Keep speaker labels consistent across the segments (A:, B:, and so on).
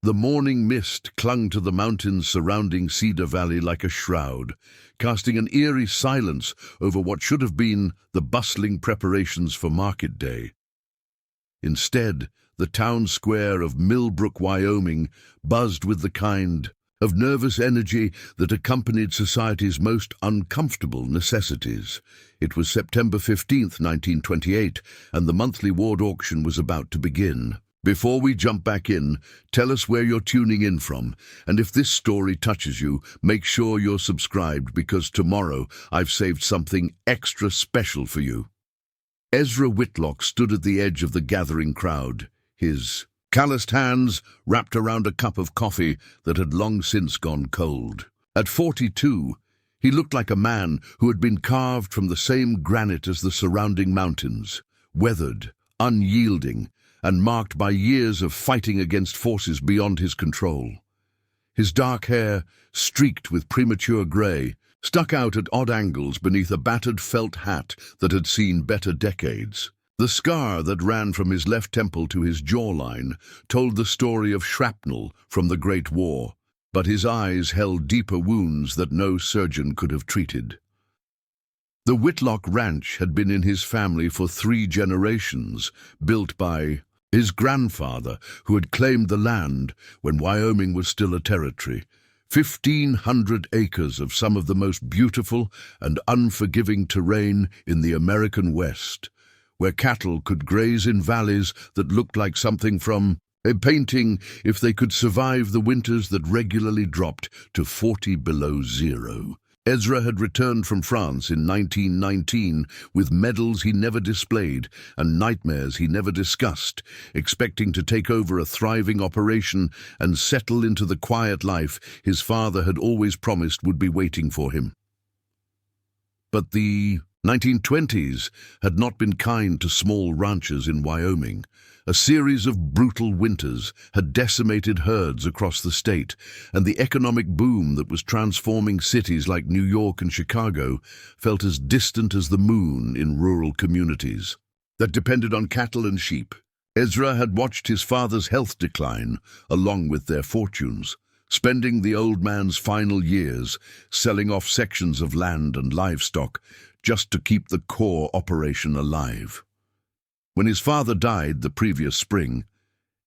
A: The morning mist clung to the mountains surrounding Cedar Valley like a shroud, casting an eerie silence over what should have been the bustling preparations for market day. Instead, the town square of Millbrook, Wyoming, buzzed with the kind of nervous energy that accompanied society's most uncomfortable necessities. It was September 15th, 1928, and the monthly ward auction was about to begin. Before we jump back in, tell us where you're tuning in from, and if this story touches you, make sure you're subscribed because tomorrow I've saved something extra special for you. Ezra Whitlock stood at the edge of the gathering crowd, his calloused hands wrapped around a cup of coffee that had long since gone cold. At 42, he looked like a man who had been carved from the same granite as the surrounding mountains, weathered, unyielding, and marked by years of fighting against forces beyond his control. His dark hair, streaked with premature gray, stuck out at odd angles beneath a battered felt hat that had seen better decades. The scar that ran from his left temple to his jawline told the story of shrapnel from the Great War, but his eyes held deeper wounds that no surgeon could have treated. The Whitlock Ranch had been in his family for 3 generations, built by his grandfather, who had claimed the land when Wyoming was still a territory. 1,500 acres of some of the most beautiful and unforgiving terrain in the American West, where cattle could graze in valleys that looked like something from a painting if they could survive the winters that regularly dropped to 40 below zero. Ezra had returned from France in 1919 with medals he never displayed and nightmares he never discussed, expecting to take over a thriving operation and settle into the quiet life his father had always promised would be waiting for him. But the 1920s had not been kind to small ranchers in Wyoming. A series of brutal winters had decimated herds across the state, and the economic boom that was transforming cities like New York and Chicago felt as distant as the moon in rural communities that depended on cattle and sheep. Ezra had watched his father's health decline, along with their fortunes, spending the old man's final years selling off sections of land and livestock just to keep the core operation alive. When his father died the previous spring,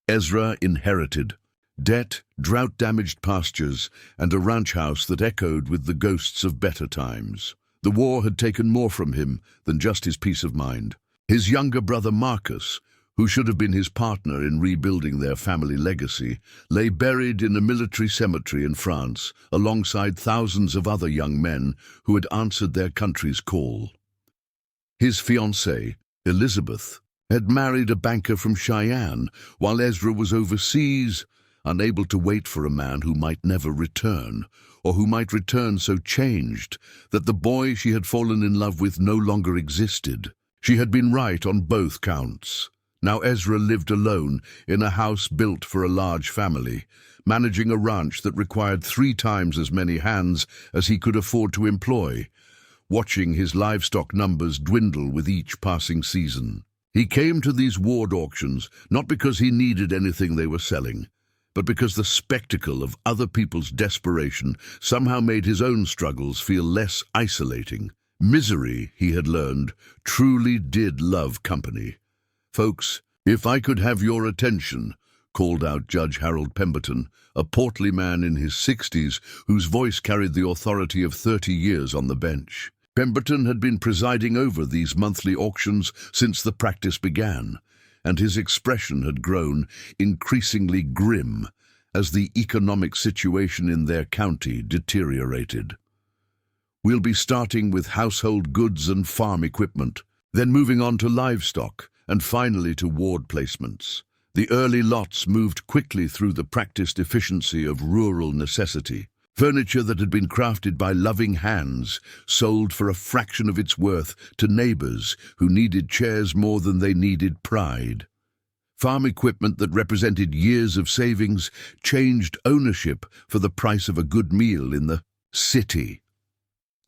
A: Ezra inherited debt, drought-damaged pastures, and a ranch house that echoed with the ghosts of better times. The war had taken more from him than just his peace of mind. His younger brother Marcus, who should have been his partner in rebuilding their family legacy, lay buried in a military cemetery in France alongside thousands of other young men who had answered their country's call. His fiancée, Elizabeth, had married a banker from Cheyenne, while Ezra was overseas, unable to wait for a man who might never return, or who might return so changed that the boy she had fallen in love with no longer existed. She had been right on both counts. Now Ezra lived alone in a house built for a large family, managing a ranch that required 3 times as many hands as he could afford to employ, watching his livestock numbers dwindle with each passing season. He came to these ward auctions not because he needed anything they were selling, but because the spectacle of other people's desperation somehow made his own struggles feel less isolating. Misery, he had learned, truly did love company. "Folks, if I could have your attention," called out Judge Harold Pemberton, a portly man in his 60s whose voice carried the authority of 30 years on the bench. Pemberton had been presiding over these monthly auctions since the practice began, and his expression had grown increasingly grim as the economic situation in their county deteriorated. "We'll be starting with household goods and farm equipment, then moving on to livestock, and finally to ward placements." The early lots moved quickly through the practiced efficiency of rural necessity. Furniture that had been crafted by loving hands sold for a fraction of its worth to neighbors who needed chairs more than they needed pride. Farm equipment that represented years of savings changed ownership for the price of a good meal in the city.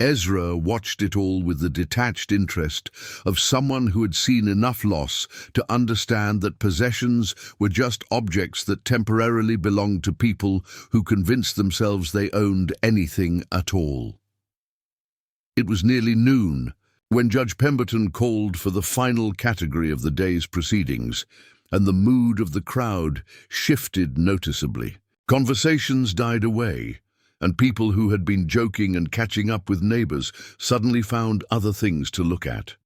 A: Ezra watched it all with the detached interest of someone who had seen enough loss to understand that possessions were just objects that temporarily belonged to people who convinced themselves they owned anything at all. It was nearly noon when Judge Pemberton called for the final category of the day's proceedings, and the mood of the crowd shifted noticeably. Conversations died away, and people who had been joking and catching up with neighbors suddenly found other things to look at.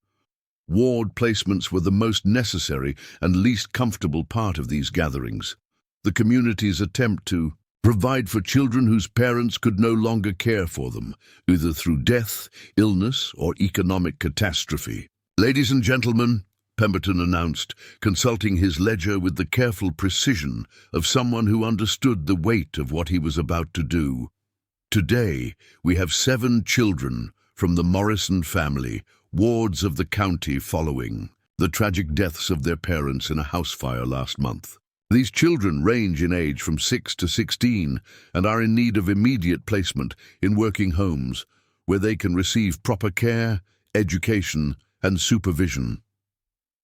A: Ward placements were the most necessary and least comfortable part of these gatherings. The community's attempt to provide for children whose parents could no longer care for them, either through death, illness, or economic catastrophe. "Ladies and gentlemen," Pemberton announced, consulting his ledger with the careful precision of someone who understood the weight of what he was about to do. "Today, we have 7 children from the Morrison family, wards of the county, following the tragic deaths of their parents in a house fire last month. These children range in age from 6 to 16 and are in need of immediate placement in working homes where they can receive proper care, education, and supervision."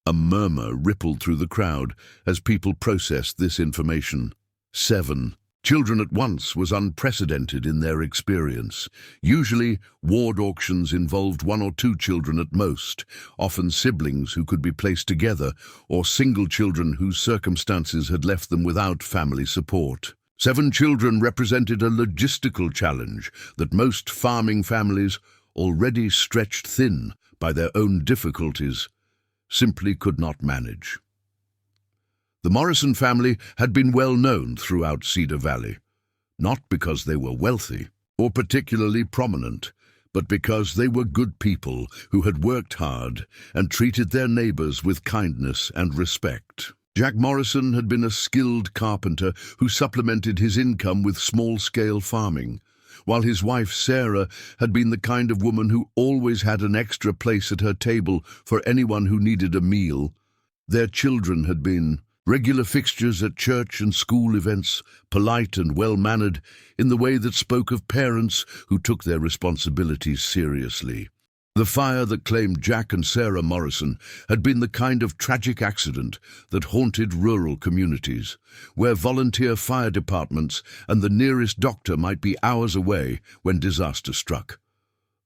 A: A murmur rippled through the crowd as people processed this information. 7 children at once was unprecedented in their experience. Usually, ward auctions involved 1 or 2 children at most, often siblings who could be placed together, or single children whose circumstances had left them without family support. 7 children represented a logistical challenge that most farming families, already stretched thin by their own difficulties, simply could not manage. The Morrison family had been well known throughout Cedar Valley, not because they were wealthy or particularly prominent, but because they were good people who had worked hard and treated their neighbors with kindness and respect. Jack Morrison had been a skilled carpenter who supplemented his income with small-scale farming, while his wife Sarah had been the kind of woman who always had an extra place at her table for anyone who needed a meal. Their children had been regular fixtures at church and school events, polite and well-mannered in the way that spoke of parents who took their responsibilities seriously. The fire that claimed Jack and Sarah Morrison had been the kind of tragic accident that haunted rural communities, where volunteer fire departments and the nearest doctor might be hours away when disaster struck.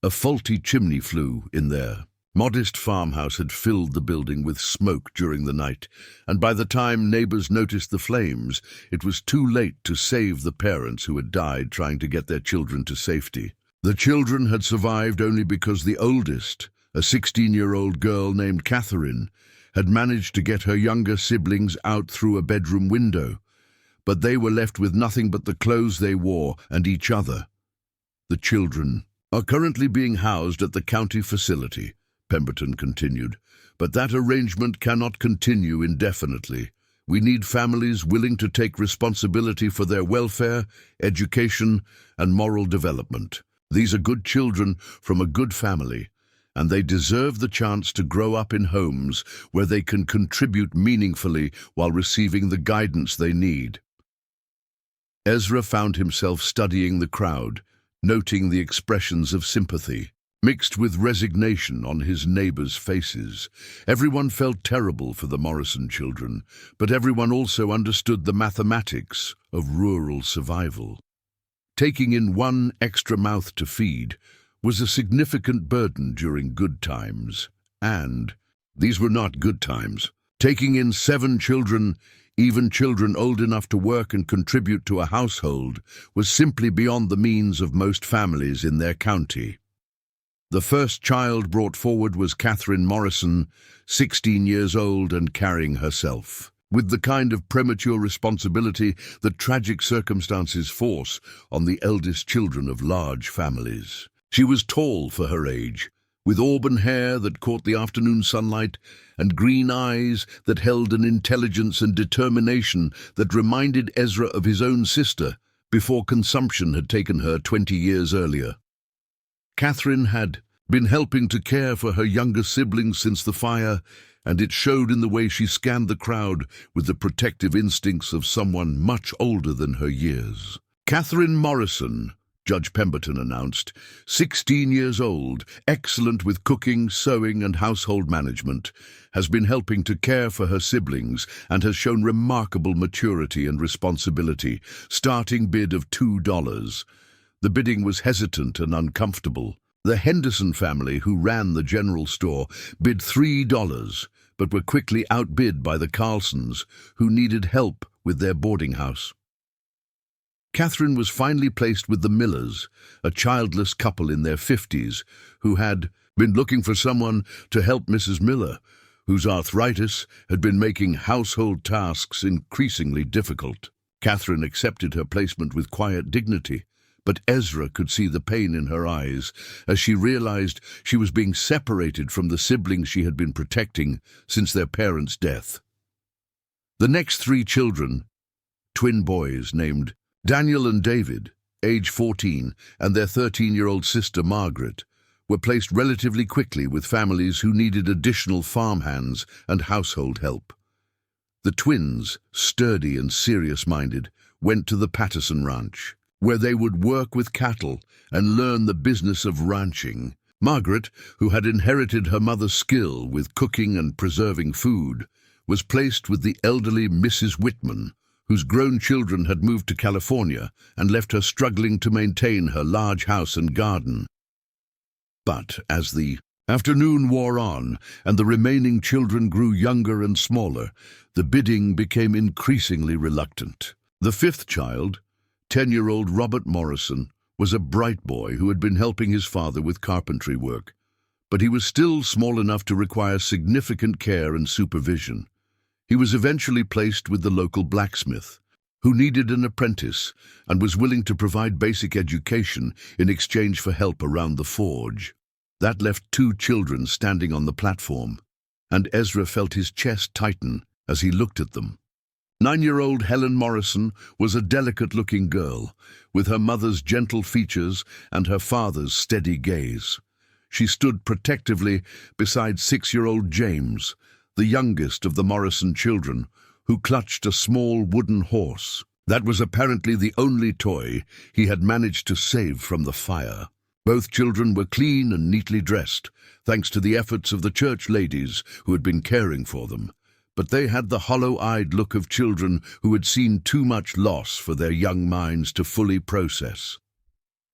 A: A faulty chimney flue in their modest farmhouse had filled the building with smoke during the night, and by the time neighbors noticed the flames, it was too late to save the parents who had died trying to get their children to safety. The children had survived only because the oldest, a 16-year-old girl named Catherine, had managed to get her younger siblings out through a bedroom window, but they were left with nothing but the clothes they wore and each other. "The children are currently being housed at the county facility," Pemberton continued, "but that arrangement cannot continue indefinitely. We need families willing to take responsibility for their welfare, education, and moral development. These are good children from a good family, and they deserve the chance to grow up in homes where they can contribute meaningfully while receiving the guidance they need." Ezra found himself studying the crowd, noting the expressions of sympathy, mixed with resignation on his neighbors' faces. Everyone felt terrible for the Morrison children, but everyone also understood the mathematics of rural survival. Taking in 1 extra mouth to feed was a significant burden during good times, and these were not good times. Taking in 7 children, even children old enough to work and contribute to a household, was simply beyond the means of most families in their county. The first child brought forward was Catherine Morrison, 16 years old and carrying herself, with the kind of premature responsibility that tragic circumstances force on the eldest children of large families. She was tall for her age, with auburn hair that caught the afternoon sunlight and green eyes that held an intelligence and determination that reminded Ezra of his own sister before consumption had taken her 20 years earlier. Catherine had been helping to care for her younger siblings since the fire, and it showed in the way she scanned the crowd with the protective instincts of someone much older than her years. Catherine Morrison, Judge Pemberton announced, 16 years old, excellent with cooking, sewing and household management, has been helping to care for her siblings and has shown remarkable maturity and responsibility. Starting bid of $2. The bidding was hesitant and uncomfortable. The Henderson family, who ran the general store, bid $3, but were quickly outbid by the Carlsons, who needed help with their boarding house. Catherine was finally placed with the Millers, a childless couple in their 50s, who had been looking for someone to help Mrs. Miller, whose arthritis had been making household tasks increasingly difficult. Catherine accepted her placement with quiet dignity, but Ezra could see the pain in her eyes as she realized she was being separated from the siblings she had been protecting since their parents' death. The next 3 children, twin boys named Daniel and David, age 14, and their 13-year-old sister Margaret, were placed relatively quickly with families who needed additional farmhands and household help. The twins, sturdy and serious-minded, went to the Patterson Ranch, where they would work with cattle and learn the business of ranching. Margaret, who had inherited her mother's skill with cooking and preserving food, was placed with the elderly Mrs. Whitman, whose grown children had moved to California and left her struggling to maintain her large house and garden. But as the afternoon wore on and the remaining children grew younger and smaller, the bidding became increasingly reluctant. The 5th child, 10-year-old Robert Morrison, was a bright boy who had been helping his father with carpentry work, but he was still small enough to require significant care and supervision. He was eventually placed with the local blacksmith, who needed an apprentice and was willing to provide basic education in exchange for help around the forge. That left 2 children standing on the platform, and Ezra felt his chest tighten as he looked at them. 9-year-old Helen Morrison was a delicate-looking girl, with her mother's gentle features and her father's steady gaze. She stood protectively beside 6-year-old James, the youngest of the Morrison children, who clutched a small wooden horse. That was apparently the only toy he had managed to save from the fire. Both children were clean and neatly dressed, thanks to the efforts of the church ladies who had been caring for them. But they had the hollow-eyed look of children who had seen too much loss for their young minds to fully process.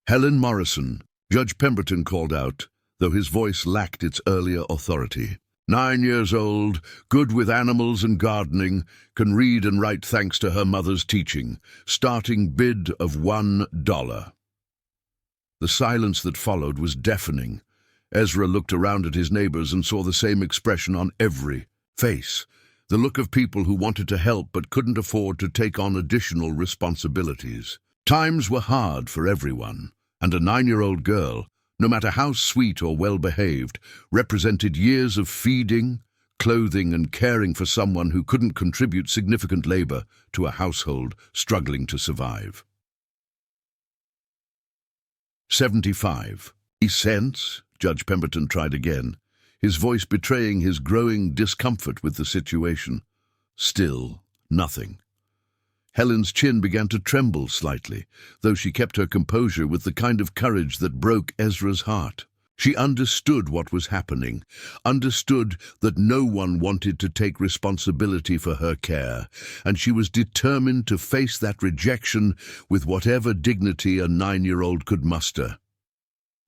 A: Helen Morrison, Judge Pemberton called out, though his voice lacked its earlier authority. 9 years old, good with animals and gardening, can read and write thanks to her mother's teaching. Starting bid of $1. The silence that followed was deafening. Ezra looked around at his neighbors and saw the same expression on every face. The look of people who wanted to help but couldn't afford to take on additional responsibilities. Times were hard for everyone, and a 9-year-old girl, no matter how sweet or well-behaved, represented years of feeding, clothing, and caring for someone who couldn't contribute significant labor to a household struggling to survive. 75. Cents? Judge Pemberton tried again, his voice betraying his growing discomfort with the situation. Still nothing. Helen's chin began to tremble slightly, though she kept her composure with the kind of courage that broke Ezra's heart. She understood what was happening, understood that no one wanted to take responsibility for her care, and she was determined to face that rejection with whatever dignity a 9-year-old could muster.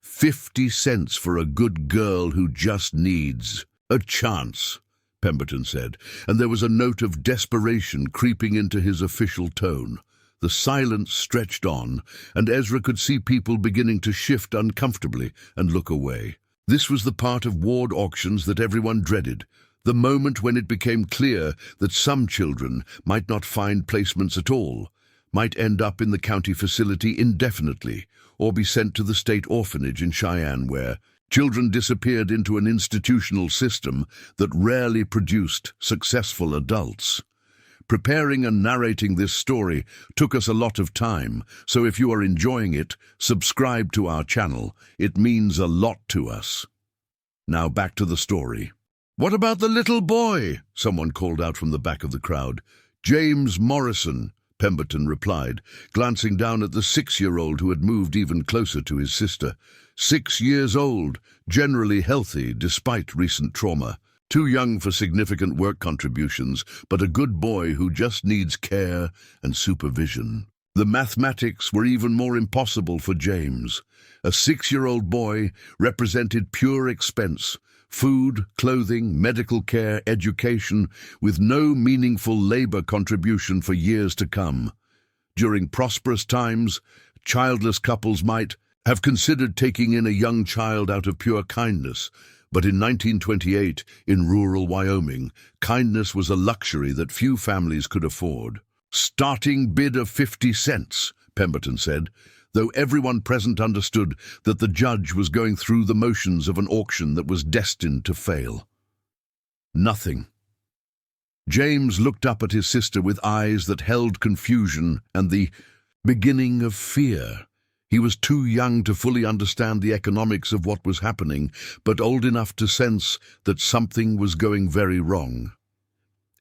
A: 50 cents for a good girl who just needs a chance, Pemberton said, and there was a note of desperation creeping into his official tone. The silence stretched on, and Ezra could see people beginning to shift uncomfortably and look away. This was the part of ward auctions that everyone dreaded, the moment when it became clear that some children might not find placements at all, might end up in the county facility indefinitely, or be sent to the state orphanage in Cheyenne, where children disappeared into an institutional system that rarely produced successful adults. Preparing and narrating this story took us a lot of time, so if you are enjoying it, subscribe to our channel. It means a lot to us. Now back to the story. "What about the little boy?" someone called out from the back of the crowd. "James Morrison," Pemberton replied, glancing down at the 6-year-old who had moved even closer to his sister. 6 years old, generally healthy despite recent trauma. Too young for significant work contributions, but a good boy who just needs care and supervision. The mathematics were even more impossible for James. A 6-year-old boy represented pure expense, food, clothing, medical care, education, with no meaningful labor contribution for years to come. During prosperous times, childless couples might have considered taking in a young child out of pure kindness, but in 1928, in rural Wyoming, kindness was a luxury that few families could afford. "Starting bid of 50 cents, Pemberton said, though everyone present understood that the judge was going through the motions of an auction that was destined to fail. Nothing. James looked up at his sister with eyes that held confusion and the beginning of fear. He was too young to fully understand the economics of what was happening, but old enough to sense that something was going very wrong.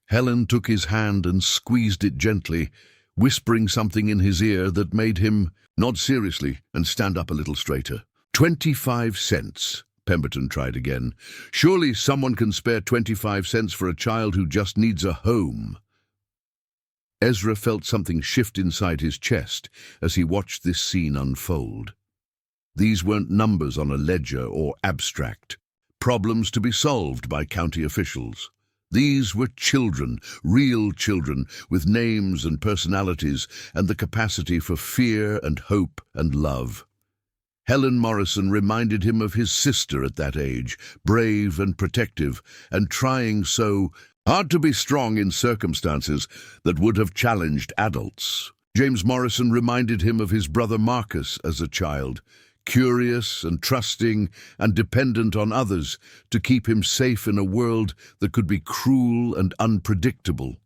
A: Helen took his hand and squeezed it gently, whispering something in his ear that made him nod seriously and stand up a little straighter. 25 cents, Pemberton tried again. Surely someone can spare 25 cents for a child who just needs a home. Ezra felt something shift inside his chest as he watched this scene unfold. These weren't numbers on a ledger or abstract, problems to be solved by county officials. These were children, real children, with names and personalities and the capacity for fear and hope and love. Helen Morrison reminded him of his sister at that age, brave and protective, and trying so hard to be strong in circumstances that would have challenged adults. James Morrison reminded him of his brother Marcus as a child, curious and trusting and dependent on others to keep him safe in a world that could be cruel and unpredictable.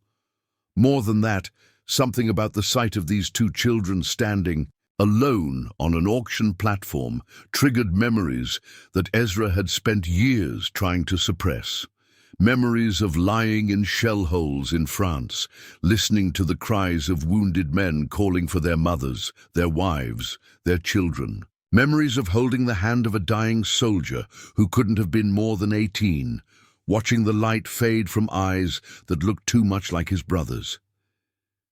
A: More than that, something about the sight of these two children standing alone on an auction platform triggered memories that Ezra had spent years trying to suppress. Memories of lying in shell holes in France, listening to the cries of wounded men calling for their mothers, their wives, their children. Memories of holding the hand of a dying soldier who couldn't have been more than 18, watching the light fade from eyes that looked too much like his brother's.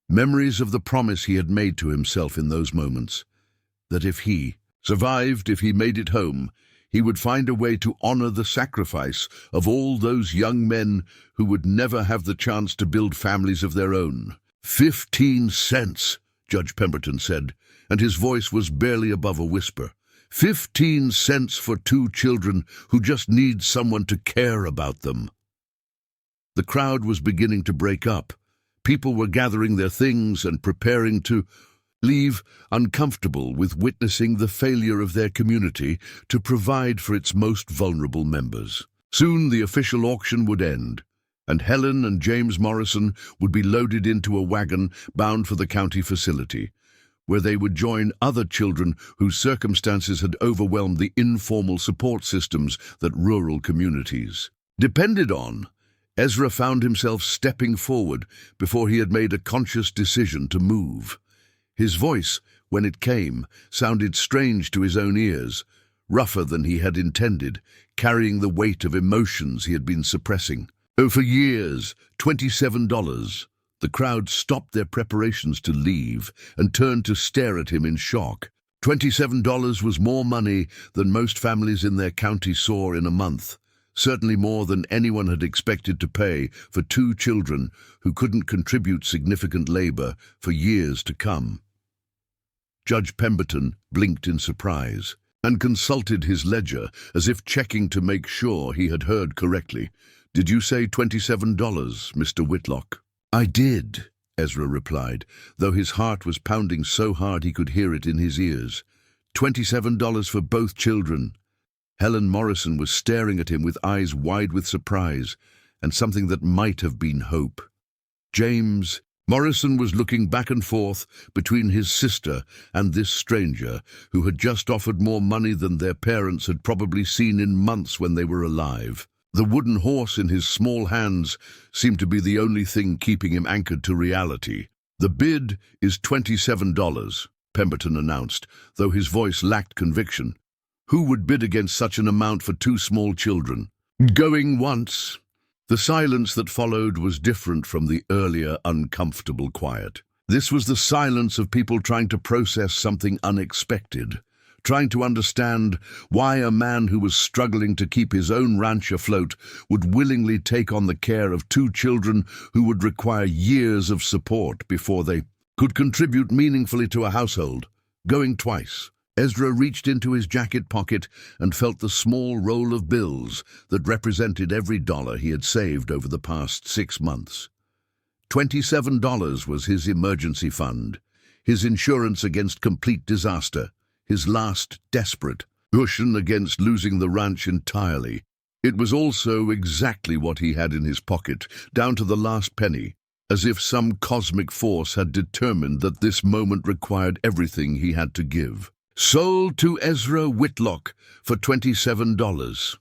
A: Memories of the promise he had made to himself in those moments, that if he survived, if he made it home, he would find a way to honor the sacrifice of all those young men who would never have the chance to build families of their own. 15 cents, Judge Pemberton said, and his voice was barely above a whisper. 15 cents for two children who just need someone to care about them. The crowd was beginning to break up. People were gathering their things and preparing to leave, uncomfortable with witnessing the failure of their community to provide for its most vulnerable members. Soon the official auction would end, and Helen and James Morrison would be loaded into a wagon bound for the county facility, where they would join other children whose circumstances had overwhelmed the informal support systems that rural communities depended on. Ezra found himself stepping forward before he had made a conscious decision to move. His voice, when it came, sounded strange to his own ears, rougher than he had intended, carrying the weight of emotions he had been suppressing. Oh, for years, $27. The crowd stopped their preparations to leave and turned to stare at him in shock. $27 was more money than most families in their county saw in a month, certainly more than anyone had expected to pay for two children who couldn't contribute significant labor for years to come. Judge Pemberton blinked in surprise and consulted his ledger as if checking to make sure he had heard correctly. "Did you say $27, Mr. Whitlock?" "I did," Ezra replied, though his heart was pounding so hard he could hear it in his ears. $27 for both children. Helen Morrison was staring at him with eyes wide with surprise and something that might have been hope. James Morrison was looking back and forth between his sister and this stranger who had just offered more money than their parents had probably seen in months when they were alive. The wooden horse in his small hands seemed to be the only thing keeping him anchored to reality. "The bid is $27, Pemberton announced, though his voice lacked conviction. Who would bid against such an amount for two small children? Going once. The silence that followed was different from the earlier uncomfortable quiet. This was the silence of people trying to process something unexpected, trying to understand why a man who was struggling to keep his own ranch afloat would willingly take on the care of two children who would require years of support before they could contribute meaningfully to a household. Going twice, Ezra reached into his jacket pocket and felt the small roll of bills that represented every dollar he had saved over the past 6 months. $27 was his emergency fund, his insurance against complete disaster, his last desperate cushion against losing the ranch entirely. It was also exactly what he had in his pocket, down to the last penny, as if some cosmic force had determined that this moment required everything he had to give. Sold to Ezra Whitlock for $27.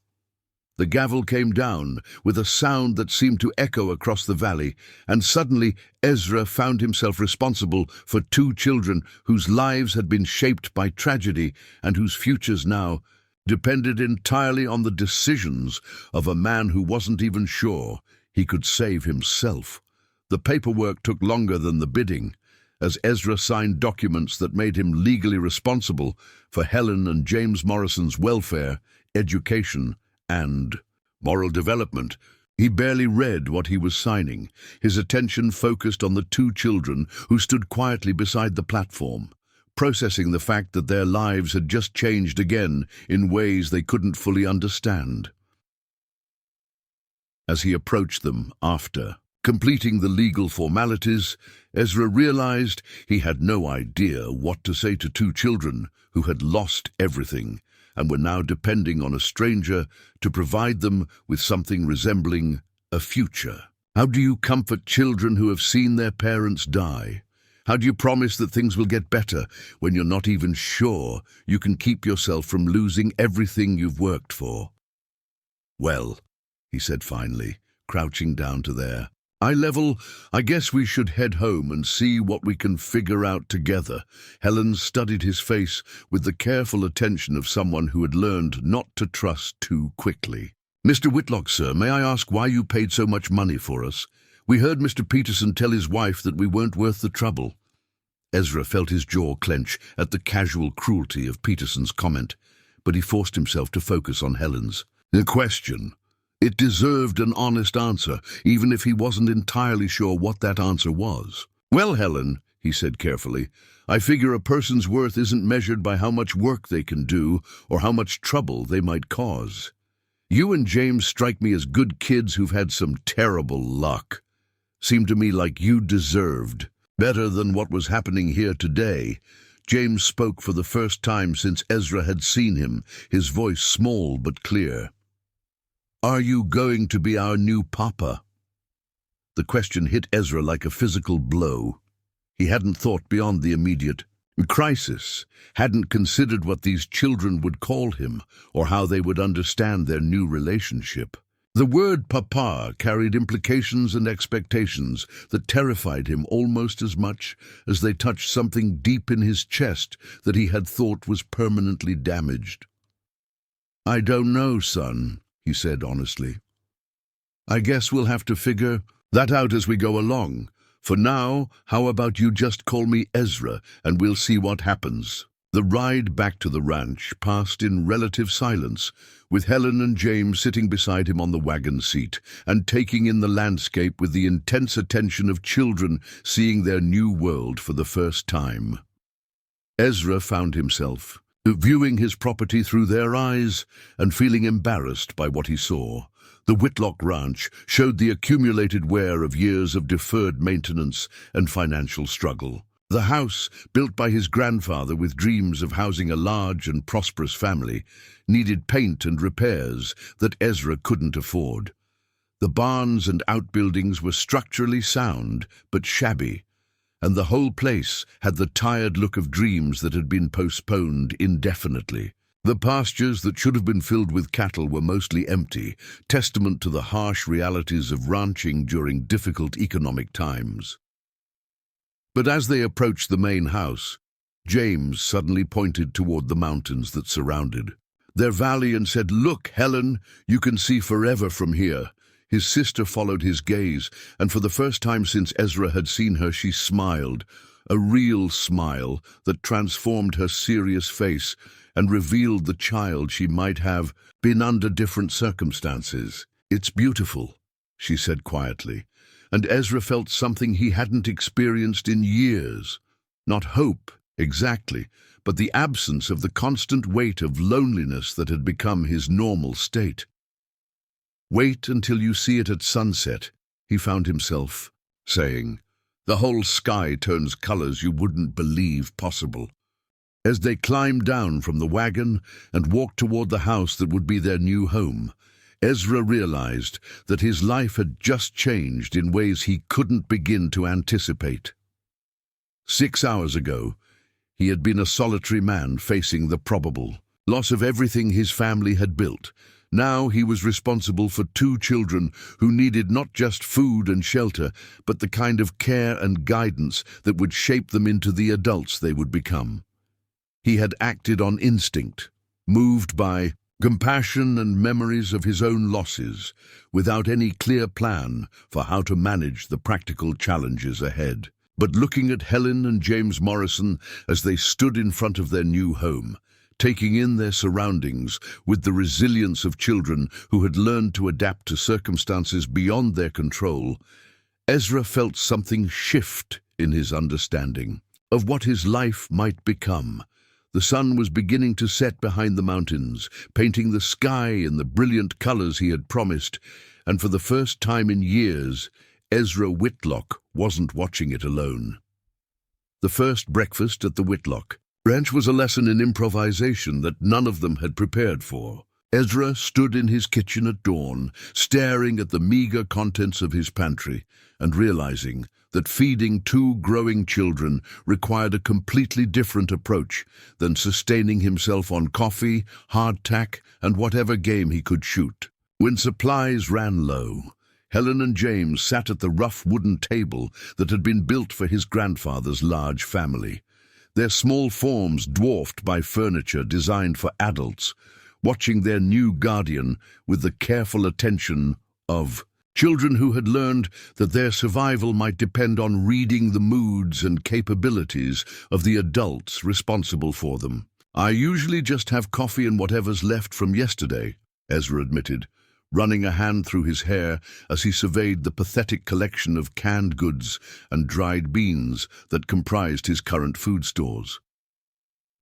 A: The gavel came down with a sound that seemed to echo across the valley, and suddenly Ezra found himself responsible for two children whose lives had been shaped by tragedy and whose futures now depended entirely on the decisions of a man who wasn't even sure he could save himself. The paperwork took longer than the bidding, as Ezra signed documents that made him legally responsible for Helen and James Morrison's welfare, education, and moral development. He barely read what he was signing, his attention focused on the two children who stood quietly beside the platform, processing the fact that their lives had just changed again in ways they couldn't fully understand. As he approached them after completing the legal formalities, Ezra realized he had no idea what to say to two children who had lost everything and were now depending on a stranger to provide them with something resembling a future. How do you comfort children who have seen their parents die? How do you promise that things will get better when you're not even sure you can keep yourself from losing everything you've worked for? "Well," he said finally, crouching down to their eye level, "I guess we should head home and see what we can figure out together." Helen studied his face with the careful attention of someone who had learned not to trust too quickly. "Mr. Whitlock, sir, may I ask why you paid so much money for us? We heard Mr. Peterson tell his wife that we weren't worth the trouble." Ezra felt his jaw clench at the casual cruelty of Peterson's comment, but he forced himself to focus on Helen's question. It deserved an honest answer, even if he wasn't entirely sure what that answer was. "Well, Helen," he said carefully, "I figure a person's worth isn't measured by how much work they can do or how much trouble they might cause. You and James strike me as good kids who've had some terrible luck. Seemed to me like you deserved better than what was happening here today." James spoke for the first time since Ezra had seen him, his voice small but clear. "Are you going to be our new papa?" The question hit Ezra like a physical blow. He hadn't thought beyond the immediate crisis, hadn't considered what these children would call him or how they would understand their new relationship. The word papa carried implications and expectations that terrified him almost as much as they touched something deep in his chest that he had thought was permanently damaged. "I don't know, son," he said honestly. "I guess we'll have to figure that out as we go along. For now, how about you just call me Ezra and we'll see what happens." The ride back to the ranch passed in relative silence, with Helen and James sitting beside him on the wagon seat and taking in the landscape with the intense attention of children seeing their new world for the first time. Ezra found himself viewing his property through their eyes and feeling embarrassed by what he saw. The Whitlock Ranch showed the accumulated wear of years of deferred maintenance and financial struggle. The house, built by his grandfather with dreams of housing a large and prosperous family, needed paint and repairs that Ezra couldn't afford. The barns and outbuildings were structurally sound but shabby, and the whole place had the tired look of dreams that had been postponed indefinitely. The pastures that should have been filled with cattle were mostly empty, testament to the harsh realities of ranching during difficult economic times. But as they approached the main house, James suddenly pointed toward the mountains that surrounded their valley and said, "Look, Helen, you can see forever from here." His sister followed his gaze, and for the first time since Ezra had seen her, she smiled, a real smile that transformed her serious face and revealed the child she might have been under different circumstances. "It's beautiful," she said quietly, and Ezra felt something he hadn't experienced in years. Not hope, exactly, but the absence of the constant weight of loneliness that had become his normal state. "Wait until you see it at sunset," he found himself saying. "The whole sky turns colors you wouldn't believe possible." As they climbed down from the wagon and walked toward the house that would be their new home, Ezra realized that his life had just changed in ways he couldn't begin to anticipate. 6 hours ago, he had been a solitary man facing the probable loss of everything his family had built. Now he was responsible for 2 children who needed not just food and shelter, but the kind of care and guidance that would shape them into the adults they would become. He had acted on instinct, moved by compassion and memories of his own losses, without any clear plan for how to manage the practical challenges ahead. But looking at Helen and James Morrison as they stood in front of their new home, taking in their surroundings with the resilience of children who had learned to adapt to circumstances beyond their control, Ezra felt something shift in his understanding of what his life might become. The sun was beginning to set behind the mountains, painting the sky in the brilliant colors he had promised, and for the first time in years, Ezra Whitlock wasn't watching it alone. The first breakfast at the Whitlock ranch was a lesson in improvisation that none of them had prepared for. Ezra stood in his kitchen at dawn, staring at the meager contents of his pantry, and realizing that feeding 2 growing children required a completely different approach than sustaining himself on coffee, hardtack, and whatever game he could shoot. When supplies ran low, Helen and James sat at the rough wooden table that had been built for his grandfather's large family, their small forms dwarfed by furniture designed for adults, watching their new guardian with the careful attention of children who had learned that their survival might depend on reading the moods and capabilities of the adults responsible for them. "I usually just have coffee and whatever's left from yesterday," Ezra admitted, running a hand through his hair as he surveyed the pathetic collection of canned goods and dried beans that comprised his current food stores.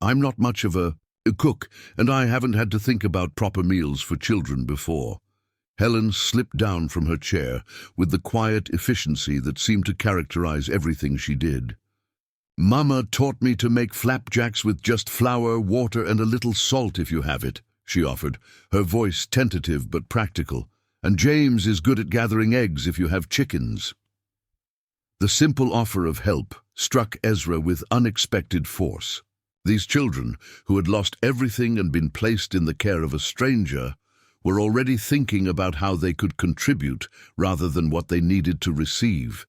A: "I'm not much of a cook, and I haven't had to think about proper meals for children before." Helen slipped down from her chair with the quiet efficiency that seemed to characterize everything she did. "Mama taught me to make flapjacks with just flour, water, and a little salt if you have it," she offered, her voice tentative but practical. "And James is good at gathering eggs if you have chickens." The simple offer of help struck Ezra with unexpected force. These children, who had lost everything and been placed in the care of a stranger, were already thinking about how they could contribute rather than what they needed to receive.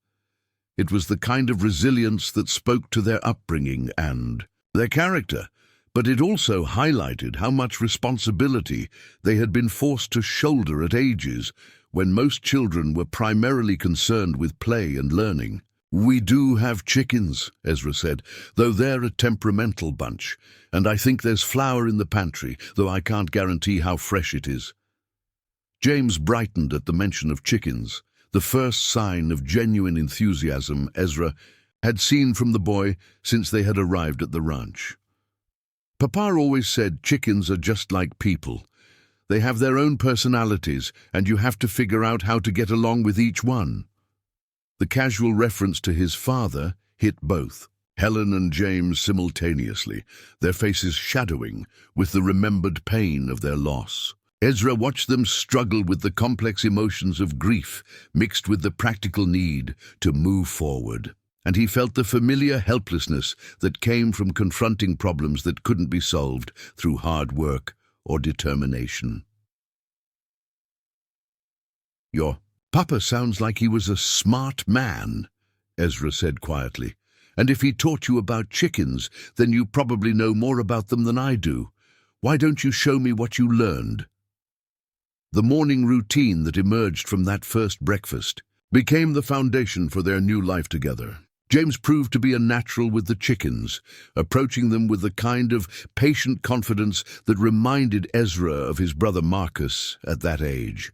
A: It was the kind of resilience that spoke to their upbringing and their character, but it also highlighted how much responsibility they had been forced to shoulder at ages when most children were primarily concerned with play and learning. "We do have chickens," Ezra said, "though they're a temperamental bunch, and I think there's flour in the pantry, though I can't guarantee how fresh it is." James brightened at the mention of chickens, the first sign of genuine enthusiasm Ezra had seen from the boy since they had arrived at the ranch. "Papa always said chickens are just like people. They have their own personalities, and you have to figure out how to get along with each one." The casual reference to his father hit both Helen and James simultaneously, their faces shadowing with the remembered pain of their loss. Ezra watched them struggle with the complex emotions of grief mixed with the practical need to move forward, and he felt the familiar helplessness that came from confronting problems that couldn't be solved through hard work or determination. "Your papa sounds like he was a smart man," Ezra said quietly, And if he taught you about chickens, then you probably know more about them than I do. Why don't you show me what you learned?" The morning routine that emerged from that first breakfast became the foundation for their new life together. James proved to be a natural with the chickens, approaching them with the kind of patient confidence that reminded Ezra of his brother Marcus at that age.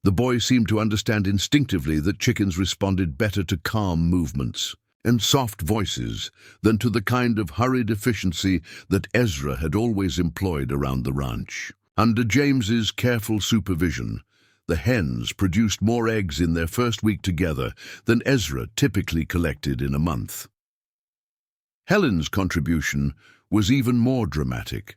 A: The boy seemed to understand instinctively that chickens responded better to calm movements and soft voices than to the kind of hurried efficiency that Ezra had always employed around the ranch. Under James's careful supervision, the hens produced more eggs in their first week together than Ezra typically collected in a month. Helen's contribution was even more dramatic.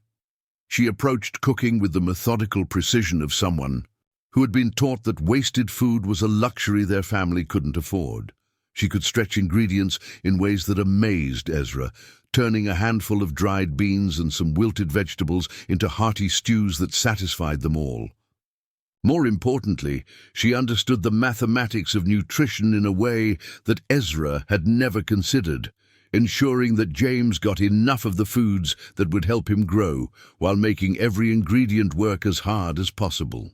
A: She approached cooking with the methodical precision of someone who had been taught that wasted food was a luxury their family couldn't afford. She could stretch ingredients in ways that amazed Ezra, turning a handful of dried beans and some wilted vegetables into hearty stews that satisfied them all. More importantly, she understood the mathematics of nutrition in a way that Ezra had never considered, ensuring that James got enough of the foods that would help him grow, while making every ingredient work as hard as possible.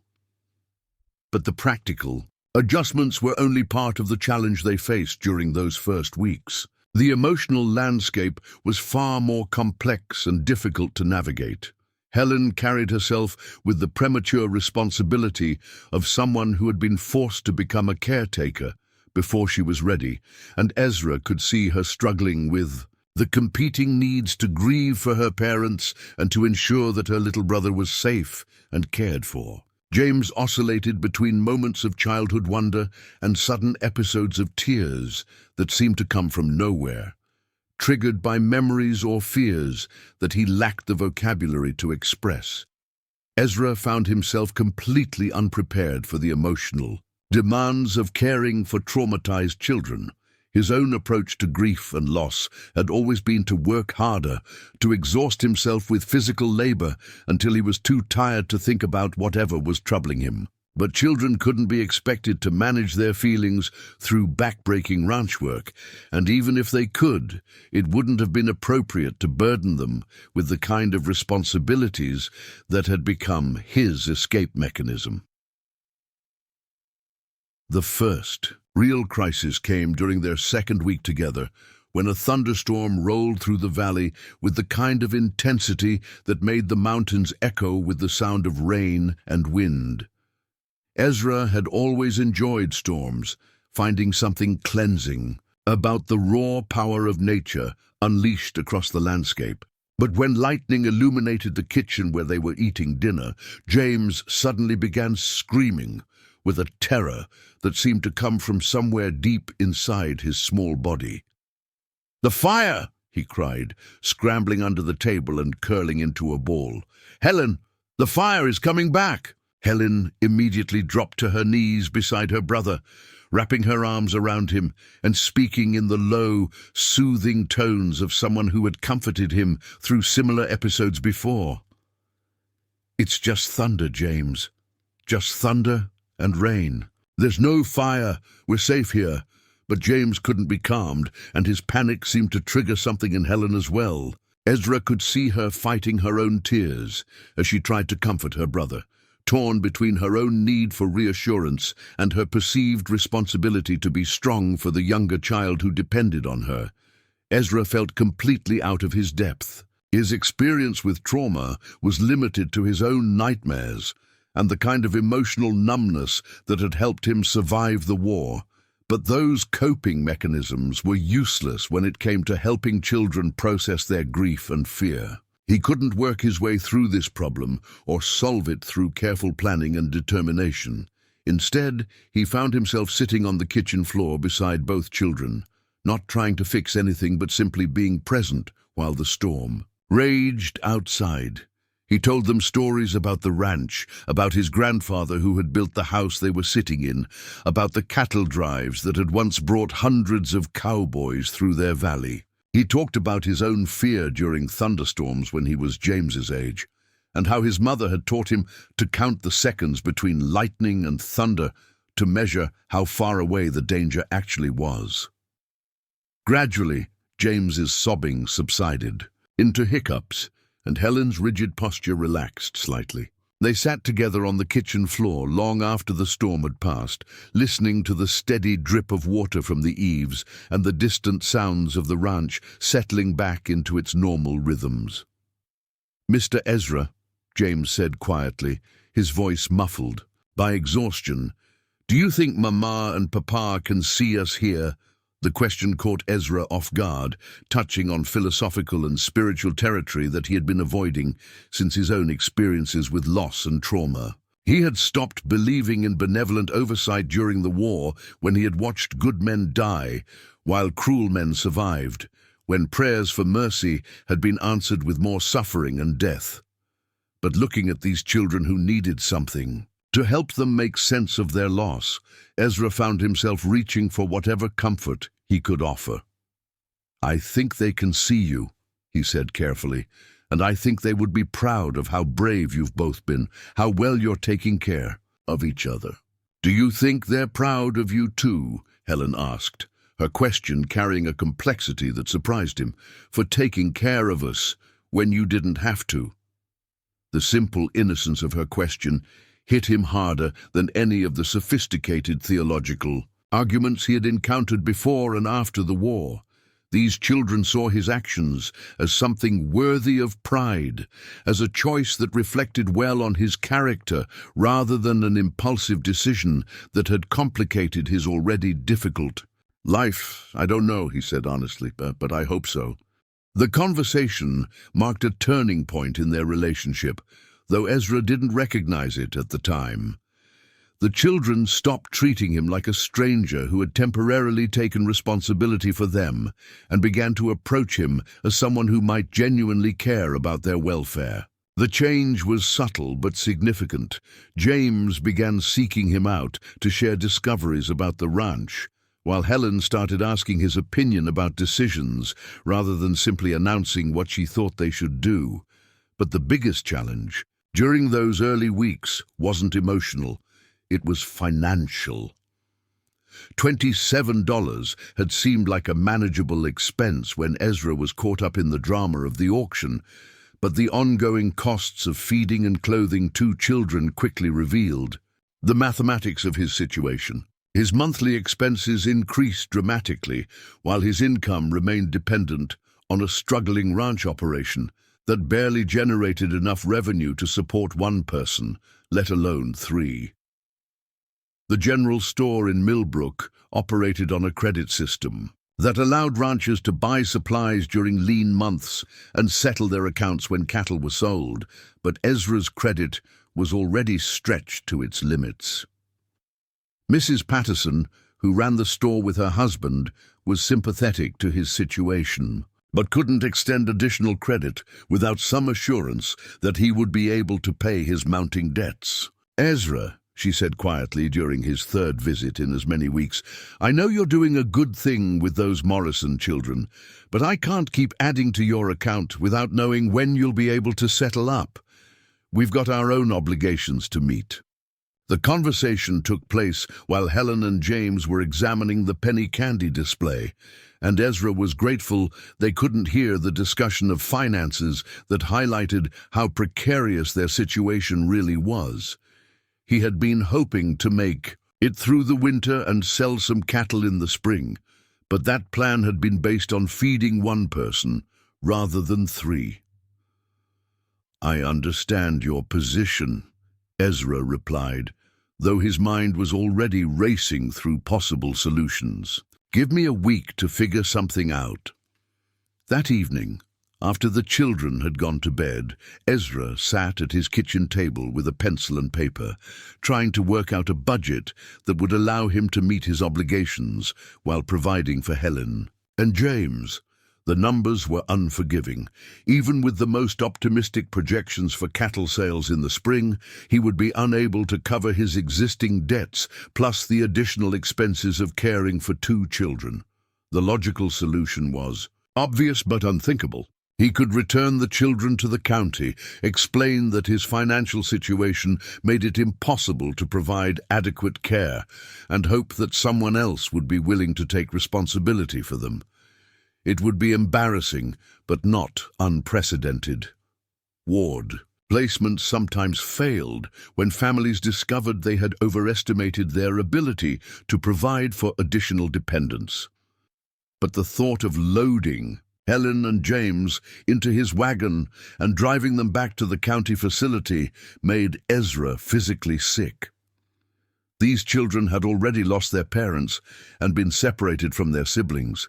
A: But the practical adjustments were only part of the challenge they faced during those first weeks. The emotional landscape was far more complex and difficult to navigate. Helen carried herself with the premature responsibility of someone who had been forced to become a caretaker before she was ready, and Ezra could see her struggling with the competing needs to grieve for her parents and to ensure that her little brother was safe and cared for. James oscillated between moments of childhood wonder and sudden episodes of tears that seemed to come from nowhere, triggered by memories or fears that he lacked the vocabulary to express. Ezra found himself completely unprepared for the emotional demands of caring for traumatized children. His own approach to grief and loss had always been to work harder, to exhaust himself with physical labor until he was too tired to think about whatever was troubling him. But children couldn't be expected to manage their feelings through backbreaking ranch work, and even if they could, it wouldn't have been appropriate to burden them with the kind of responsibilities that had become his escape mechanism. The first real crisis came during their second week together, when a thunderstorm rolled through the valley with the kind of intensity that made the mountains echo with the sound of rain and wind. Ezra had always enjoyed storms, finding something cleansing about the raw power of nature unleashed across the landscape. But when lightning illuminated the kitchen where they were eating dinner, James suddenly began screaming with a terror that seemed to come from somewhere deep inside his small body. "The fire!" he cried, scrambling under the table and curling into a ball. "Helen, the fire is coming back!" Helen immediately dropped to her knees beside her brother, wrapping her arms around him and speaking in the low, soothing tones of someone who had comforted him through similar episodes before. "It's just thunder, James. Just thunder and rain. There's no fire. We're safe here." But James couldn't be calmed, and his panic seemed to trigger something in Helen as well. Ezra could see her fighting her own tears as she tried to comfort her brother, torn between her own need for reassurance and her perceived responsibility to be strong for the younger child who depended on her. Ezra felt completely out of his depth. His experience with trauma was limited to his own nightmares and the kind of emotional numbness that had helped him survive the war. But those coping mechanisms were useless when it came to helping children process their grief and fear. He couldn't work his way through this problem or solve it through careful planning and determination. Instead, he found himself sitting on the kitchen floor beside both children, not trying to fix anything but simply being present while the storm raged outside. He told them stories about the ranch, about his grandfather who had built the house they were sitting in, about the cattle drives that had once brought hundreds of cowboys through their valley. He talked about his own fear during thunderstorms when he was James's age, and how his mother had taught him to count the seconds between lightning and thunder to measure how far away the danger actually was. Gradually, James's sobbing subsided into hiccups, and Helen's rigid posture relaxed slightly. They sat together on the kitchen floor long after the storm had passed, listening to the steady drip of water from the eaves and the distant sounds of the ranch settling back into its normal rhythms. "Mr. Ezra," James said quietly, his voice muffled by exhaustion, "do you think Mama and Papa can see us here?" The question caught Ezra off guard, touching on philosophical and spiritual territory that he had been avoiding since his own experiences with loss and trauma. He had stopped believing in benevolent oversight during the war when he had watched good men die while cruel men survived, when prayers for mercy had been answered with more suffering and death. But looking at these children who needed something to help them make sense of their loss, Ezra found himself reaching for whatever comfort he could offer. "I think they can see you," he said carefully, "and I think they would be proud of how brave you've both been, how well you're taking care of each other." "Do you think they're proud of you too?" Helen asked, her question carrying a complexity that surprised him, "for taking care of us when you didn't have to?" The simple innocence of her question hit him harder than any of the sophisticated theological arguments he had encountered before and after the war. These children saw his actions as something worthy of pride, as a choice that reflected well on his character rather than an impulsive decision that had complicated his already difficult life. "I don't know," he said honestly, but I hope so." The conversation marked a turning point in their relationship, though Ezra didn't recognize it at the time. The children stopped treating him like a stranger who had temporarily taken responsibility for them and began to approach him as someone who might genuinely care about their welfare. The change was subtle but significant. James began seeking him out to share discoveries about the ranch, while Helen started asking his opinion about decisions rather than simply announcing what she thought they should do. But the biggest challenge during those early weeks wasn't emotional, it was financial. $27 had seemed like a manageable expense when Ezra was caught up in the drama of the auction, but the ongoing costs of feeding and clothing two children quickly revealed the mathematics of his situation. His monthly expenses increased dramatically, while his income remained dependent on a struggling ranch operation that barely generated enough revenue to support one person, let alone three. The general store in Millbrook operated on a credit system that allowed ranchers to buy supplies during lean months and settle their accounts when cattle were sold, but Ezra's credit was already stretched to its limits. Mrs. Patterson, who ran the store with her husband, was sympathetic to his situation, but couldn't extend additional credit without some assurance that he would be able to pay his mounting debts. "Ezra," she said quietly during his third visit in as many weeks, "I know you're doing a good thing with those Morrison children, but I can't keep adding to your account without knowing when you'll be able to settle up. We've got our own obligations to meet." The conversation took place while Helen and James were examining the penny candy display, and Ezra was grateful they couldn't hear the discussion of finances that highlighted how precarious their situation really was. He had been hoping to make it through the winter and sell some cattle in the spring, but that plan had been based on feeding one person rather than three. "I understand your position," Ezra replied, though his mind was already racing through possible solutions. "Give me a week to figure something out." That evening, after the children had gone to bed, Ezra sat at his kitchen table with a pencil and paper, trying to work out a budget that would allow him to meet his obligations while providing for Helen and James. The numbers were unforgiving. Even with the most optimistic projections for cattle sales in the spring, he would be unable to cover his existing debts, plus the additional expenses of caring for two children. The logical solution was obvious but unthinkable. He could return the children to the county, explain that his financial situation made it impossible to provide adequate care, and hope that someone else would be willing to take responsibility for them. It would be embarrassing, but not unprecedented. Ward. Placements sometimes failed when families discovered they had overestimated their ability to provide for additional dependents. But the thought of loading Helen and James into his wagon and driving them back to the county facility made Ezra physically sick. These children had already lost their parents and been separated from their siblings.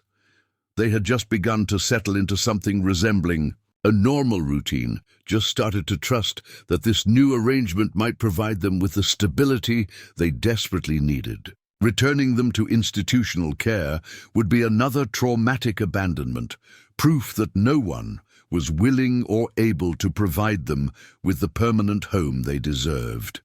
A: They had just begun to settle into something resembling a normal routine, just started to trust that this new arrangement might provide them with the stability they desperately needed. Returning them to institutional care would be another traumatic abandonment, proof that no one was willing or able to provide them with the permanent home they deserved.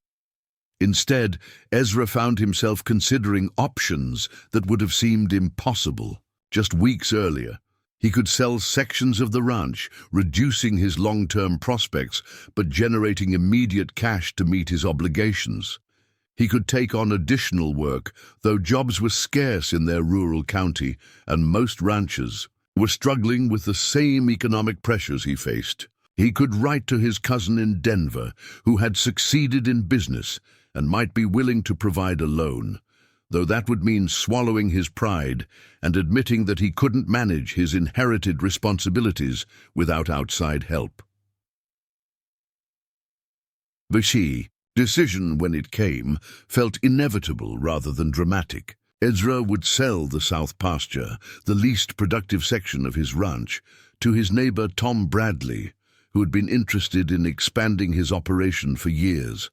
A: Instead, Ezra found himself considering options that would have seemed impossible just weeks earlier. He could sell sections of the ranch, reducing his long-term prospects, but generating immediate cash to meet his obligations. He could take on additional work, though jobs were scarce in their rural county, and most ranchers were struggling with the same economic pressures he faced. He could write to his cousin in Denver, who had succeeded in business and might be willing to provide a loan, though that would mean swallowing his pride and admitting that he couldn't manage his inherited responsibilities without outside help. The decision, when it came, felt inevitable rather than dramatic. Ezra would sell the south pasture, the least productive section of his ranch, to his neighbor Tom Bradley, who had been interested in expanding his operation for years.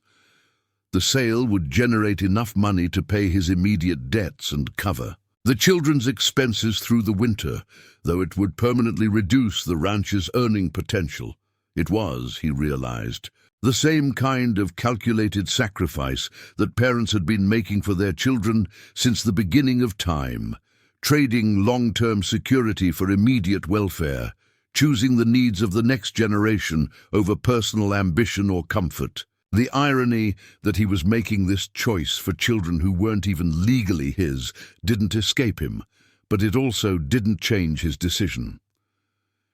A: The sale would generate enough money to pay his immediate debts and cover the children's expenses through the winter, though it would permanently reduce the ranch's earning potential. It was, he realized, the same kind of calculated sacrifice that parents had been making for their children since the beginning of time, trading long-term security for immediate welfare, choosing the needs of the next generation over personal ambition or comfort. The irony that he was making this choice for children who weren't even legally his didn't escape him, but it also didn't change his decision.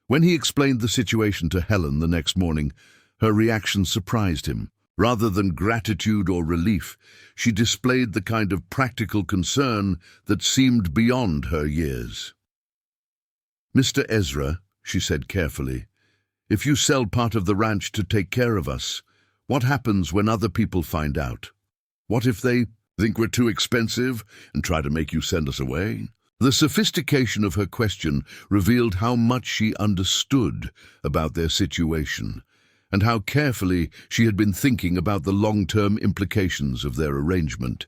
A: When he explained the situation to Helen the next morning, her reaction surprised him. Rather than gratitude or relief, she displayed the kind of practical concern that seemed beyond her years. "Mr. Ezra," she said carefully, "if you sell part of the ranch to take care of us, what happens when other people find out? What if they think we're too expensive and try to make you send us away?" The sophistication of her question revealed how much she understood about their situation, and how carefully she had been thinking about the long-term implications of their arrangement.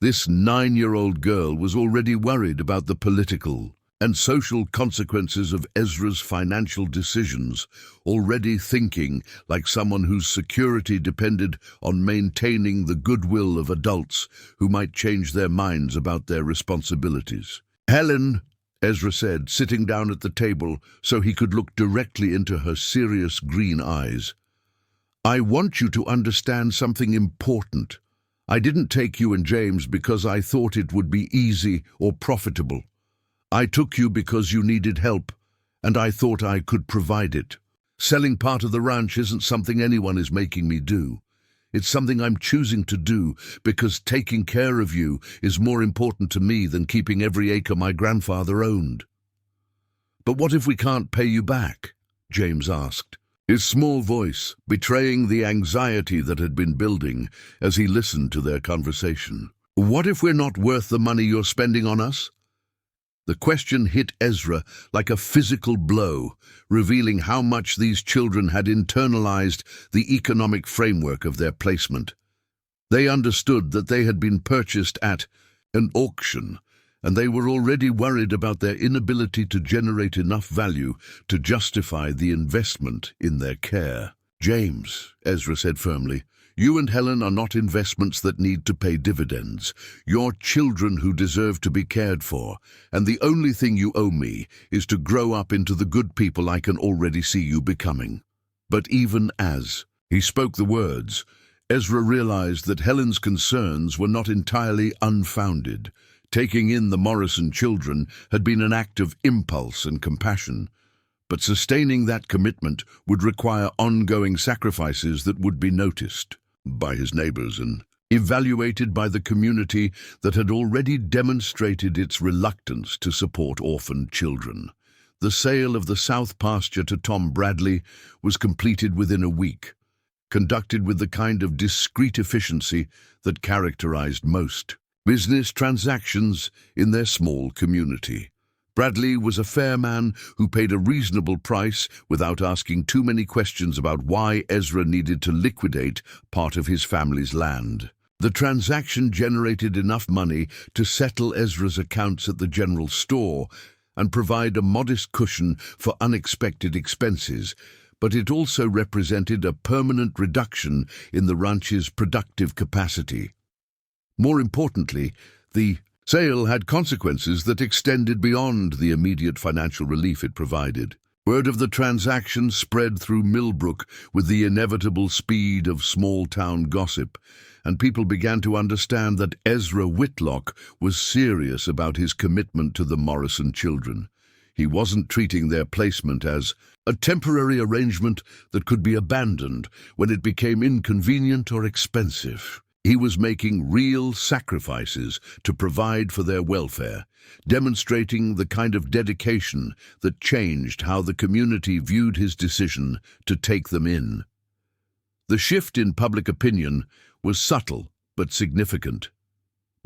A: This 9-year-old girl was already worried about the political and social consequences of Ezra's financial decisions, already thinking like someone whose security depended on maintaining the goodwill of adults who might change their minds about their responsibilities. "Helen," Ezra said, sitting down at the table so he could look directly into her serious green eyes, "I want you to understand something important. I didn't take you and James because I thought it would be easy or profitable. I took you because you needed help, and I thought I could provide it. Selling part of the ranch isn't something anyone is making me do. It's something I'm choosing to do because taking care of you is more important to me than keeping every acre my grandfather owned." "But what if we can't pay you back?" James asked, his small voice betraying the anxiety that had been building as he listened to their conversation. "What if we're not worth the money you're spending on us?" The question hit Ezra like a physical blow, revealing how much these children had internalized the economic framework of their placement. They understood that they had been purchased at an auction, and they were already worried about their inability to generate enough value to justify the investment in their care. "James," Ezra said firmly, "you and Helen are not investments that need to pay dividends. You're children who deserve to be cared for, and the only thing you owe me is to grow up into the good people I can already see you becoming." But even as he spoke the words, Ezra realized that Helen's concerns were not entirely unfounded. Taking in the Morrison children had been an act of impulse and compassion, but sustaining that commitment would require ongoing sacrifices that would be noticed by his neighbors and evaluated by the community that had already demonstrated its reluctance to support orphaned children. The sale of the South Pasture to Tom Bradley was completed within a week, conducted with the kind of discreet efficiency that characterized most business transactions in their small community. Bradley was a fair man who paid a reasonable price without asking too many questions about why Ezra needed to liquidate part of his family's land. The transaction generated enough money to settle Ezra's accounts at the general store and provide a modest cushion for unexpected expenses, but it also represented a permanent reduction in the ranch's productive capacity. More importantly, the sale had consequences that extended beyond the immediate financial relief it provided. Word of the transaction spread through Millbrook with the inevitable speed of small-town gossip, and people began to understand that Ezra Whitlock was serious about his commitment to the Morrison children. He wasn't treating their placement as a temporary arrangement that could be abandoned when it became inconvenient or expensive. He was making real sacrifices to provide for their welfare, demonstrating the kind of dedication that changed how the community viewed his decision to take them in. The shift in public opinion was subtle but significant.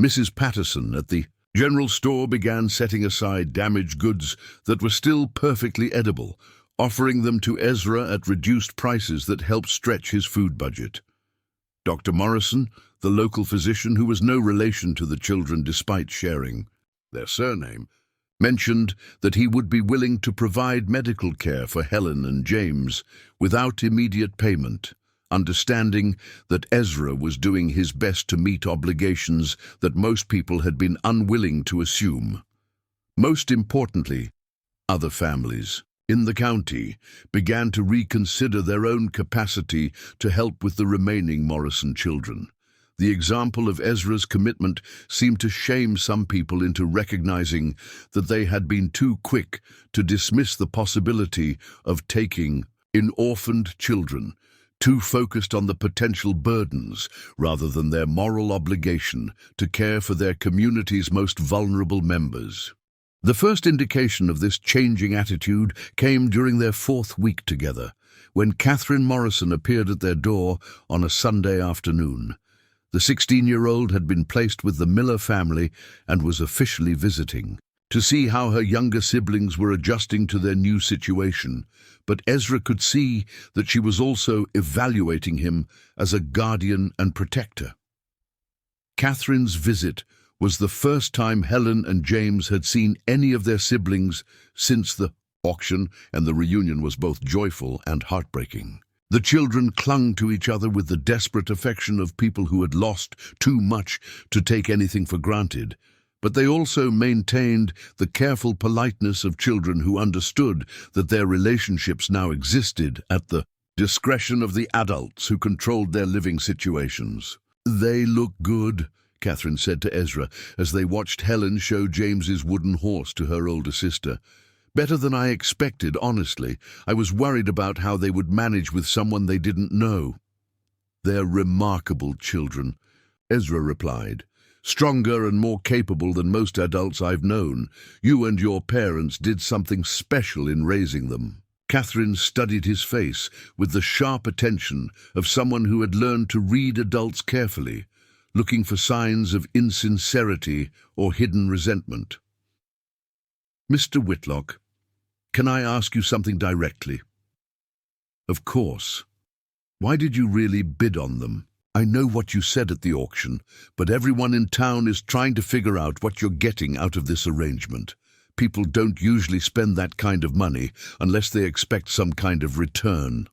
A: Mrs. Patterson at the general store began setting aside damaged goods that were still perfectly edible, offering them to Ezra at reduced prices that helped stretch his food budget. Dr. Morrison, the local physician who was no relation to the children despite sharing their surname, mentioned that he would be willing to provide medical care for Helen and James without immediate payment, understanding that Ezra was doing his best to meet obligations that most people had been unwilling to assume. Most importantly, other families in the county began to reconsider their own capacity to help with the remaining Morrison children. The example of Ezra's commitment seemed to shame some people into recognizing that they had been too quick to dismiss the possibility of taking in orphaned children, too focused on the potential burdens rather than their moral obligation to care for their community's most vulnerable members. The first indication of this changing attitude came during their 4th week together, when Catherine Morrison appeared at their door on a Sunday afternoon. The 16-year-old had been placed with the Miller family and was officially visiting to see how her younger siblings were adjusting to their new situation, but Ezra could see that she was also evaluating him as a guardian and protector. Catherine's visit was the first time Helen and James had seen any of their siblings since the auction, and the reunion was both joyful and heartbreaking. The children clung to each other with the desperate affection of people who had lost too much to take anything for granted, but they also maintained the careful politeness of children who understood that their relationships now existed at the discretion of the adults who controlled their living situations. "They look good," Catherine said to Ezra as they watched Helen show James's wooden horse to her older sister. "Better than I expected, honestly. I was worried about how they would manage with someone they didn't know." "They're remarkable children," Ezra replied. "Stronger and more capable than most adults I've known. You and your parents did something special in raising them." Catherine studied his face with the sharp attention of someone who had learned to read adults carefully, looking for signs of insincerity or hidden resentment. "Mr. Whitlock, can I ask you something directly?" "Of course. Why did you really bid on them? I know what you said at the auction, but everyone in town is trying to figure out what you're getting out of this arrangement. People don't usually spend that kind of money unless they expect some kind of return."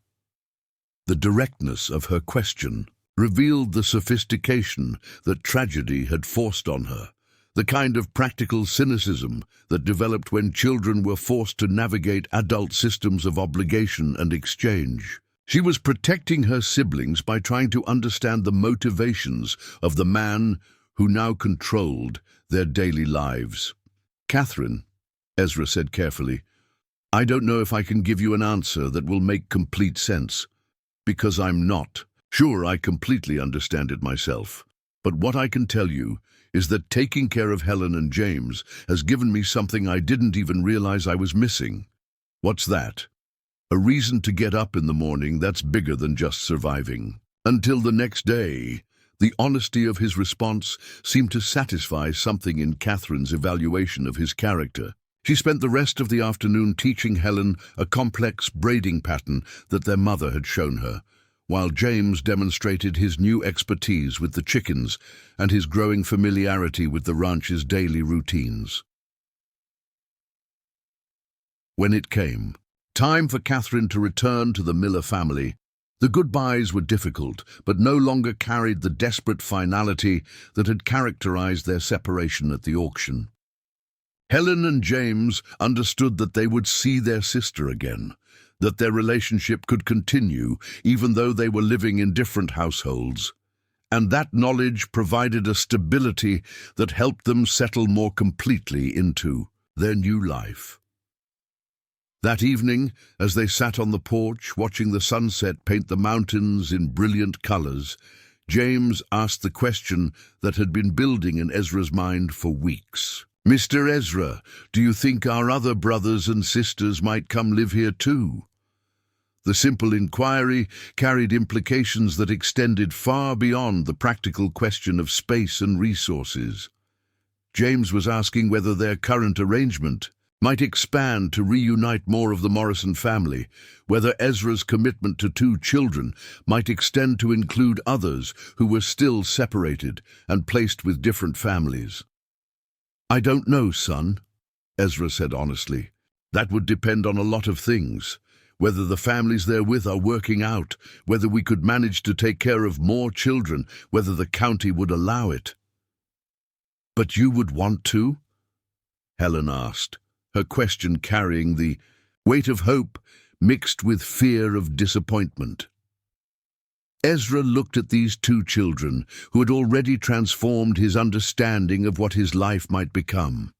A: The directness of her question revealed the sophistication that tragedy had forced on her, the kind of practical cynicism that developed when children were forced to navigate adult systems of obligation and exchange. She was protecting her siblings by trying to understand the motivations of the man who now controlled their daily lives. "Catherine," Ezra said carefully, "I don't know if I can give you an answer that will make complete sense, because I'm not sure I completely understand it myself. But what I can tell you is that taking care of Helen and James has given me something I didn't even realize I was missing." "What's that?" "A reason to get up in the morning that's bigger than just surviving." Until the next day, the honesty of his response seemed to satisfy something in Catherine's evaluation of his character. She spent the rest of the afternoon teaching Helen a complex braiding pattern that their mother had shown her, while James demonstrated his new expertise with the chickens and his growing familiarity with the ranch's daily routines. When it came time for Catherine to return to the Miller family, the goodbyes were difficult, but no longer carried the desperate finality that had characterized their separation at the auction. Helen and James understood that they would see their sister again, that their relationship could continue even though they were living in different households, and that knowledge provided a stability that helped them settle more completely into their new life. That evening, as they sat on the porch watching the sunset paint the mountains in brilliant colors, James asked the question that had been building in Ezra's mind for weeks. "Mr. Ezra, do you think our other brothers and sisters might come live here too?" The simple inquiry carried implications that extended far beyond the practical question of space and resources. James was asking whether their current arrangement might expand to reunite more of the Morrison family, whether Ezra's commitment to 2 children might extend to include others who were still separated and placed with different families. "I don't know, son," Ezra said honestly. "That would depend on a lot of things. Whether the families they're with are working out, whether we could manage to take care of more children, whether the county would allow it." "But you would want to?" Helen asked, her question carrying the weight of hope mixed with fear of disappointment. Ezra looked at these 2 children who had already transformed his understanding of what his life might become,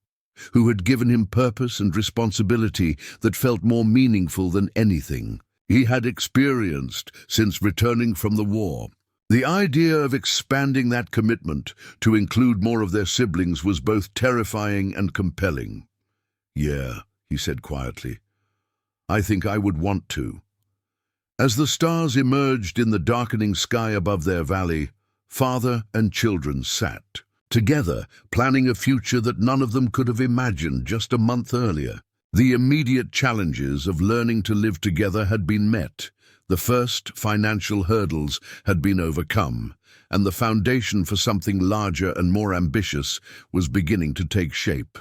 A: who had given him purpose and responsibility that felt more meaningful than anything he had experienced since returning from the war. The idea of expanding that commitment to include more of their siblings was both terrifying and compelling. "Yeah," he said quietly, "I think I would want to." As the stars emerged in the darkening sky above their valley, father and children sat together, planning a future that none of them could have imagined just a month earlier. The immediate challenges of learning to live together had been met, the first financial hurdles had been overcome, and the foundation for something larger and more ambitious was beginning to take shape.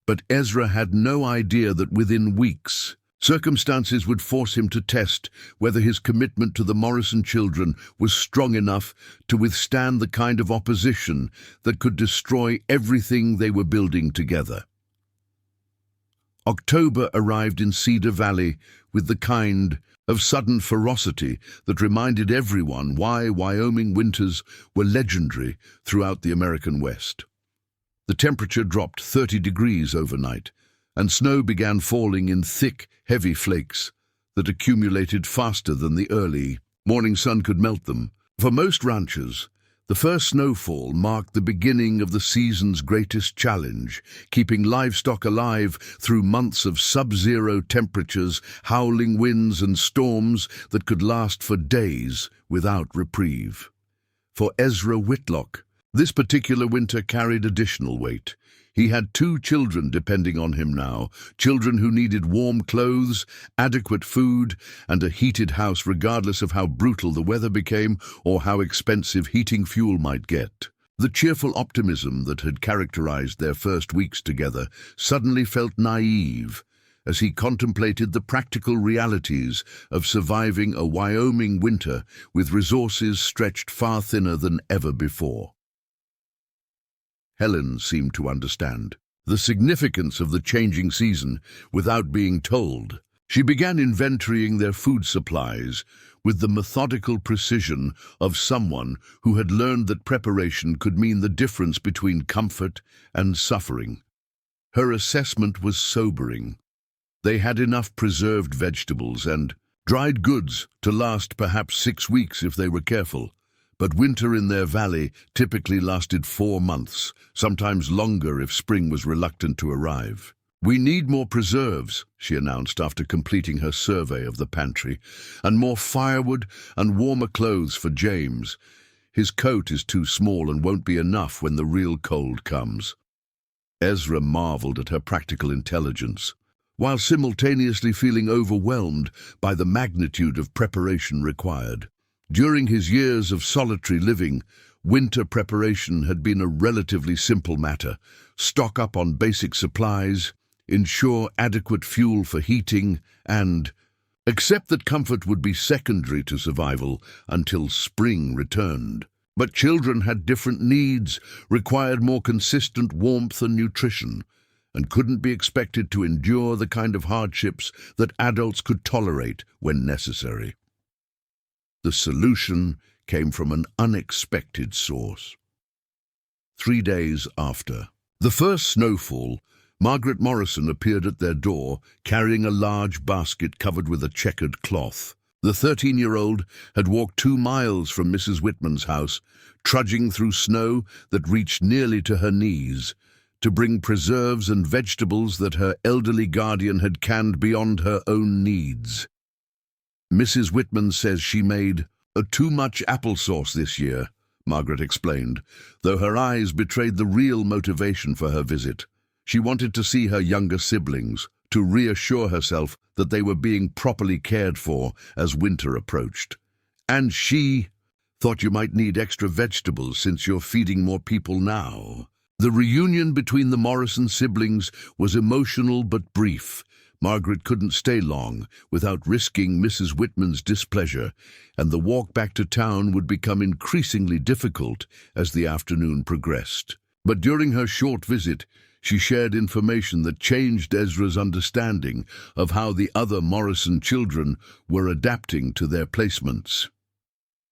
A: But Ezra had no idea that within weeks, circumstances would force him to test whether his commitment to the Morrison children was strong enough to withstand the kind of opposition that could destroy everything they were building together. October arrived in Cedar Valley with the kind of sudden ferocity that reminded everyone why Wyoming winters were legendary throughout the American West. The temperature dropped 30 degrees overnight, and snow began falling in thick, heavy flakes that accumulated faster than the early morning sun could melt them. For most ranchers, the first snowfall marked the beginning of the season's greatest challenge, keeping livestock alive through months of sub-zero temperatures, howling winds and storms that could last for days without reprieve. For Ezra Whitlock, this particular winter carried additional weight. He had 2 children depending on him now, children who needed warm clothes, adequate food, and a heated house regardless of how brutal the weather became or how expensive heating fuel might get. The cheerful optimism that had characterized their first weeks together suddenly felt naive as he contemplated the practical realities of surviving a Wyoming winter with resources stretched far thinner than ever before. Helen seemed to understand the significance of the changing season without being told. She began inventorying their food supplies, with the methodical precision of someone who had learned that preparation could mean the difference between comfort and suffering. Her assessment was sobering. They had enough preserved vegetables and dried goods to last perhaps 6 weeks if they were careful, but winter in their valley typically lasted 4 months, sometimes longer if spring was reluctant to arrive. "We need more preserves," she announced after completing her survey of the pantry, "and more firewood and warmer clothes for James. His coat is too small and won't be enough when the real cold comes." Ezra marveled at her practical intelligence, while simultaneously feeling overwhelmed by the magnitude of preparation required. During his years of solitary living, winter preparation had been a relatively simple matter. Stock up on basic supplies, ensure adequate fuel for heating, and accept that comfort would be secondary to survival until spring returned. But children had different needs, required more consistent warmth and nutrition, and couldn't be expected to endure the kind of hardships that adults could tolerate when necessary. The solution came from an unexpected source. 3 days after the first snowfall, Margaret Morrison appeared at their door, carrying a large basket covered with a checkered cloth. The 13-year-old had walked 2 miles from Mrs. Whitman's house, trudging through snow that reached nearly to her knees, to bring preserves and vegetables that her elderly guardian had canned beyond her own needs. "Mrs. Whitman says she made too much applesauce this year," Margaret explained, though her eyes betrayed the real motivation for her visit. She wanted to see her younger siblings, to reassure herself that they were being properly cared for as winter approached. "And she thought you might need extra vegetables since you're feeding more people now." The reunion between the Morrison siblings was emotional but brief. Margaret couldn't stay long without risking Mrs. Whitman's displeasure, and the walk back to town would become increasingly difficult as the afternoon progressed. But during her short visit, she shared information that changed Ezra's understanding of how the other Morrison children were adapting to their placements.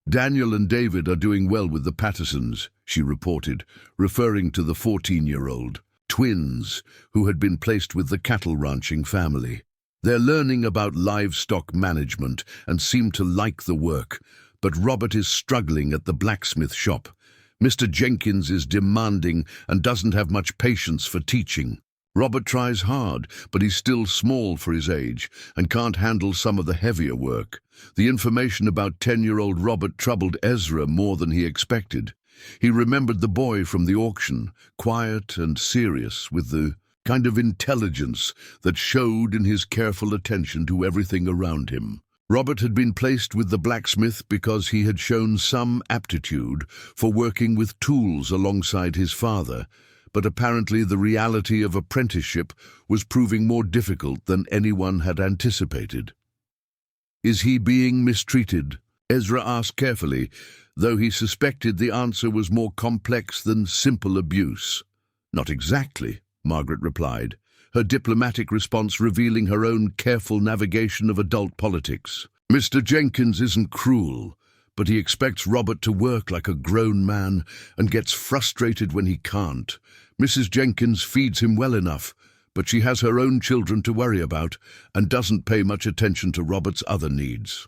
A: "Daniel and David are doing well with the Pattersons," she reported, referring to the 14-year-old. Twins who had been placed with the cattle ranching family. "They're learning about livestock management and seem to like the work, but Robert is struggling at the blacksmith shop. Mr. Jenkins is demanding and doesn't have much patience for teaching. Robert tries hard, but he's still small for his age and can't handle some of the heavier work." The information about 10-year-old Robert troubled Ezra more than he expected. He remembered the boy from the auction, quiet and serious, with the kind of intelligence that showed in his careful attention to everything around him. Robert had been placed with the blacksmith because he had shown some aptitude for working with tools alongside his father, but apparently the reality of apprenticeship was proving more difficult than anyone had anticipated. "Is he being mistreated?" Ezra asked carefully, though he suspected the answer was more complex than simple abuse. "Not exactly," Margaret replied, her diplomatic response revealing her own careful navigation of adult politics. "Mr. Jenkins isn't cruel, but he expects Robert to work like a grown man and gets frustrated when he can't. Mrs. Jenkins feeds him well enough, but she has her own children to worry about and doesn't pay much attention to Robert's other needs."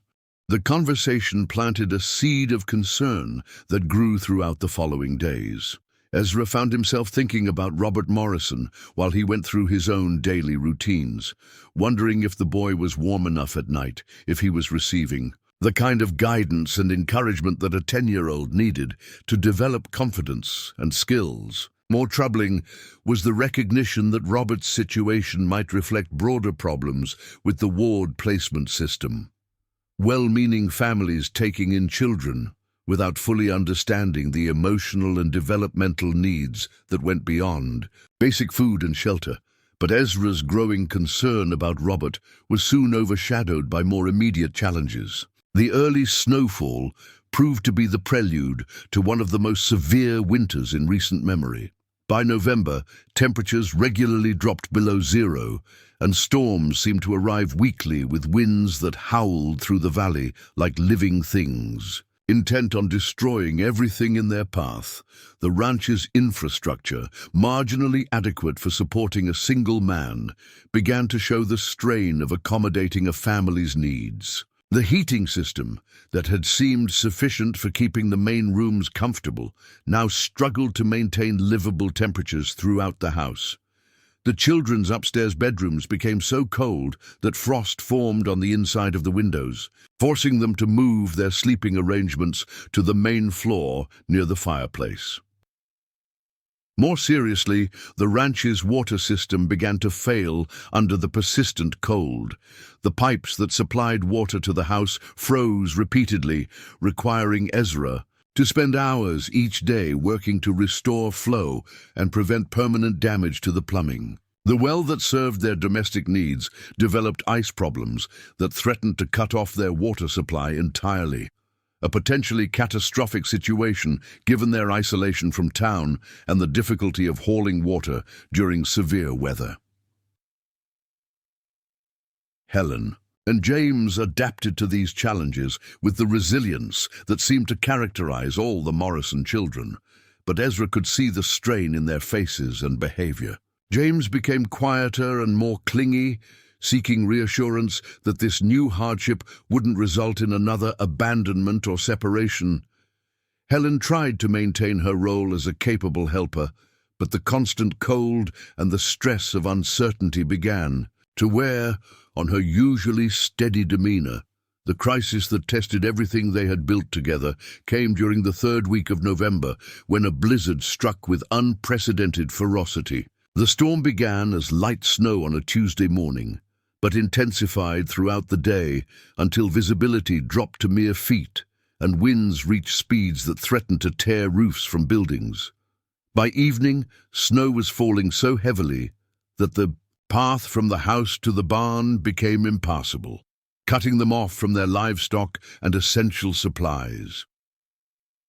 A: The conversation planted a seed of concern that grew throughout the following days. Ezra found himself thinking about Robert Morrison while he went through his own daily routines, wondering if the boy was warm enough at night, if he was receiving the kind of guidance and encouragement that a 10-year-old needed to develop confidence and skills. More troubling was the recognition that Robert's situation might reflect broader problems with the ward placement system. Well-meaning families taking in children without fully understanding the emotional and developmental needs that went beyond basic food and shelter. But Ezra's growing concern about Robert was soon overshadowed by more immediate challenges. The early snowfall proved to be the prelude to one of the most severe winters in recent memory. By November, temperatures regularly dropped below zero, and storms seemed to arrive weekly with winds that howled through the valley like living things. Intent on destroying everything in their path, the ranch's infrastructure, marginally adequate for supporting a single man, began to show the strain of accommodating a family's needs. The heating system, that had seemed sufficient for keeping the main rooms comfortable, now struggled to maintain livable temperatures throughout the house. The children's upstairs bedrooms became so cold that frost formed on the inside of the windows, forcing them to move their sleeping arrangements to the main floor near the fireplace. More seriously, the ranch's water system began to fail under the persistent cold. The pipes that supplied water to the house froze repeatedly, requiring Ezra to spend hours each day working to restore flow and prevent permanent damage to the plumbing. The well that served their domestic needs developed ice problems that threatened to cut off their water supply entirely. A potentially catastrophic situation given their isolation from town and the difficulty of hauling water during severe weather. Helen and James adapted to these challenges with the resilience that seemed to characterize all the Morrison children, but Ezra could see the strain in their faces and behavior. James became quieter and more clingy, seeking reassurance that this new hardship wouldn't result in another abandonment or separation. Helen tried to maintain her role as a capable helper, but the constant cold and the stress of uncertainty began to wear on her usually steady demeanor. The crisis that tested everything they had built together came during the third week of November, when a blizzard struck with unprecedented ferocity. The storm began as light snow on a Tuesday morning, but intensified throughout the day until visibility dropped to mere feet and winds reached speeds that threatened to tear roofs from buildings. By evening, snow was falling so heavily that the path from the house to the barn became impassable, cutting them off from their livestock and essential supplies.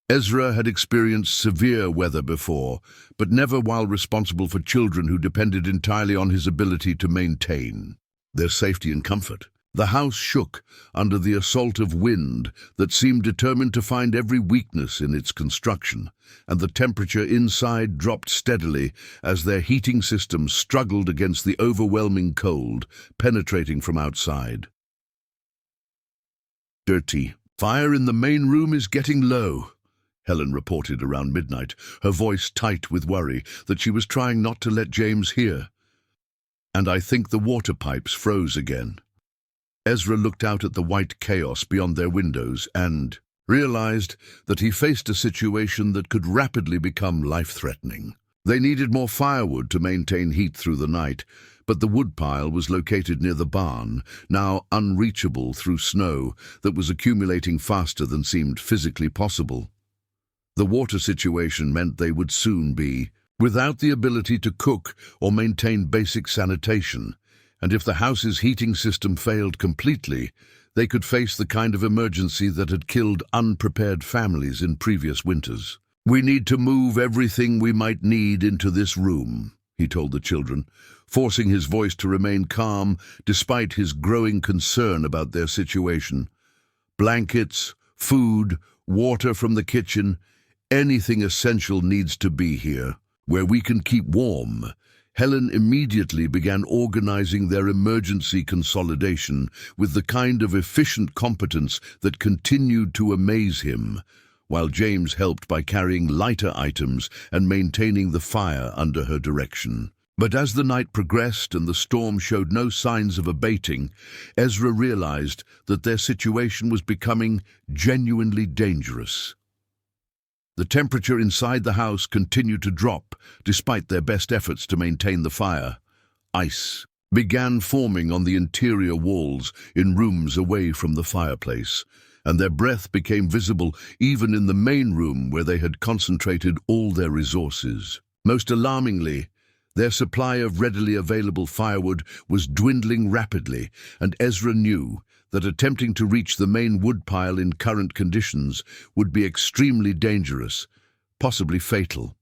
A: Ezra had experienced severe weather before, but never while responsible for children who depended entirely on his ability to maintain their safety and comfort. The house shook under the assault of wind that seemed determined to find every weakness in its construction, and the temperature inside dropped steadily as their heating system struggled against the overwhelming cold penetrating from outside. "Dirty. Fire in the main room is getting low," Helen reported around midnight, her voice tight with worry that she was trying not to let James hear. "And I think the water pipes froze again." Ezra looked out at the white chaos beyond their windows and realized that he faced a situation that could rapidly become life-threatening. They needed more firewood to maintain heat through the night, but the woodpile was located near the barn, now unreachable through snow that was accumulating faster than seemed physically possible. The water situation meant they would soon be without the ability to cook or maintain basic sanitation, and if the house's heating system failed completely, they could face the kind of emergency that had killed unprepared families in previous winters. "We need to move everything we might need into this room," he told the children, forcing his voice to remain calm despite his growing concern about their situation. "Blankets, food, water from the kitchen, anything essential needs to be here, where we can keep warm." Helen immediately began organizing their emergency consolidation with the kind of efficient competence that continued to amaze him, while James helped by carrying lighter items and maintaining the fire under her direction. But as the night progressed and the storm showed no signs of abating, Ezra realized that their situation was becoming genuinely dangerous. The temperature inside the house continued to drop, despite their best efforts to maintain the fire. Ice began forming on the interior walls in rooms away from the fireplace, and their breath became visible even in the main room where they had concentrated all their resources. Most alarmingly, their supply of readily available firewood was dwindling rapidly, and Ezra knew that attempting to reach the main woodpile in current conditions would be extremely dangerous, possibly fatal.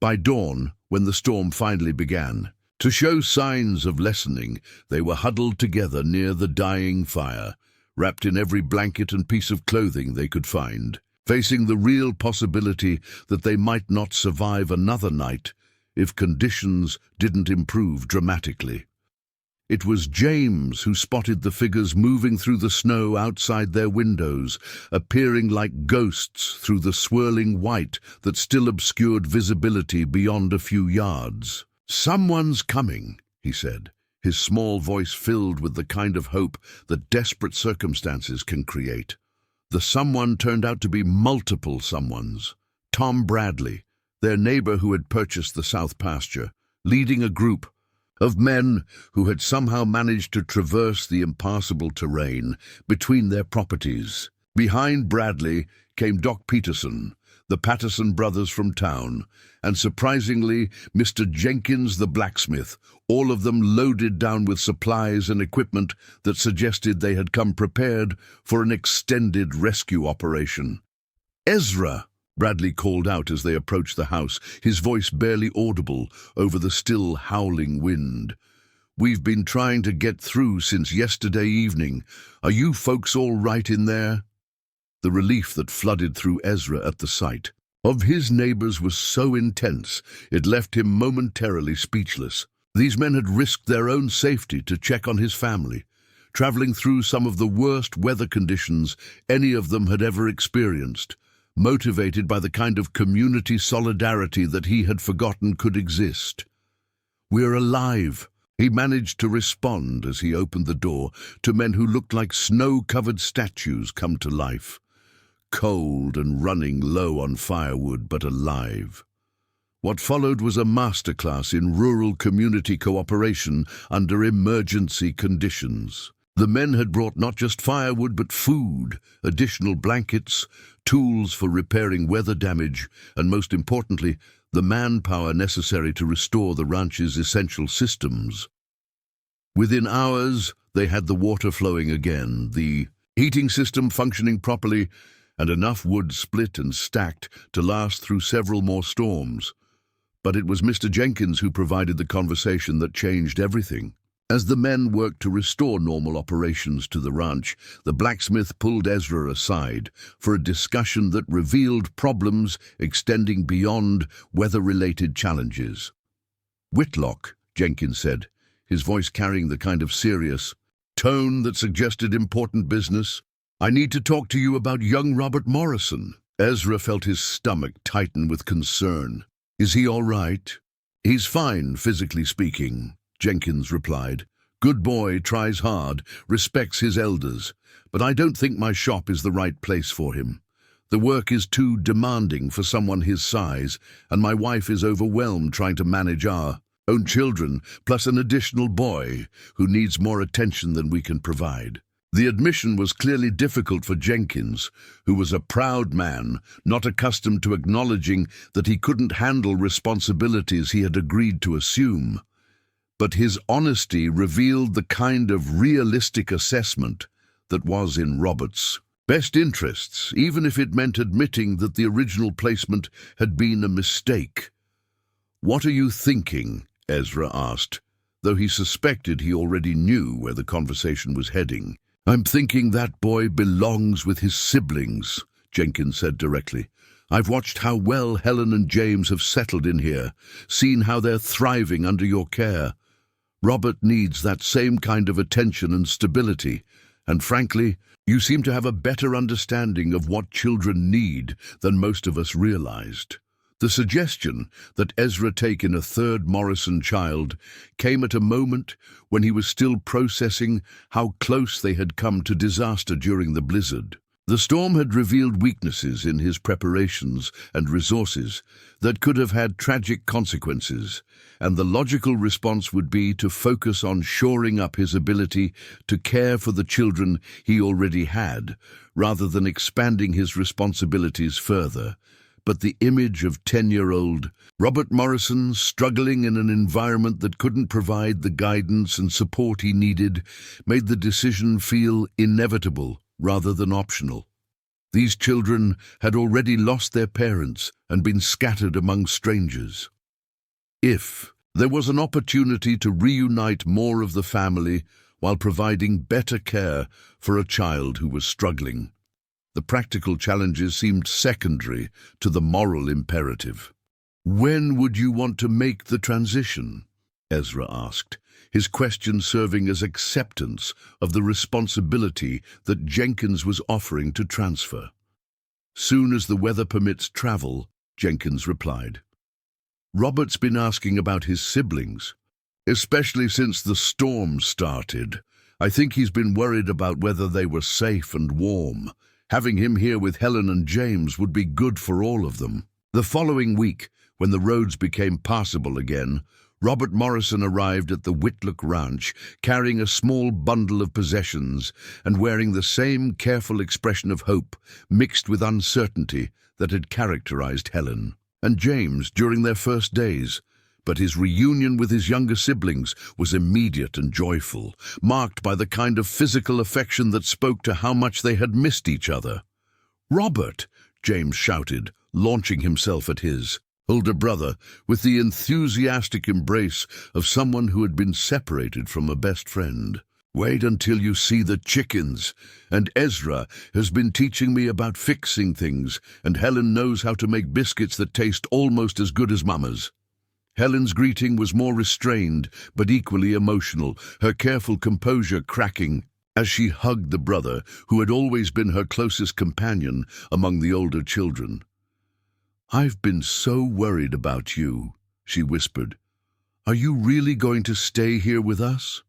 A: By dawn, when the storm finally began, to show signs of lessening, they were huddled together near the dying fire, wrapped in every blanket and piece of clothing they could find, facing the real possibility that they might not survive another night if conditions didn't improve dramatically. It was James who spotted the figures moving through the snow outside their windows, appearing like ghosts through the swirling white that still obscured visibility beyond a few yards. "Someone's coming," he said, his small voice filled with the kind of hope that desperate circumstances can create. The someone turned out to be multiple someones. Tom Bradley, their neighbor who had purchased the south pasture, leading a group of men who had somehow managed to traverse the impassable terrain between their properties. Behind Bradley came Doc Peterson, the Patterson brothers from town, and surprisingly, Mr. Jenkins the blacksmith, all of them loaded down with supplies and equipment that suggested they had come prepared for an extended rescue operation. "Ezra!" Bradley called out as they approached the house, his voice barely audible over the still howling wind. "We've been trying to get through since yesterday evening. Are you folks all right in there?" The relief that flooded through Ezra at the sight of his neighbors was so intense it left him momentarily speechless. These men had risked their own safety to check on his family, traveling through some of the worst weather conditions any of them had ever experienced, motivated by the kind of community solidarity that he had forgotten could exist. "We're alive," he managed to respond as he opened the door to men who looked like snow-covered statues come to life, cold and running low on firewood, but alive. What followed was a masterclass in rural community cooperation under emergency conditions. The men had brought not just firewood but food, additional blankets, tools for repairing weather damage, and most importantly, the manpower necessary to restore the ranch's essential systems. Within hours, they had the water flowing again, the heating system functioning properly, and enough wood split and stacked to last through several more storms. But it was Mr. Jenkins who provided the conversation that changed everything. As the men worked to restore normal operations to the ranch, the blacksmith pulled Ezra aside for a discussion that revealed problems extending beyond weather-related challenges. "Whitlock," Jenkins said, his voice carrying the kind of serious tone that suggested important business, "I need to talk to you about young Robert Morrison." Ezra felt his stomach tighten with concern. "Is he all right?" "He's fine, physically speaking," Jenkins replied. "Good boy, tries hard, respects his elders, but I don't think my shop is the right place for him. The work is too demanding for someone his size, and my wife is overwhelmed trying to manage our own children, plus an additional boy who needs more attention than we can provide." The admission was clearly difficult for Jenkins, who was a proud man, not accustomed to acknowledging that he couldn't handle responsibilities he had agreed to assume. But his honesty revealed the kind of realistic assessment that was in Robert's best interests, even if it meant admitting that the original placement had been a mistake. "What are you thinking?" Ezra asked, though he suspected he already knew where the conversation was heading. "I'm thinking that boy belongs with his siblings," Jenkins said directly. "I've watched how well Helen and James have settled in here, seen how they're thriving under your care. Robert needs that same kind of attention and stability, and frankly, you seem to have a better understanding of what children need than most of us realized." The suggestion that Ezra take in a third Morrison child came at a moment when he was still processing how close they had come to disaster during the blizzard. The storm had revealed weaknesses in his preparations and resources that could have had tragic consequences, and the logical response would be to focus on shoring up his ability to care for the children he already had, rather than expanding his responsibilities further. But the image of 10-year-old Robert Morrison struggling in an environment that couldn't provide the guidance and support he needed made the decision feel inevitable rather than optional. These children had already lost their parents and been scattered among strangers. If there was an opportunity to reunite more of the family while providing better care for a child who was struggling. The practical challenges seemed secondary to the moral imperative. "When would you want to make the transition?" Ezra asked, his question serving as acceptance of the responsibility that Jenkins was offering to transfer. "Soon as the weather permits travel," Jenkins replied. "Robert's been asking about his siblings, especially since the storm started. I think he's been worried about whether they were safe and warm. Having him here with Helen and James would be good for all of them." The following week, when the roads became passable again, Robert Morrison arrived at the Whitlock Ranch, carrying a small bundle of possessions and wearing the same careful expression of hope mixed with uncertainty that had characterized Helen and James during their first days. But his reunion with his younger siblings was immediate and joyful, marked by the kind of physical affection that spoke to how much they had missed each other. "Robert!" James shouted, launching himself at his older brother with the enthusiastic embrace of someone who had been separated from a best friend. "Wait until you see the chickens. And Ezra has been teaching me about fixing things, and Helen knows how to make biscuits that taste almost as good as Mama's." Helen's greeting was more restrained, but equally emotional, her careful composure cracking as she hugged the brother who had always been her closest companion among the older children. "I've been so worried about you," she whispered. "Are you really going to stay here with us?"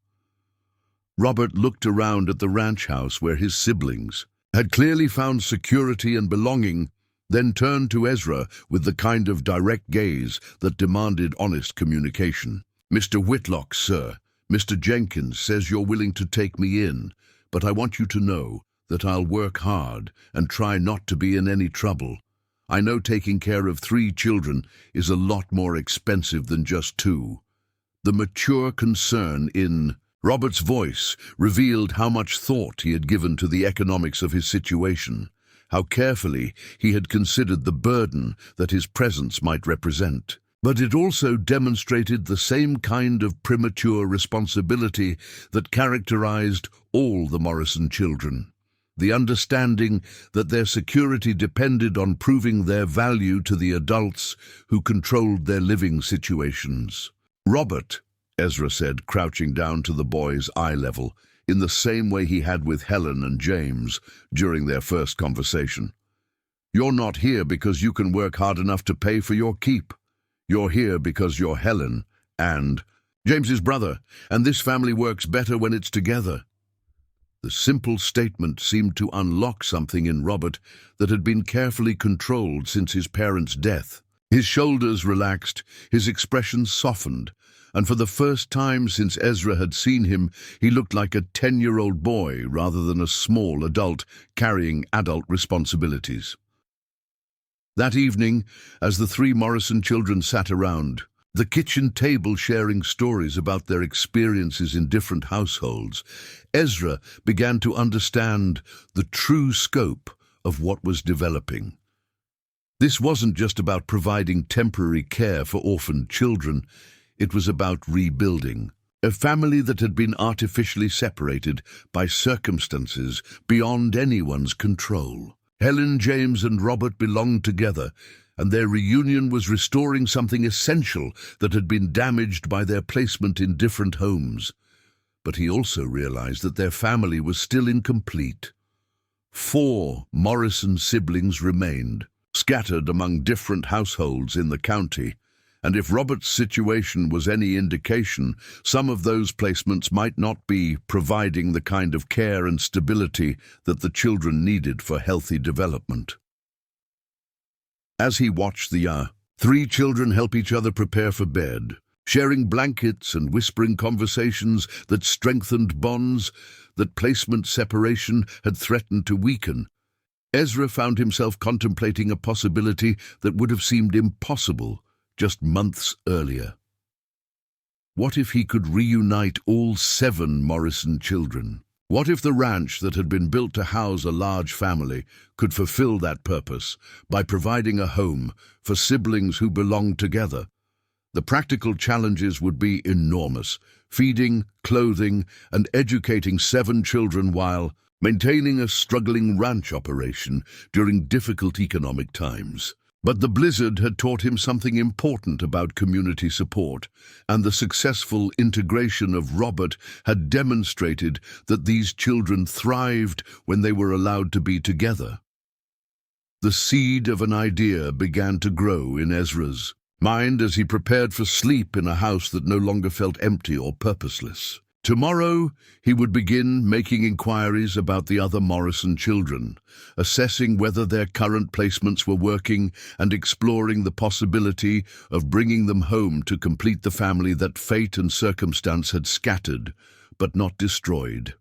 A: Robert looked around at the ranch house where his siblings had clearly found security and belonging, then turned to Ezra with the kind of direct gaze that demanded honest communication. "Mr. Whitlock, sir, Mr. Jenkins says you're willing to take me in, but I want you to know that I'll work hard and try not to be in any trouble. I know taking care of 3 children is a lot more expensive than just 2. The mature concern in Robert's voice revealed how much thought he had given to the economics of his situation, how carefully he had considered the burden that his presence might represent. But it also demonstrated the same kind of premature responsibility that characterized all the Morrison children, the understanding that their security depended on proving their value to the adults who controlled their living situations. "Robert," Ezra said, crouching down to the boy's eye level, in the same way he had with Helen and James during their first conversation. "You're not here because you can work hard enough to pay for your keep. You're here because you're Helen and James's brother, and this family works better when it's together." The simple statement seemed to unlock something in Robert that had been carefully controlled since his parents' death. His shoulders relaxed, his expression softened, and for the first time since Ezra had seen him, he looked like a 10-year-old boy rather than a small adult carrying adult responsibilities. That evening, as the 3 Morrison children sat around the kitchen table sharing stories about their experiences in different households, Ezra began to understand the true scope of what was developing. This wasn't just about providing temporary care for orphaned children. It was about rebuilding a family that had been artificially separated by circumstances beyond anyone's control. Helen, James, and Robert belonged together, and their reunion was restoring something essential that had been damaged by their placement in different homes. But he also realized that their family was still incomplete. 4 Morrison siblings remained, scattered among different households in the county, and if Robert's situation was any indication, some of those placements might not be providing the kind of care and stability that the children needed for healthy development. As he watched the 3 children help each other prepare for bed, sharing blankets and whispering conversations that strengthened bonds that placement separation had threatened to weaken, Ezra found himself contemplating a possibility that would have seemed impossible just months earlier. What if he could reunite all 7 Morrison children? What if the ranch that had been built to house a large family could fulfill that purpose by providing a home for siblings who belonged together? The practical challenges would be enormous: feeding, clothing, and educating 7 children while maintaining a struggling ranch operation during difficult economic times. But the blizzard had taught him something important about community support, and the successful integration of Robert had demonstrated that these children thrived when they were allowed to be together. The seed of an idea began to grow in Ezra's mind as he prepared for sleep in a house that no longer felt empty or purposeless. Tomorrow, he would begin making inquiries about the other Morrison children, assessing whether their current placements were working and exploring the possibility of bringing them home to complete the family that fate and circumstance had scattered, but not destroyed.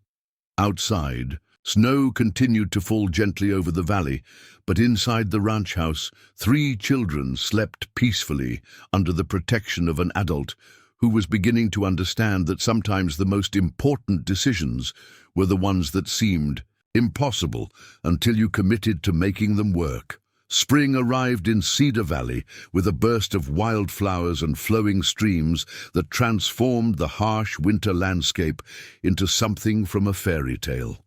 A: Outside, snow continued to fall gently over the valley, but inside the ranch house, 3 children slept peacefully under the protection of an adult who was beginning to understand that sometimes the most important decisions were the ones that seemed impossible until you committed to making them work. Spring arrived in Cedar Valley with a burst of wildflowers and flowing streams that transformed the harsh winter landscape into something from a fairy tale.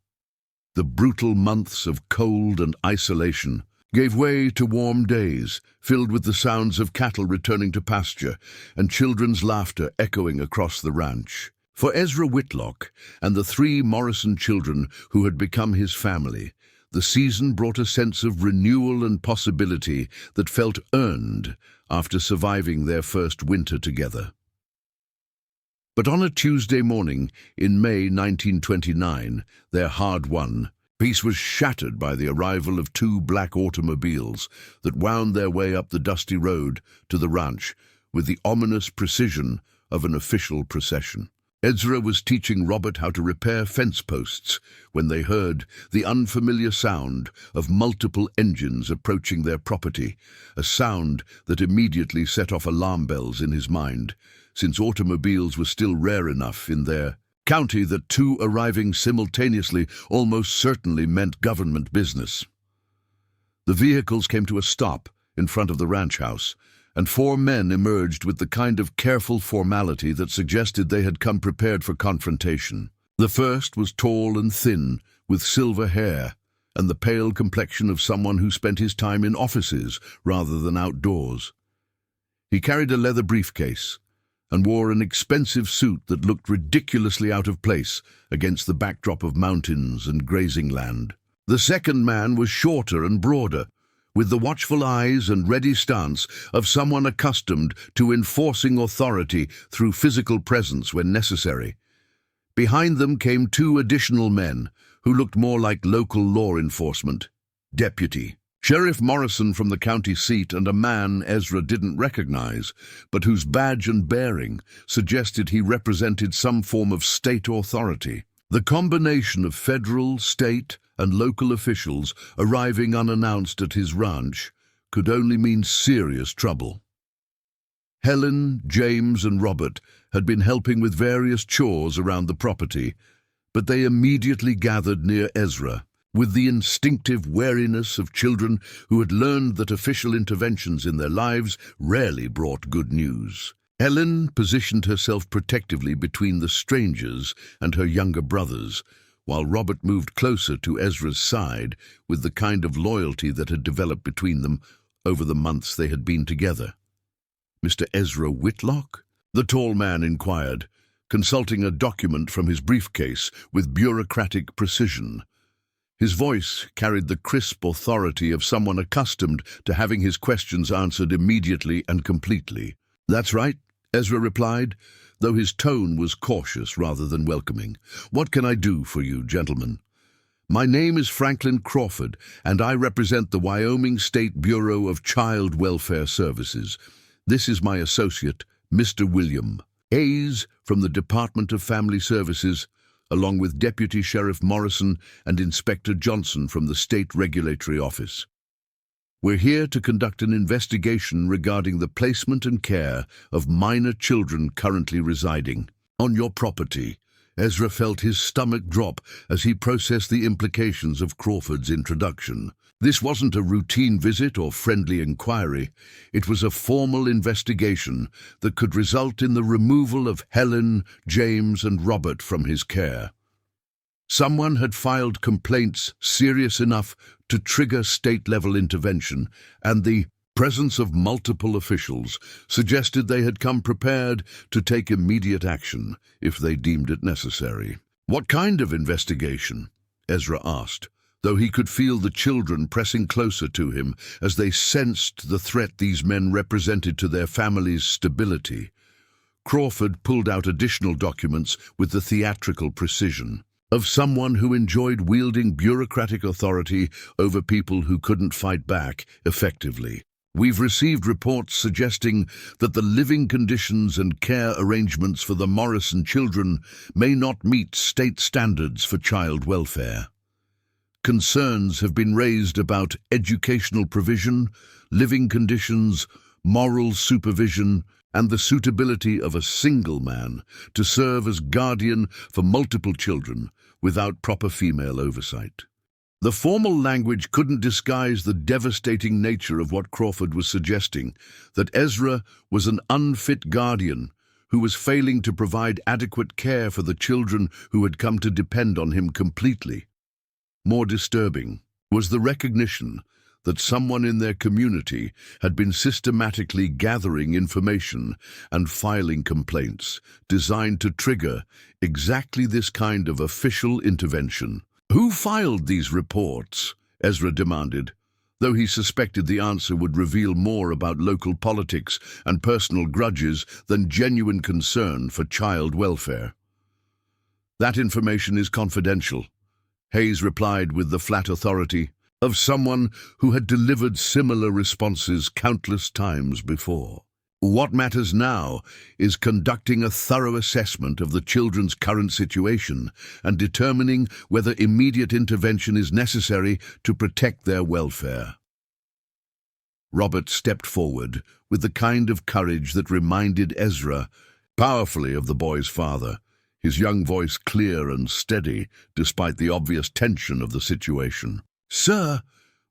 A: The brutal months of cold and isolation gave way to warm days, filled with the sounds of cattle returning to pasture and children's laughter echoing across the ranch. For Ezra Whitlock and the 3 Morrison children who had become his family, the season brought a sense of renewal and possibility that felt earned after surviving their first winter together. But on a Tuesday morning in May 1929, their hard-won peace was shattered by the arrival of 2 black automobiles that wound their way up the dusty road to the ranch with the ominous precision of an official procession. Ezra was teaching Robert how to repair fence posts when they heard the unfamiliar sound of multiple engines approaching their property, a sound that immediately set off alarm bells in his mind, since automobiles were still rare enough in their county that 2 arriving simultaneously almost certainly meant government business. The vehicles came to a stop in front of the ranch house, and 4 men emerged with the kind of careful formality that suggested they had come prepared for confrontation. The first was tall and thin, with silver hair, and the pale complexion of someone who spent his time in offices rather than outdoors. He carried a leather briefcase and wore an expensive suit that looked ridiculously out of place against the backdrop of mountains and grazing land. The second man was shorter and broader, with the watchful eyes and ready stance of someone accustomed to enforcing authority through physical presence when necessary. Behind them came 2 additional men who looked more like local law enforcement. Deputy Sheriff Morrison from the county seat and a man Ezra didn't recognize, but whose badge and bearing suggested he represented some form of state authority. The combination of federal, state, and local officials arriving unannounced at his ranch could only mean serious trouble. Helen, James, and Robert had been helping with various chores around the property, but they immediately gathered near Ezra, with the instinctive wariness of children who had learned that official interventions in their lives rarely brought good news. Helen positioned herself protectively between the strangers and her younger brothers, while Robert moved closer to Ezra's side with the kind of loyalty that had developed between them over the months they had been together. "Mr. Ezra Whitlock?" the tall man inquired, consulting a document from his briefcase with bureaucratic precision. His voice carried the crisp authority of someone accustomed to having his questions answered immediately and completely. "That's right," Ezra replied, though his tone was cautious rather than welcoming. "What can I do for you, gentlemen?" "My name is Franklin Crawford, and I represent the Wyoming State Bureau of Child Welfare Services. This is my associate, Mr. William Hayes, from the Department of Family Services, along with Deputy Sheriff Morrison and Inspector Johnson from the State Regulatory Office. We're here to conduct an investigation regarding the placement and care of minor children currently residing on your property." Ezra felt his stomach drop as he processed the implications of Crawford's introduction. This wasn't a routine visit or friendly inquiry. It was a formal investigation that could result in the removal of Helen, James, and Robert from his care. Someone had filed complaints serious enough to trigger state-level intervention, and the presence of multiple officials suggested they had come prepared to take immediate action if they deemed it necessary. "What kind of investigation?" Ezra asked, though he could feel the children pressing closer to him as they sensed the threat these men represented to their family's stability. Crawford pulled out additional documents with the theatrical precision of someone who enjoyed wielding bureaucratic authority over people who couldn't fight back effectively. "We've received reports suggesting that the living conditions and care arrangements for the Morrison children may not meet state standards for child welfare. Concerns have been raised about educational provision, living conditions, moral supervision, and the suitability of a single man to serve as guardian for multiple children without proper female oversight." The formal language couldn't disguise the devastating nature of what Crawford was suggesting, that Ezra was an unfit guardian who was failing to provide adequate care for the children who had come to depend on him completely. More disturbing was the recognition that someone in their community had been systematically gathering information and filing complaints designed to trigger exactly this kind of official intervention. "Who filed these reports?" Ezra demanded, though he suspected the answer would reveal more about local politics and personal grudges than genuine concern for child welfare. "That information is confidential," Hayes replied with the flat authority of someone who had delivered similar responses countless times before. "What matters now is conducting a thorough assessment of the children's current situation and determining whether immediate intervention is necessary to protect their welfare." Robert stepped forward with the kind of courage that reminded Ezra powerfully of the boy's father, his young voice clear and steady despite the obvious tension of the situation. "Sir,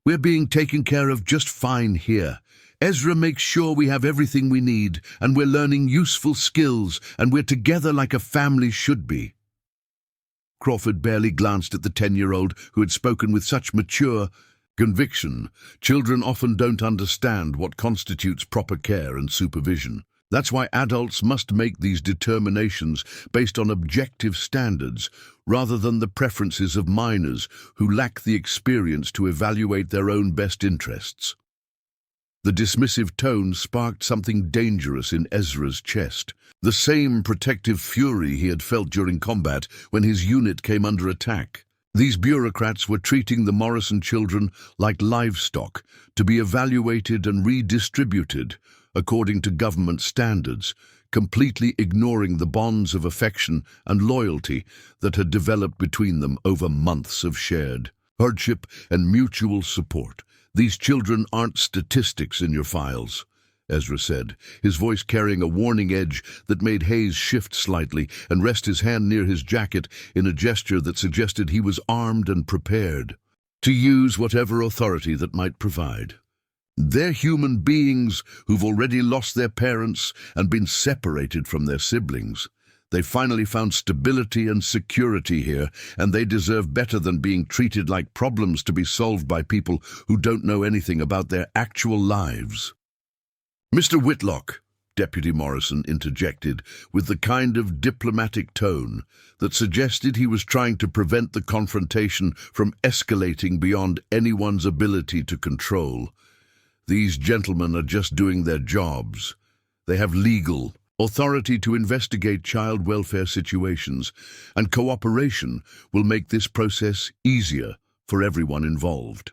A: we're being taken care of just fine here. Ezra makes sure we have everything we need, and we're learning useful skills, and we're together like a family should be." Crawford barely glanced at the 10-year-old who had spoken with such mature conviction. Children often don't understand what constitutes proper care and supervision. That's why adults must make these determinations based on objective standards, rather than the preferences of minors who lack the experience to evaluate their own best interests. The dismissive tone sparked something dangerous in Ezra's chest, the same protective fury he had felt during combat when his unit came under attack. These bureaucrats were treating the Morrison children like livestock, to be evaluated and redistributed according to government standards, completely ignoring the bonds of affection and loyalty that had developed between them over months of shared hardship and mutual support. "These children aren't statistics in your files," Ezra said, his voice carrying a warning edge that made Hayes shift slightly and rest his hand near his jacket in a gesture that suggested he was armed and prepared to use whatever authority that might provide. "They're human beings who've already lost their parents and been separated from their siblings. They finally found stability and security here, and they deserve better than being treated like problems to be solved by people who don't know anything about their actual lives." "Mr. Whitlock," Deputy Morrison interjected with the kind of diplomatic tone that suggested he was trying to prevent the confrontation from escalating beyond anyone's ability to control. "These gentlemen are just doing their jobs. They have legal authority to investigate child welfare situations, and cooperation will make this process easier for everyone involved."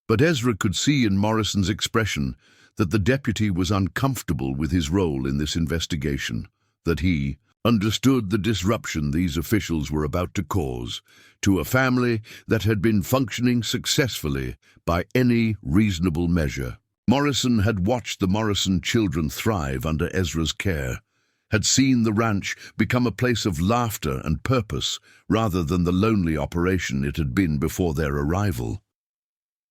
A: But Ezra could see in Morrison's expression that the deputy was uncomfortable with his role in this investigation, that he understood the disruption these officials were about to cause to a family that had been functioning successfully by any reasonable measure. Morrison had watched the Morrison children thrive under Ezra's care, had seen the ranch become a place of laughter and purpose rather than the lonely operation it had been before their arrival.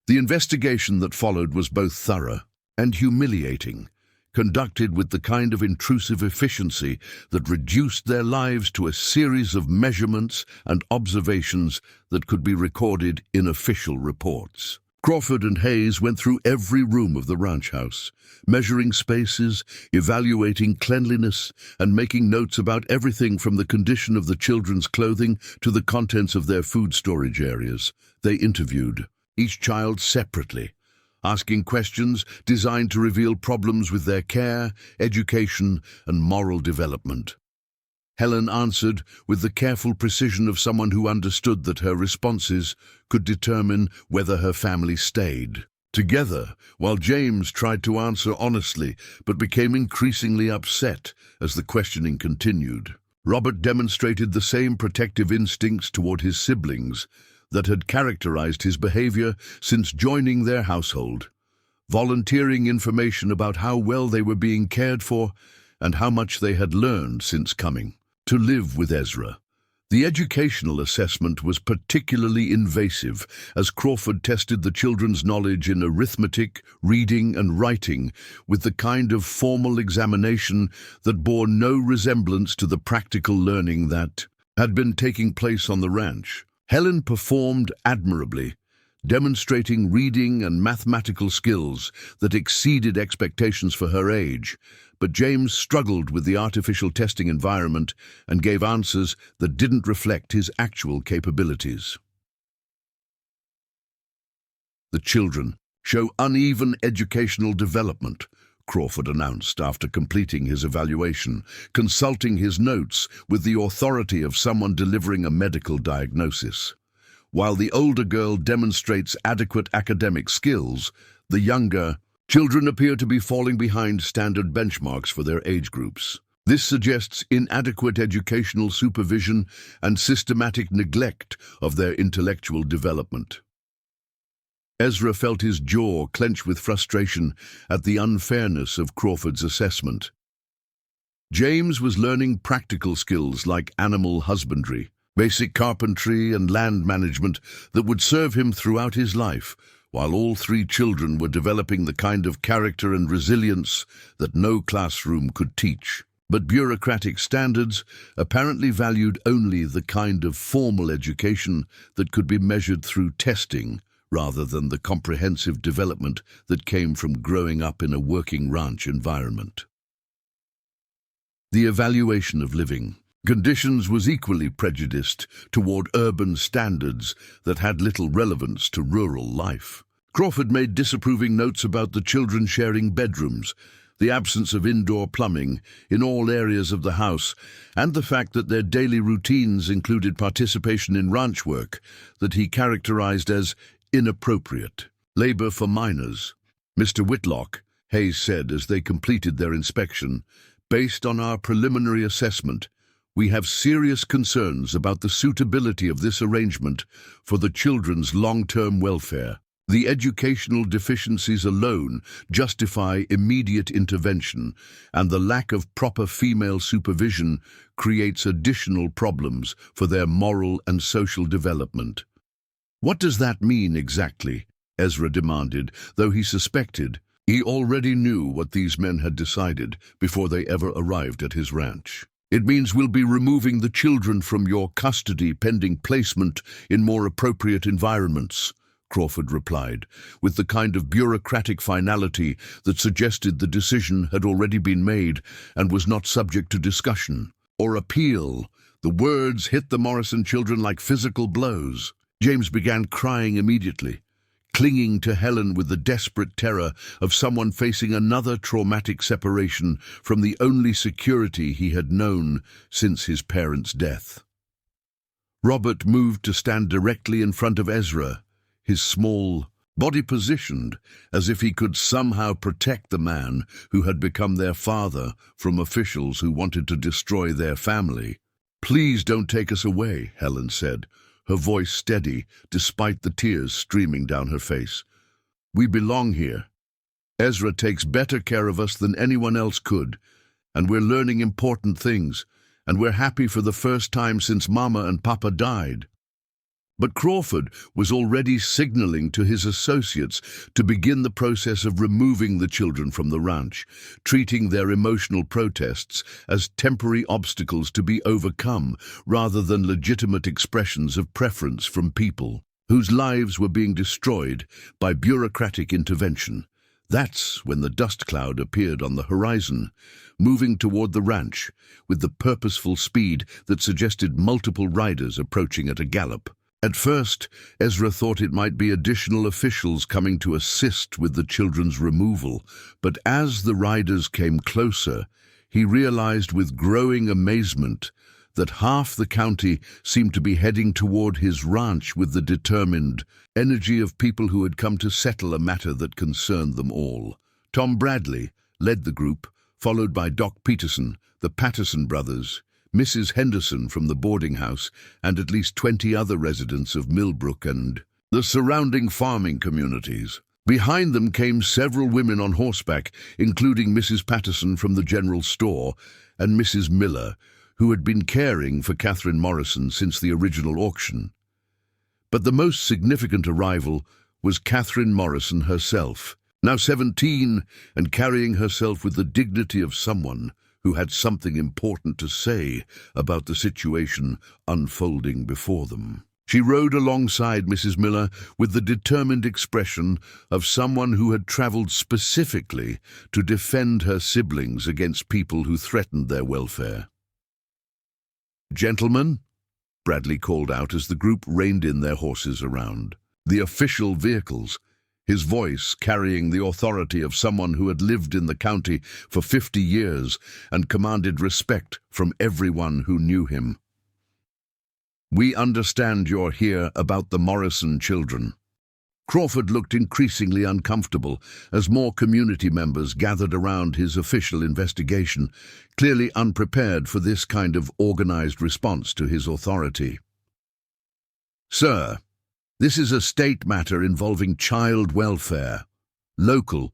A: The investigation that followed was both thorough and humiliating, conducted with the kind of intrusive efficiency that reduced their lives to a series of measurements and observations that could be recorded in official reports. Crawford and Hayes went through every room of the ranch house, measuring spaces, evaluating cleanliness, and making notes about everything from the condition of the children's clothing to the contents of their food storage areas. They interviewed each child separately, asking questions designed to reveal problems with their care, education, and moral development. Helen answered with the careful precision of someone who understood that her responses could determine whether her family stayed together, while James tried to answer honestly but became increasingly upset as the questioning continued. Robert demonstrated the same protective instincts toward his siblings that had characterized his behavior since joining their household, volunteering information about how well they were being cared for and how much they had learned since coming to live with Ezra. The educational assessment was particularly invasive as Crawford tested the children's knowledge in arithmetic, reading, and writing with the kind of formal examination that bore no resemblance to the practical learning that had been taking place on the ranch. Helen performed admirably, demonstrating reading and mathematical skills that exceeded expectations for her age, but James struggled with the artificial testing environment and gave answers that didn't reflect his actual capabilities. The children show uneven educational development, Crawford announced after completing his evaluation, consulting his notes with the authority of someone delivering a medical diagnosis. While the older girl demonstrates adequate academic skills, the younger children appear to be falling behind standard benchmarks for their age groups. This suggests inadequate educational supervision and systematic neglect of their intellectual development. Ezra felt his jaw clench with frustration at the unfairness of Crawford's assessment. James was learning practical skills like animal husbandry, basic carpentry, and land management that would serve him throughout his life, while all three children were developing the kind of character and resilience that no classroom could teach. But bureaucratic standards apparently valued only the kind of formal education that could be measured through testing, rather than the comprehensive development that came from growing up in a working ranch environment. The evaluation of living conditions was equally prejudiced toward urban standards that had little relevance to rural life. Crawford made disapproving notes about the children sharing bedrooms, the absence of indoor plumbing in all areas of the house, and the fact that their daily routines included participation in ranch work that he characterized as inappropriate labor for minors. Mr. Whitlock, Hayes said as they completed their inspection, based on our preliminary assessment, we have serious concerns about the suitability of this arrangement for the children's long-term welfare. The educational deficiencies alone justify immediate intervention, and the lack of proper female supervision creates additional problems for their moral and social development. What does that mean exactly? Ezra demanded, though he suspected he already knew what these men had decided before they ever arrived at his ranch. It means we'll be removing the children from your custody pending placement in more appropriate environments, Crawford replied, with the kind of bureaucratic finality that suggested the decision had already been made and was not subject to discussion or appeal. The words hit the Morrison children like physical blows. James began crying immediately, clinging to Helen with the desperate terror of someone facing another traumatic separation from the only security he had known since his parents' death. Robert moved to stand directly in front of Ezra, his small body positioned as if he could somehow protect the man who had become their father from officials who wanted to destroy their family. "Please don't take us away," Helen said, her voice steady despite the tears streaming down her face. "We belong here. Ezra takes better care of us than anyone else could, and we're learning important things, and we're happy for the first time since Mama and Papa died." But Crawford was already signaling to his associates to begin the process of removing the children from the ranch, treating their emotional protests as temporary obstacles to be overcome rather than legitimate expressions of preference from people whose lives were being destroyed by bureaucratic intervention. That's when the dust cloud appeared on the horizon, moving toward the ranch with the purposeful speed that suggested multiple riders approaching at a gallop. At first, Ezra thought it might be additional officials coming to assist with the children's removal, but as the riders came closer, he realized with growing amazement that half the county seemed to be heading toward his ranch with the determined energy of people who had come to settle a matter that concerned them all. Tom Bradley led the group, followed by Doc Peterson, the Patterson brothers, Mrs. Henderson from the boarding house, and at least 20 other residents of Millbrook and the surrounding farming communities. Behind them came several women on horseback, including Mrs. Patterson from the general store and Mrs. Miller, who had been caring for Catherine Morrison since the original auction. But the most significant arrival was Catherine Morrison herself, now 17 and carrying herself with the dignity of someone who had something important to say about the situation unfolding before them. She rode alongside Mrs. Miller with the determined expression of someone who had traveled specifically to defend her siblings against people who threatened their welfare. "Gentlemen," Bradley called out as the group reined in their horses around the official vehicles, his voice carrying the authority of someone who had lived in the county for 50 years and commanded respect from everyone who knew him. "We understand you're here about the Morrison children." Crawford looked increasingly uncomfortable as more community members gathered around his official investigation, clearly unprepared for this kind of organized response to his authority. "Sir, this is a state matter involving child welfare. Local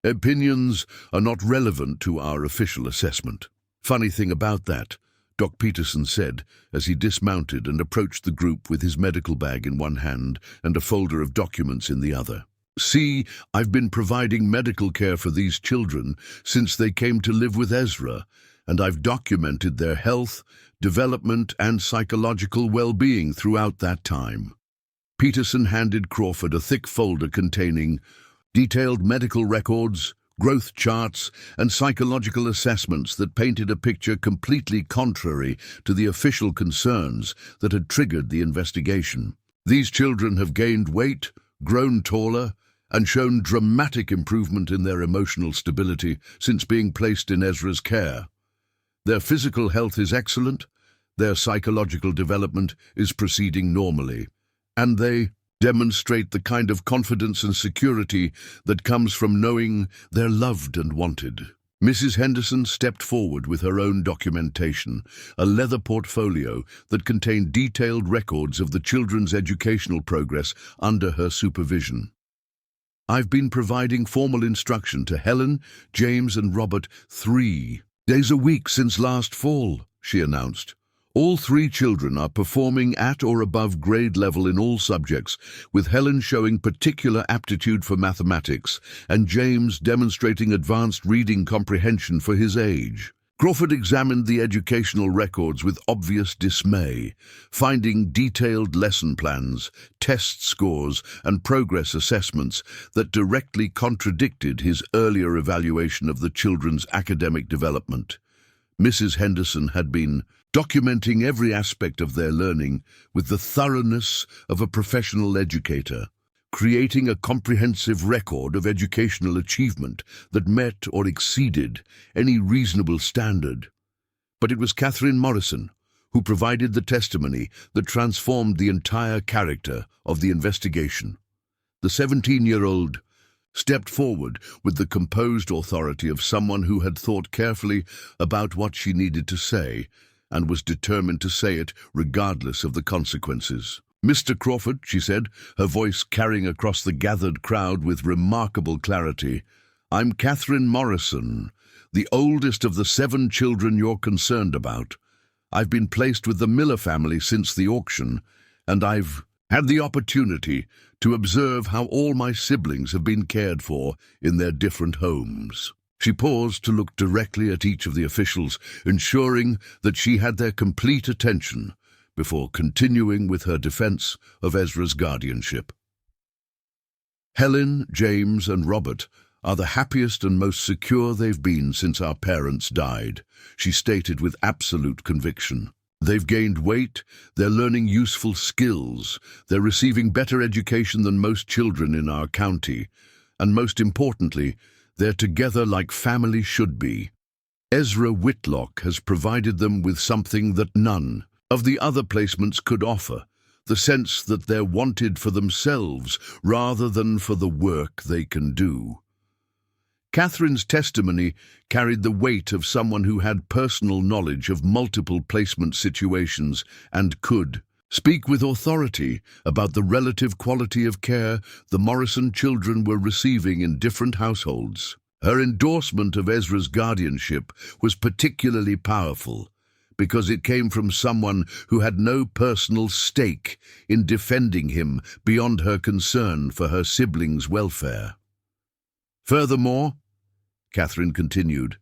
A: opinions are not relevant to our official assessment." "Funny thing about that," Doc Peterson said as he dismounted and approached the group with his medical bag in one hand and a folder of documents in the other. "See, I've been providing medical care for these children since they came to live with Ezra, and I've documented their health, development, and psychological well-being throughout that time." Peterson handed Crawford a thick folder containing detailed medical records, growth charts, and psychological assessments that painted a picture completely contrary to the official concerns that had triggered the investigation. "These children have gained weight, grown taller, and shown dramatic improvement in their emotional stability since being placed in Ezra's care. Their physical health is excellent, their psychological development is proceeding normally, and they demonstrate the kind of confidence and security that comes from knowing they're loved and wanted." Mrs. Henderson stepped forward with her own documentation, a leather portfolio that contained detailed records of the children's educational progress under her supervision. "I've been providing formal instruction to Helen, James, and Robert 3 days a week since last fall," she announced. "All 3 children are performing at or above grade level in all subjects, with Helen showing particular aptitude for mathematics and James demonstrating advanced reading comprehension for his age." Crawford examined the educational records with obvious dismay, finding detailed lesson plans, test scores, and progress assessments that directly contradicted his earlier evaluation of the children's academic development. Mrs. Henderson had been documenting every aspect of their learning with the thoroughness of a professional educator, creating a comprehensive record of educational achievement that met or exceeded any reasonable standard. But it was Catherine Morrison who provided the testimony that transformed the entire character of the investigation. The 17-year-old stepped forward with the composed authority of someone who had thought carefully about what she needed to say and was determined to say it regardless of the consequences. "Mr. Crawford," she said, her voice carrying across the gathered crowd with remarkable clarity, "I'm Catherine Morrison, the oldest of the 7 children you're concerned about. I've been placed with the Miller family since the auction, and I've had the opportunity to observe how all my siblings have been cared for in their different homes." She paused to look directly at each of the officials, ensuring that she had their complete attention before continuing with her defense of Ezra's guardianship. "Helen, James, and Robert are the happiest and most secure they've been since our parents died," she stated with absolute conviction. "They've gained weight, they're learning useful skills, they're receiving better education than most children in our county, and most importantly, they're together like family should be. Ezra Whitlock has provided them with something that none of the other placements could offer, the sense that they're wanted for themselves rather than for the work they can do." Catherine's testimony carried the weight of someone who had personal knowledge of multiple placement situations and could speak with authority about the relative quality of care the Morrison children were receiving in different households. Her endorsement of Ezra's guardianship was particularly powerful because it came from someone who had no personal stake in defending him beyond her concern for her siblings' welfare. "Furthermore," Catherine continued,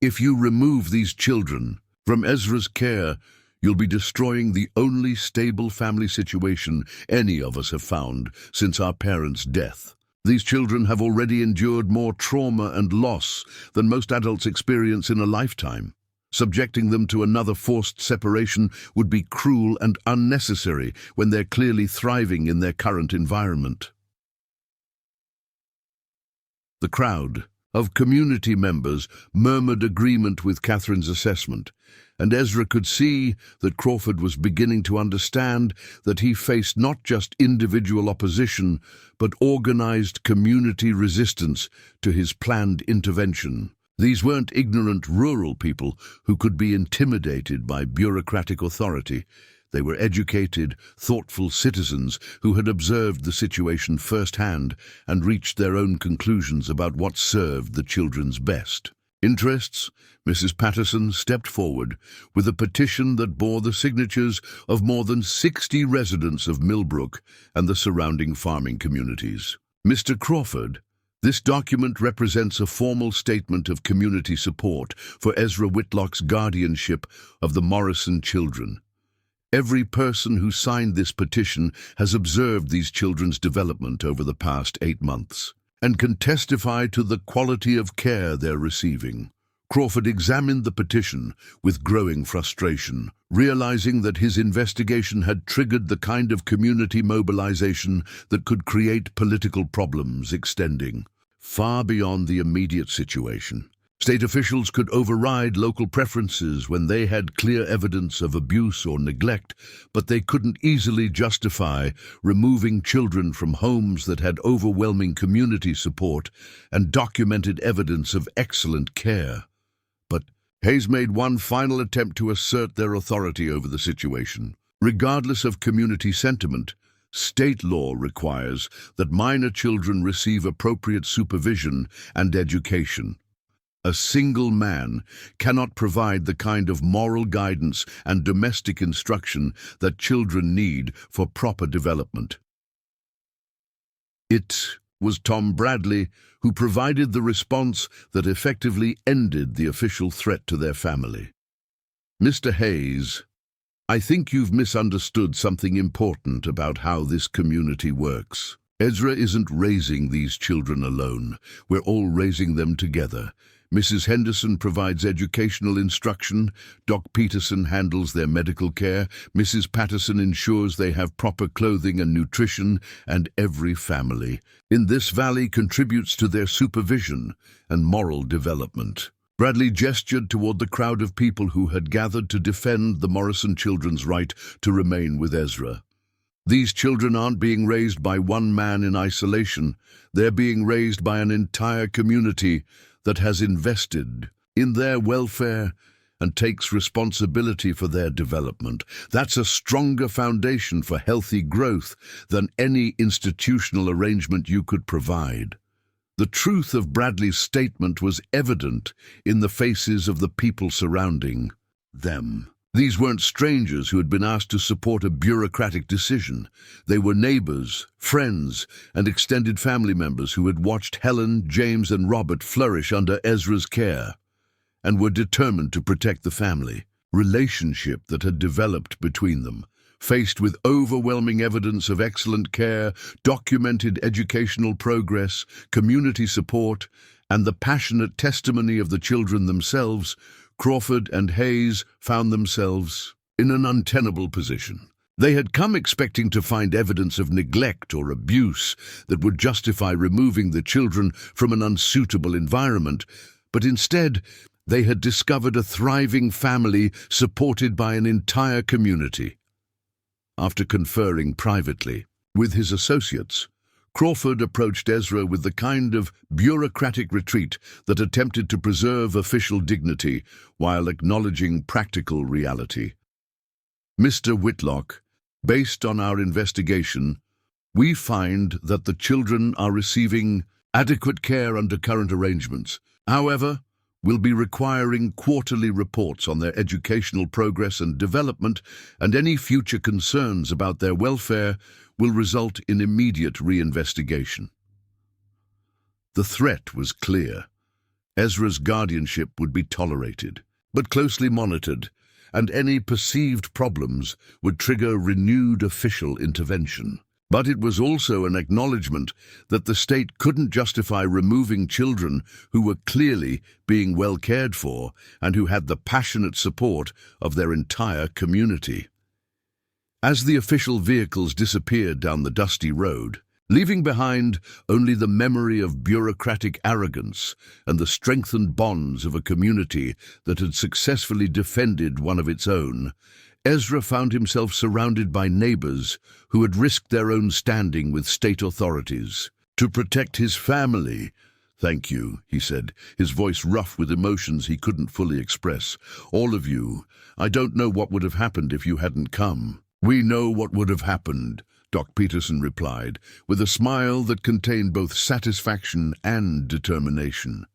A: "if you remove these children from Ezra's care, you'll be destroying the only stable family situation any of us have found since our parents' death. These children have already endured more trauma and loss than most adults experience in a lifetime. Subjecting them to another forced separation would be cruel and unnecessary when they're clearly thriving in their current environment." The crowd of community members murmured agreement with Catherine's assessment, and Ezra could see that Crawford was beginning to understand that he faced not just individual opposition, but organized community resistance to his planned intervention. These weren't ignorant rural people who could be intimidated by bureaucratic authority. They were educated, thoughtful citizens who had observed the situation firsthand and reached their own conclusions about what served the children's best interests. Mrs. Patterson stepped forward with a petition that bore the signatures of more than 60 residents of Millbrook and the surrounding farming communities. "Mr. Crawford, this document represents a formal statement of community support for Ezra Whitlock's guardianship of the Morrison children. Every person who signed this petition has observed these children's development over the past 8 months and can testify to the quality of care they're receiving." Crawford examined the petition with growing frustration, realizing that his investigation had triggered the kind of community mobilization that could create political problems extending far beyond the immediate situation. State officials could override local preferences when they had clear evidence of abuse or neglect, but they couldn't easily justify removing children from homes that had overwhelming community support and documented evidence of excellent care. But Hayes made one final attempt to assert their authority over the situation. Regardless of community sentiment, state law requires that minor children receive appropriate supervision and education. A single man cannot provide the kind of moral guidance and domestic instruction that children need for proper development. It was Tom Bradley who provided the response that effectively ended the official threat to their family. "Mr. Hayes, I think you've misunderstood something important about how this community works. Ezra isn't raising these children alone. We're all raising them together. Mrs. Henderson provides educational instruction, Doc Peterson handles their medical care, Mrs. Patterson ensures they have proper clothing and nutrition, and every family in this valley contributes to their supervision and moral development." Bradley gestured toward the crowd of people who had gathered to defend the Morrison children's right to remain with Ezra. "These children aren't being raised by one man in isolation. They're being raised by an entire community that has invested in their welfare and takes responsibility for their development. That's a stronger foundation for healthy growth than any institutional arrangement you could provide." The truth of Bradley's statement was evident in the faces of the people surrounding them. These weren't strangers who had been asked to support a bureaucratic decision. They were neighbors, friends, and extended family members who had watched Helen, James, and Robert flourish under Ezra's care and were determined to protect the family. Relationship that had developed between them, faced with overwhelming evidence of excellent care, documented educational progress, community support, and the passionate testimony of the children themselves, Crawford and Hayes found themselves in an untenable position. They had come expecting to find evidence of neglect or abuse that would justify removing the children from an unsuitable environment, but instead they had discovered a thriving family supported by an entire community. After conferring privately with his associates, Crawford approached Ezra with the kind of bureaucratic retreat that attempted to preserve official dignity while acknowledging practical reality. "Mr. Whitlock, based on our investigation, we find that the children are receiving adequate care under current arrangements. However, we'll be requiring quarterly reports on their educational progress and development, and any future concerns about their welfare will result in immediate reinvestigation." The threat was clear. Ezra's guardianship would be tolerated, but closely monitored, and any perceived problems would trigger renewed official intervention. But it was also an acknowledgement that the state couldn't justify removing children who were clearly being well cared for and who had the passionate support of their entire community. As the official vehicles disappeared down the dusty road, leaving behind only the memory of bureaucratic arrogance and the strengthened bonds of a community that had successfully defended one of its own, Ezra found himself surrounded by neighbors who had risked their own standing with state authorities to protect his family. "Thank you," he said, his voice rough with emotions he couldn't fully express. "All of you. I don't know what would have happened if you hadn't come." "We know what would have happened," Doc Peterson replied, with a smile that contained both satisfaction and determination.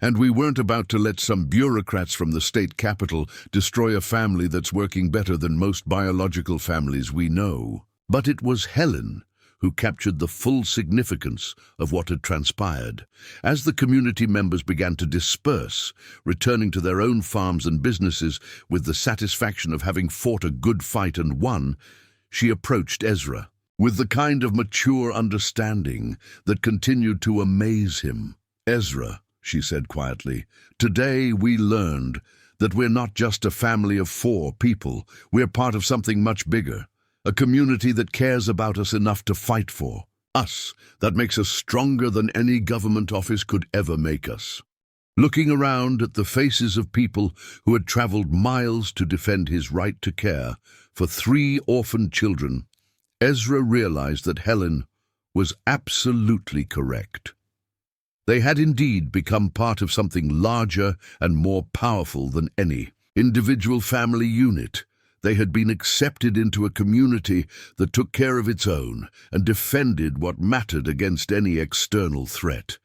A: "And we weren't about to let some bureaucrats from the state capitol destroy a family that's working better than most biological families we know." But it was Helen who captured the full significance of what had transpired. As the community members began to disperse, returning to their own farms and businesses with the satisfaction of having fought a good fight and won, she approached Ezra with the kind of mature understanding that continued to amaze him. "Ezra," she said quietly, "today we learned that we're not just a family of 4 people. We're part of something much bigger, a community that cares about us enough to fight for us, that makes us stronger than any government office could ever make us." Looking around at the faces of people who had traveled miles to defend his right to care for 3 orphaned children, Ezra realized that Helen was absolutely correct. They had indeed become part of something larger and more powerful than any individual family unit. They had been accepted into a community that took care of its own and defended what mattered against any external threat.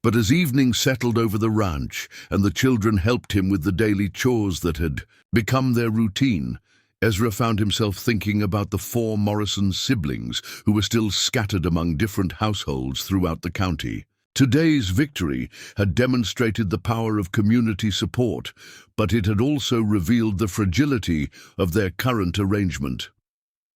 A: But as evening settled over the ranch and the children helped him with the daily chores that had become their routine, Ezra found himself thinking about the 4 Morrison siblings who were still scattered among different households throughout the county. Today's victory had demonstrated the power of community support, but it had also revealed the fragility of their current arrangement.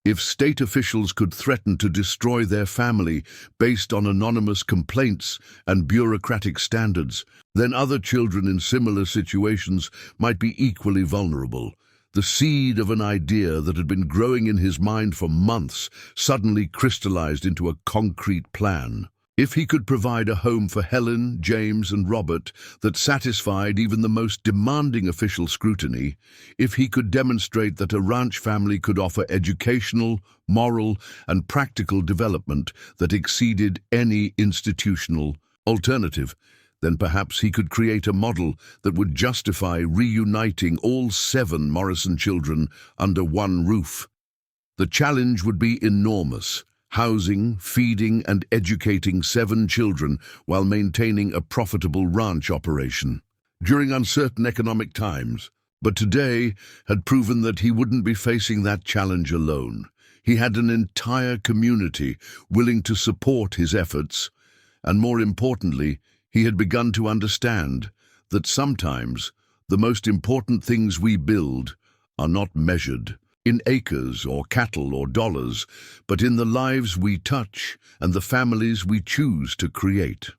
A: If state officials could threaten to destroy their family based on anonymous complaints and bureaucratic standards, then other children in similar situations might be equally vulnerable. The seed of an idea that had been growing in his mind for months suddenly crystallized into a concrete plan. If he could provide a home for Helen, James, and Robert that satisfied even the most demanding official scrutiny, if he could demonstrate that a ranch family could offer educational, moral, and practical development that exceeded any institutional alternative, then perhaps he could create a model that would justify reuniting all 7 Morrison children under one roof. The challenge would be enormous. Housing, feeding, and educating 7 children while maintaining a profitable ranch operation. During uncertain economic times, But today had proven that he wouldn't be facing that challenge alone. He had an entire community willing to support his efforts, and more importantly, he had begun to understand that sometimes the most important things we build are not measured in acres or cattle or dollars, but in the lives we touch and the families we choose to create.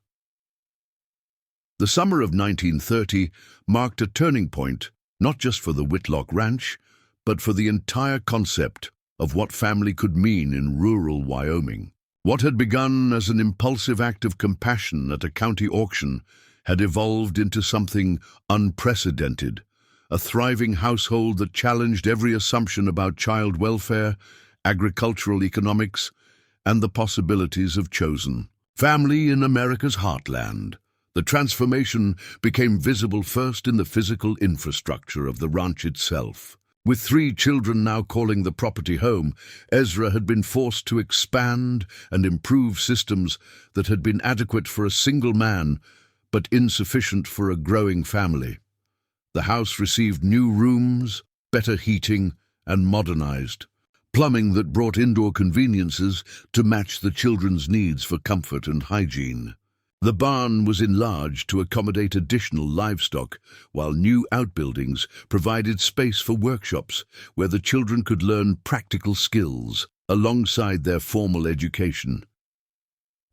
A: The summer of 1930 marked a turning point, not just for the Whitlock Ranch, but for the entire concept of what family could mean in rural Wyoming. What had begun as an impulsive act of compassion at a county auction had evolved into something unprecedented, a thriving household that challenged every assumption about child welfare, agricultural economics, and the possibilities of chosen family in America's heartland. The transformation became visible first in the physical infrastructure of the ranch itself. With 3 children now calling the property home, Ezra had been forced to expand and improve systems that had been adequate for a single man, but insufficient for a growing family. The house received new rooms, better heating, and modernized plumbing that brought indoor conveniences to match the children's needs for comfort and hygiene. The barn was enlarged to accommodate additional livestock, while new outbuildings provided space for workshops where the children could learn practical skills alongside their formal education.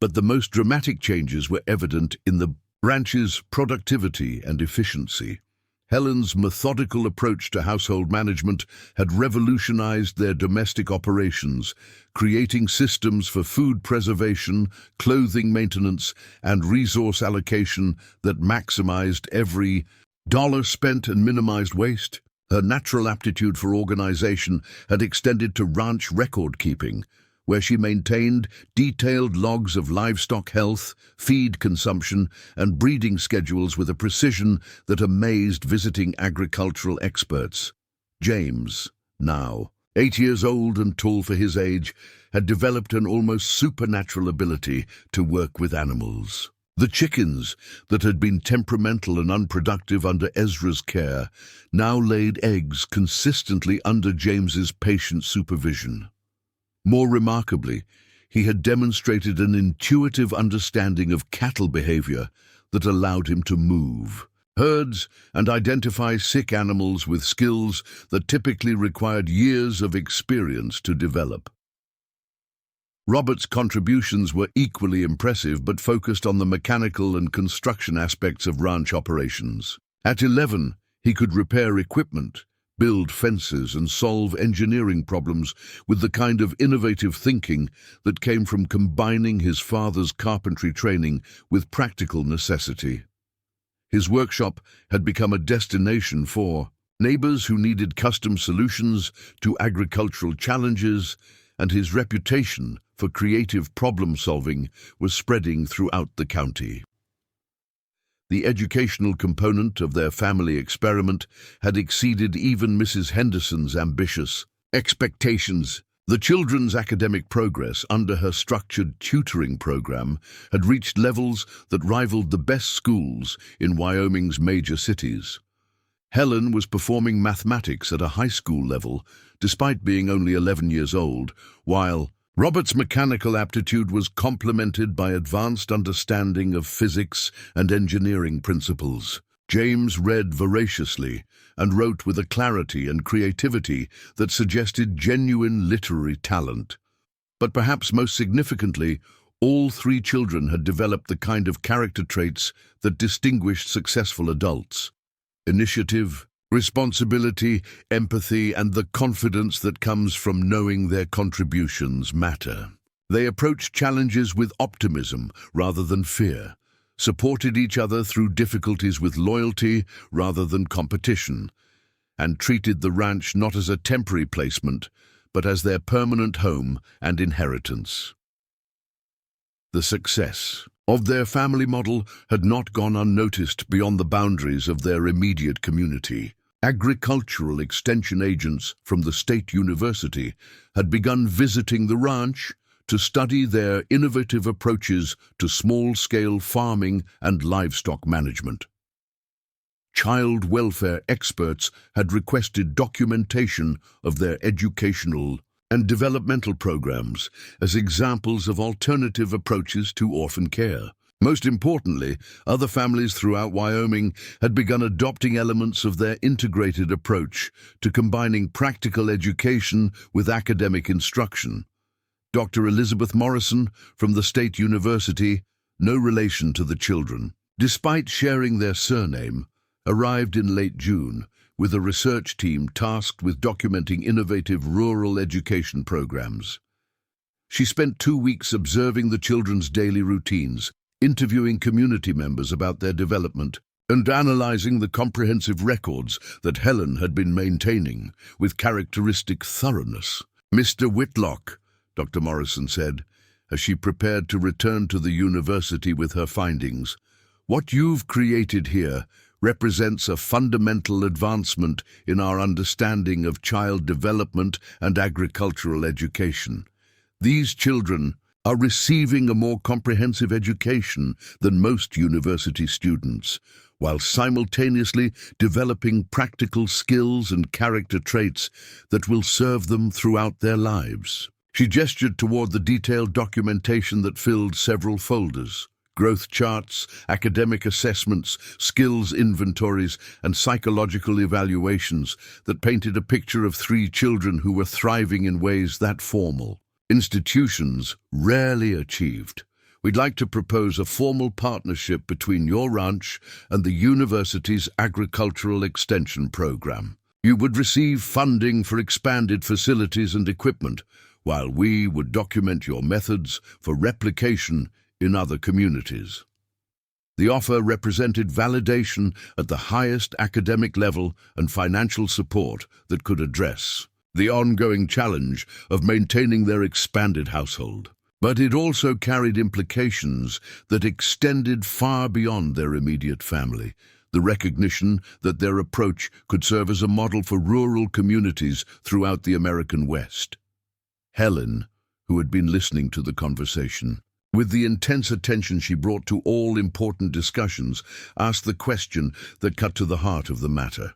A: But the most dramatic changes were evident in the ranch's productivity and efficiency. Helen's methodical approach to household management had revolutionized their domestic operations, creating systems for food preservation, clothing maintenance, and resource allocation that maximized every dollar spent and minimized waste. Her natural aptitude for organization had extended to ranch record-keeping, where she maintained detailed logs of livestock health, feed consumption, and breeding schedules with a precision that amazed visiting agricultural experts. James, now 8 years old and tall for his age, had developed an almost supernatural ability to work with animals. The chickens, that had been temperamental and unproductive under Ezra's care, now laid eggs consistently under James's patient supervision. More remarkably, he had demonstrated an intuitive understanding of cattle behavior that allowed him to move herds and identify sick animals with skills that typically required years of experience to develop. Robert's contributions were equally impressive but focused on the mechanical and construction aspects of ranch operations. At 11, he could repair equipment, build fences, and solve engineering problems with the kind of innovative thinking that came from combining his father's carpentry training with practical necessity. His workshop had become a destination for neighbors who needed custom solutions to agricultural challenges, and his reputation for creative problem-solving was spreading throughout the county. The educational component of their family experiment had exceeded even Mrs. Henderson's ambitious expectations. The children's academic progress under her structured tutoring program had reached levels that rivaled the best schools in Wyoming's major cities. Helen was performing mathematics at a high school level, despite being only 11 years old, while Robert's mechanical aptitude was complemented by advanced understanding of physics and engineering principles. James read voraciously and wrote with a clarity and creativity that suggested genuine literary talent. But perhaps most significantly, all 3 children had developed the kind of character traits that distinguished successful adults: initiative, responsibility, empathy, and the confidence that comes from knowing their contributions matter. They approached challenges with optimism rather than fear, supported each other through difficulties with loyalty rather than competition, and treated the ranch not as a temporary placement, but as their permanent home and inheritance. The success of their family model had not gone unnoticed beyond the boundaries of their immediate community. Agricultural extension agents from the state university had begun visiting the ranch to study their innovative approaches to small-scale farming and livestock management. child welfare experts had requested documentation of their educational and developmental programs as examples of alternative approaches to orphan care. Most importantly, other families throughout Wyoming had begun adopting elements of their integrated approach to combining practical education with academic instruction. Dr. Elizabeth Morrison from the State University, no relation to the children, despite sharing their surname, arrived in late June with a research team tasked with documenting innovative rural education programs. She spent 2 weeks observing the children's daily routines, interviewing community members about their development, and analyzing the comprehensive records that Helen had been maintaining with characteristic thoroughness. "Mr. Whitlock," Dr. Morrison said, as she prepared to return to the university with her findings, "what you've created here represents a fundamental advancement in our understanding of child development and agricultural education. These children are receiving a more comprehensive education than most university students, while simultaneously developing practical skills and character traits that will serve them throughout their lives." She gestured toward the detailed documentation that filled several folders: growth charts, academic assessments, skills inventories, and psychological evaluations that painted a picture of 3 children who were thriving in ways that formal institutions rarely achieved. "We'd like to propose a formal partnership between your ranch and the university's agricultural extension program. You would receive funding for expanded facilities and equipment, while we would document your methods for replication in other communities." The offer represented validation at the highest academic level and financial support that could address the ongoing challenge of maintaining their expanded household. But it also carried implications that extended far beyond their immediate family, the recognition that their approach could serve as a model for rural communities throughout the American West. Helen, who had been listening to the conversation, with the intense attention she brought to all important discussions, asked the question that cut to the heart of the matter.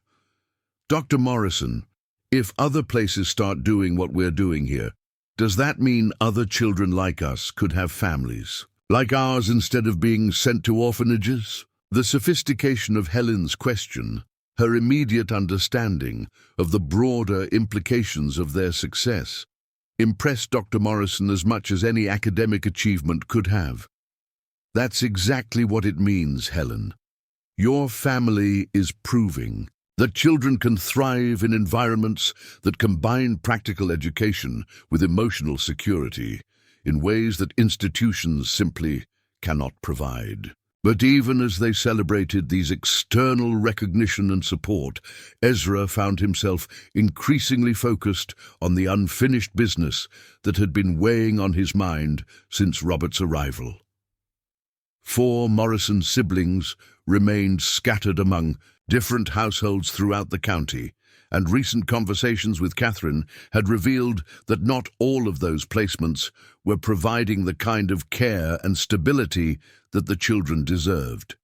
A: "Dr. Morrison, if other places start doing what we're doing here, does that mean other children like us could have families like ours instead of being sent to orphanages?" The sophistication of Helen's question, her immediate understanding of the broader implications of their success, impressed Dr. Morrison as much as any academic achievement could have. "That's exactly what it means, Helen. Your family is proving that children can thrive in environments that combine practical education with emotional security in ways that institutions simply cannot provide." But even as they celebrated these external recognition and support, Ezra found himself increasingly focused on the unfinished business that had been weighing on his mind since Robert's arrival. 4 Morrison siblings remained scattered among different households throughout the county, and recent conversations with Catherine had revealed that not all of those placements were providing the kind of care and stability that the children deserved.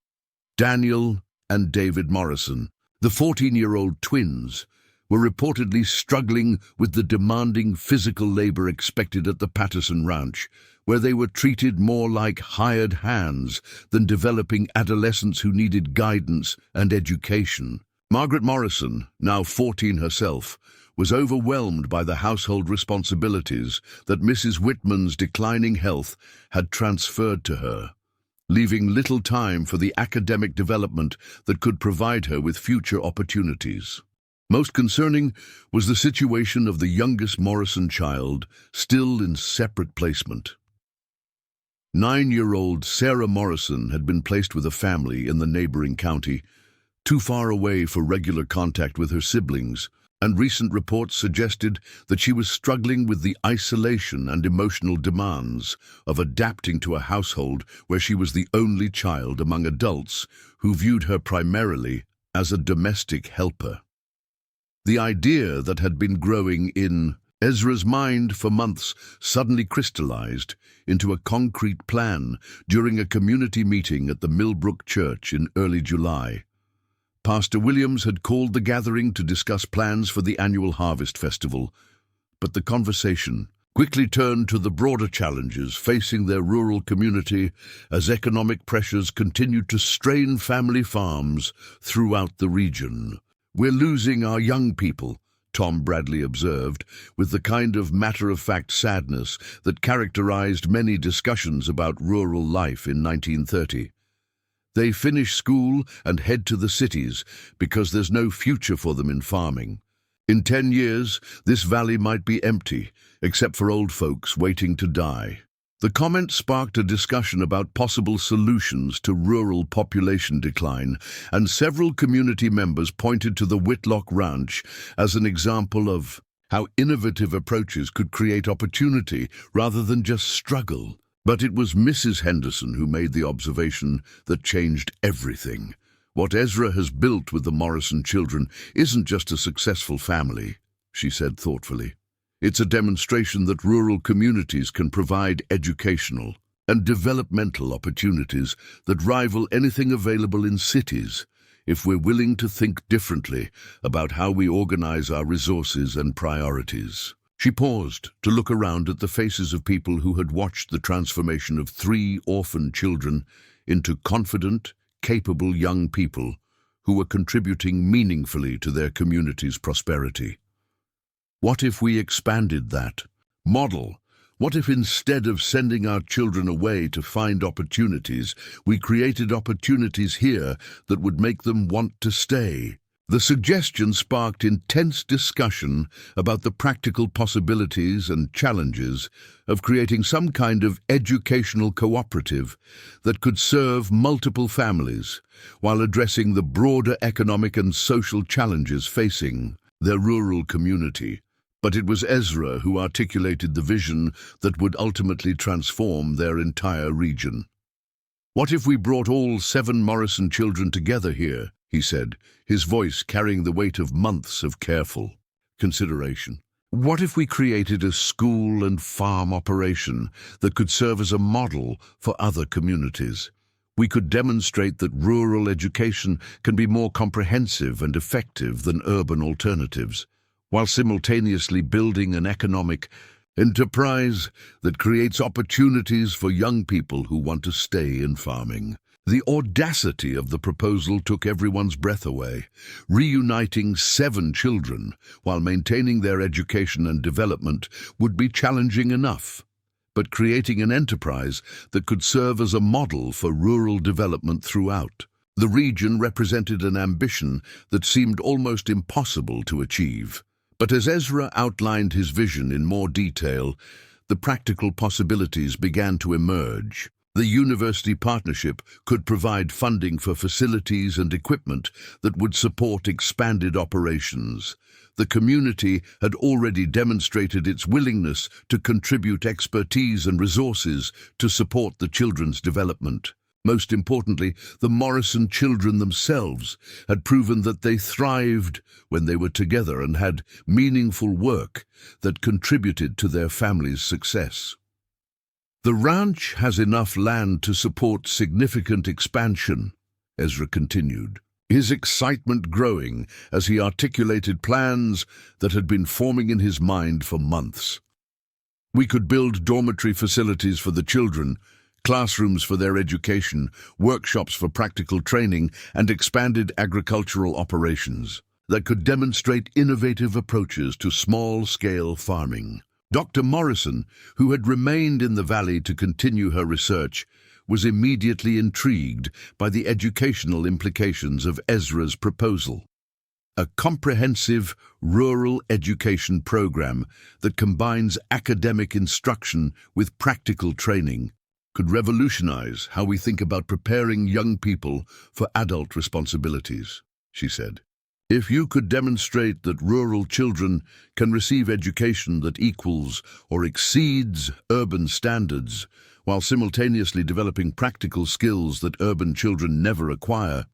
A: Daniel and David Morrison, the 14-year-old twins, were reportedly struggling with the demanding physical labor expected at the Patterson Ranch, where they were treated more like hired hands than developing adolescents who needed guidance and education. Margaret Morrison, now 14 herself, was overwhelmed by the household responsibilities that Mrs. Whitman's declining health had transferred to her, leaving little time for the academic development that could provide her with future opportunities. Most concerning was the situation of the youngest Morrison child, still in separate placement. 9-year-old Sarah Morrison had been placed with a family in the neighboring county, too far away for regular contact with her siblings, and recent reports suggested that she was struggling with the isolation and emotional demands of adapting to a household where she was the only child among adults who viewed her primarily as a domestic helper. The idea that had been growing in Ezra's mind for months suddenly crystallized into a concrete plan during a community meeting at the Millbrook Church in early July. Pastor Williams had called the gathering to discuss plans for the annual Harvest Festival, but the conversation quickly turned to the broader challenges facing their rural community as economic pressures continued to strain family farms throughout the region. "We're losing our young people," Tom Bradley observed, with the kind of matter-of-fact sadness that characterized many discussions about rural life in 1930. "They finish school and head to the cities because there's no future for them in farming. In 10 years, this valley might be empty, except for old folks waiting to die." The comment sparked a discussion about possible solutions to rural population decline, and several community members pointed to the Whitlock Ranch as an example of how innovative approaches could create opportunity rather than just struggle. But it was Mrs. Henderson who made the observation that changed everything. "What Ezra has built with the Morrison children isn't just a successful family," she said thoughtfully. "It's a demonstration that rural communities can provide educational and developmental opportunities that rival anything available in cities, if we're willing to think differently about how we organize our resources and priorities." She paused to look around at the faces of people who had watched the transformation of 3 orphan children into confident, capable young people who were contributing meaningfully to their community's prosperity. What if we expanded that model? What if instead of sending our children away to find opportunities, we created opportunities here that would make them want to stay? The suggestion sparked intense discussion about the practical possibilities and challenges of creating some kind of educational cooperative that could serve multiple families while addressing the broader economic and social challenges facing their rural community. But it was Ezra who articulated the vision that would ultimately transform their entire region. "What if we brought all 7 Morrison children together here?" he said, his voice carrying the weight of months of careful consideration. "What if we created a school and farm operation that could serve as a model for other communities? We could demonstrate that rural education can be more comprehensive and effective than urban alternatives, while simultaneously building an economic enterprise that creates opportunities for young people who want to stay in farming." The audacity of the proposal took everyone's breath away. Reuniting 7 children while maintaining their education and development would be challenging enough, but creating an enterprise that could serve as a model for rural development throughout the region represented an ambition that seemed almost impossible to achieve. But as Ezra outlined his vision in more detail, the practical possibilities began to emerge. The university partnership could provide funding for facilities and equipment that would support expanded operations. The community had already demonstrated its willingness to contribute expertise and resources to support the children's development. Most importantly, the Morrison children themselves had proven that they thrived when they were together and had meaningful work that contributed to their family's success. "The ranch has enough land to support significant expansion," Ezra continued, his excitement growing as he articulated plans that had been forming in his mind for months. "We could build dormitory facilities for the children, classrooms for their education, workshops for practical training, and expanded agricultural operations that could demonstrate innovative approaches to small-scale farming." Dr. Morrison, who had remained in the valley to continue her research, was immediately intrigued by the educational implications of Ezra's proposal. A comprehensive rural education program that combines academic instruction with practical training could revolutionize how we think about preparing young people for adult responsibilities, she said. "If you could demonstrate that rural children can receive education that equals or exceeds urban standards, while simultaneously developing practical skills that urban children never acquire,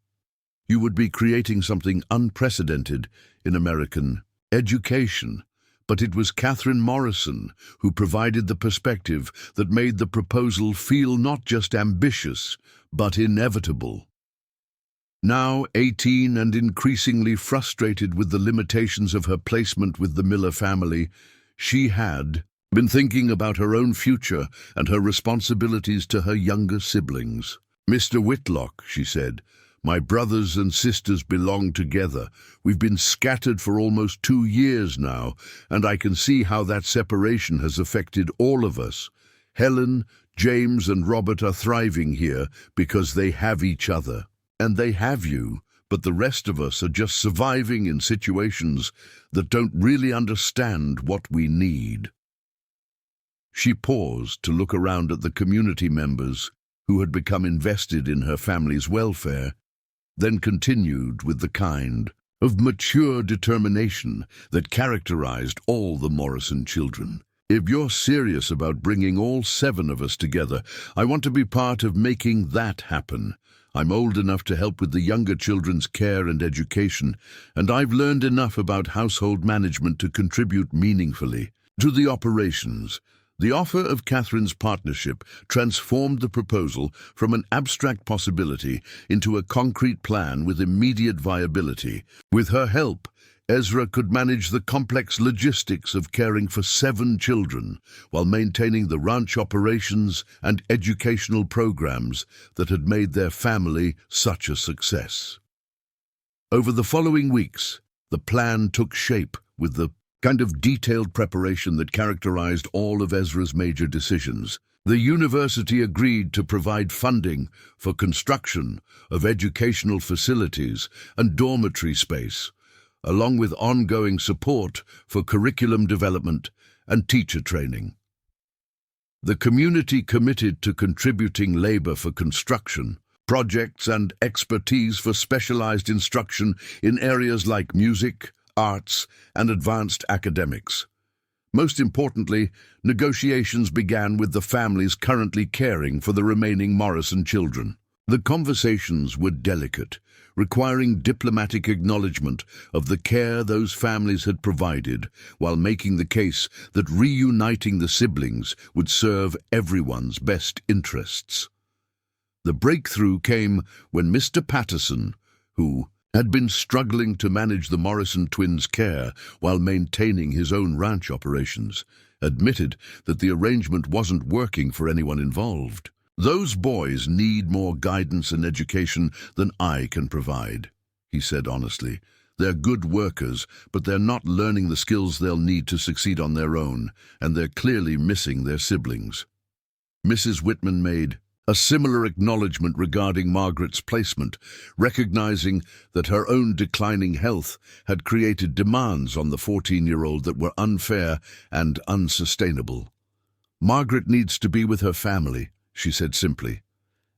A: you would be creating something unprecedented in American education." But it was Catherine Morrison who provided the perspective that made the proposal feel not just ambitious, but inevitable. Now 18 and increasingly frustrated with the limitations of her placement with the Miller family, she had been thinking about her own future and her responsibilities to her younger siblings. "Mr. Whitlock," she said, "my brothers and sisters belong together. We've been scattered for almost 2 years now, and I can see how that separation has affected all of us. Helen, James, and Robert are thriving here because they have each other. And they have you, but the rest of us are just surviving in situations that don't really understand what we need." She paused to look around at the community members who had become invested in her family's welfare, then continued with the kind of mature determination that characterized all the Morrison children. "If you're serious about bringing all 7 of us together, I want to be part of making that happen. I'm old enough to help with the younger children's care and education, and I've learned enough about household management to contribute meaningfully to the operations." The offer of Catherine's partnership transformed the proposal from an abstract possibility into a concrete plan with immediate viability. With her help, Ezra could manage the complex logistics of caring for 7 children while maintaining the ranch operations and educational programs that had made their family such a success. Over the following weeks, the plan took shape with the kind of detailed preparation that characterized all of Ezra's major decisions. The university agreed to provide funding for construction of educational facilities and dormitory space, along with ongoing support for curriculum development and teacher training. The community committed to contributing labor for construction, projects, and expertise for specialized instruction in areas like music, arts, and advanced academics. Most importantly, negotiations began with the families currently caring for the remaining Morrison children. The conversations were delicate, requiring diplomatic acknowledgement of the care those families had provided, while making the case that reuniting the siblings would serve everyone's best interests. The breakthrough came when Mr. Patterson, who had been struggling to manage the Morrison twins' care while maintaining his own ranch operations, admitted that the arrangement wasn't working for anyone involved. "Those boys need more guidance and education than I can provide," he said honestly. "They're good workers, but they're not learning the skills they'll need to succeed on their own, and they're clearly missing their siblings." Mrs. Whitman made a similar acknowledgement regarding Margaret's placement, recognizing that her own declining health had created demands on the 14-year-old that were unfair and unsustainable. "Margaret needs to be with her family," she said simply,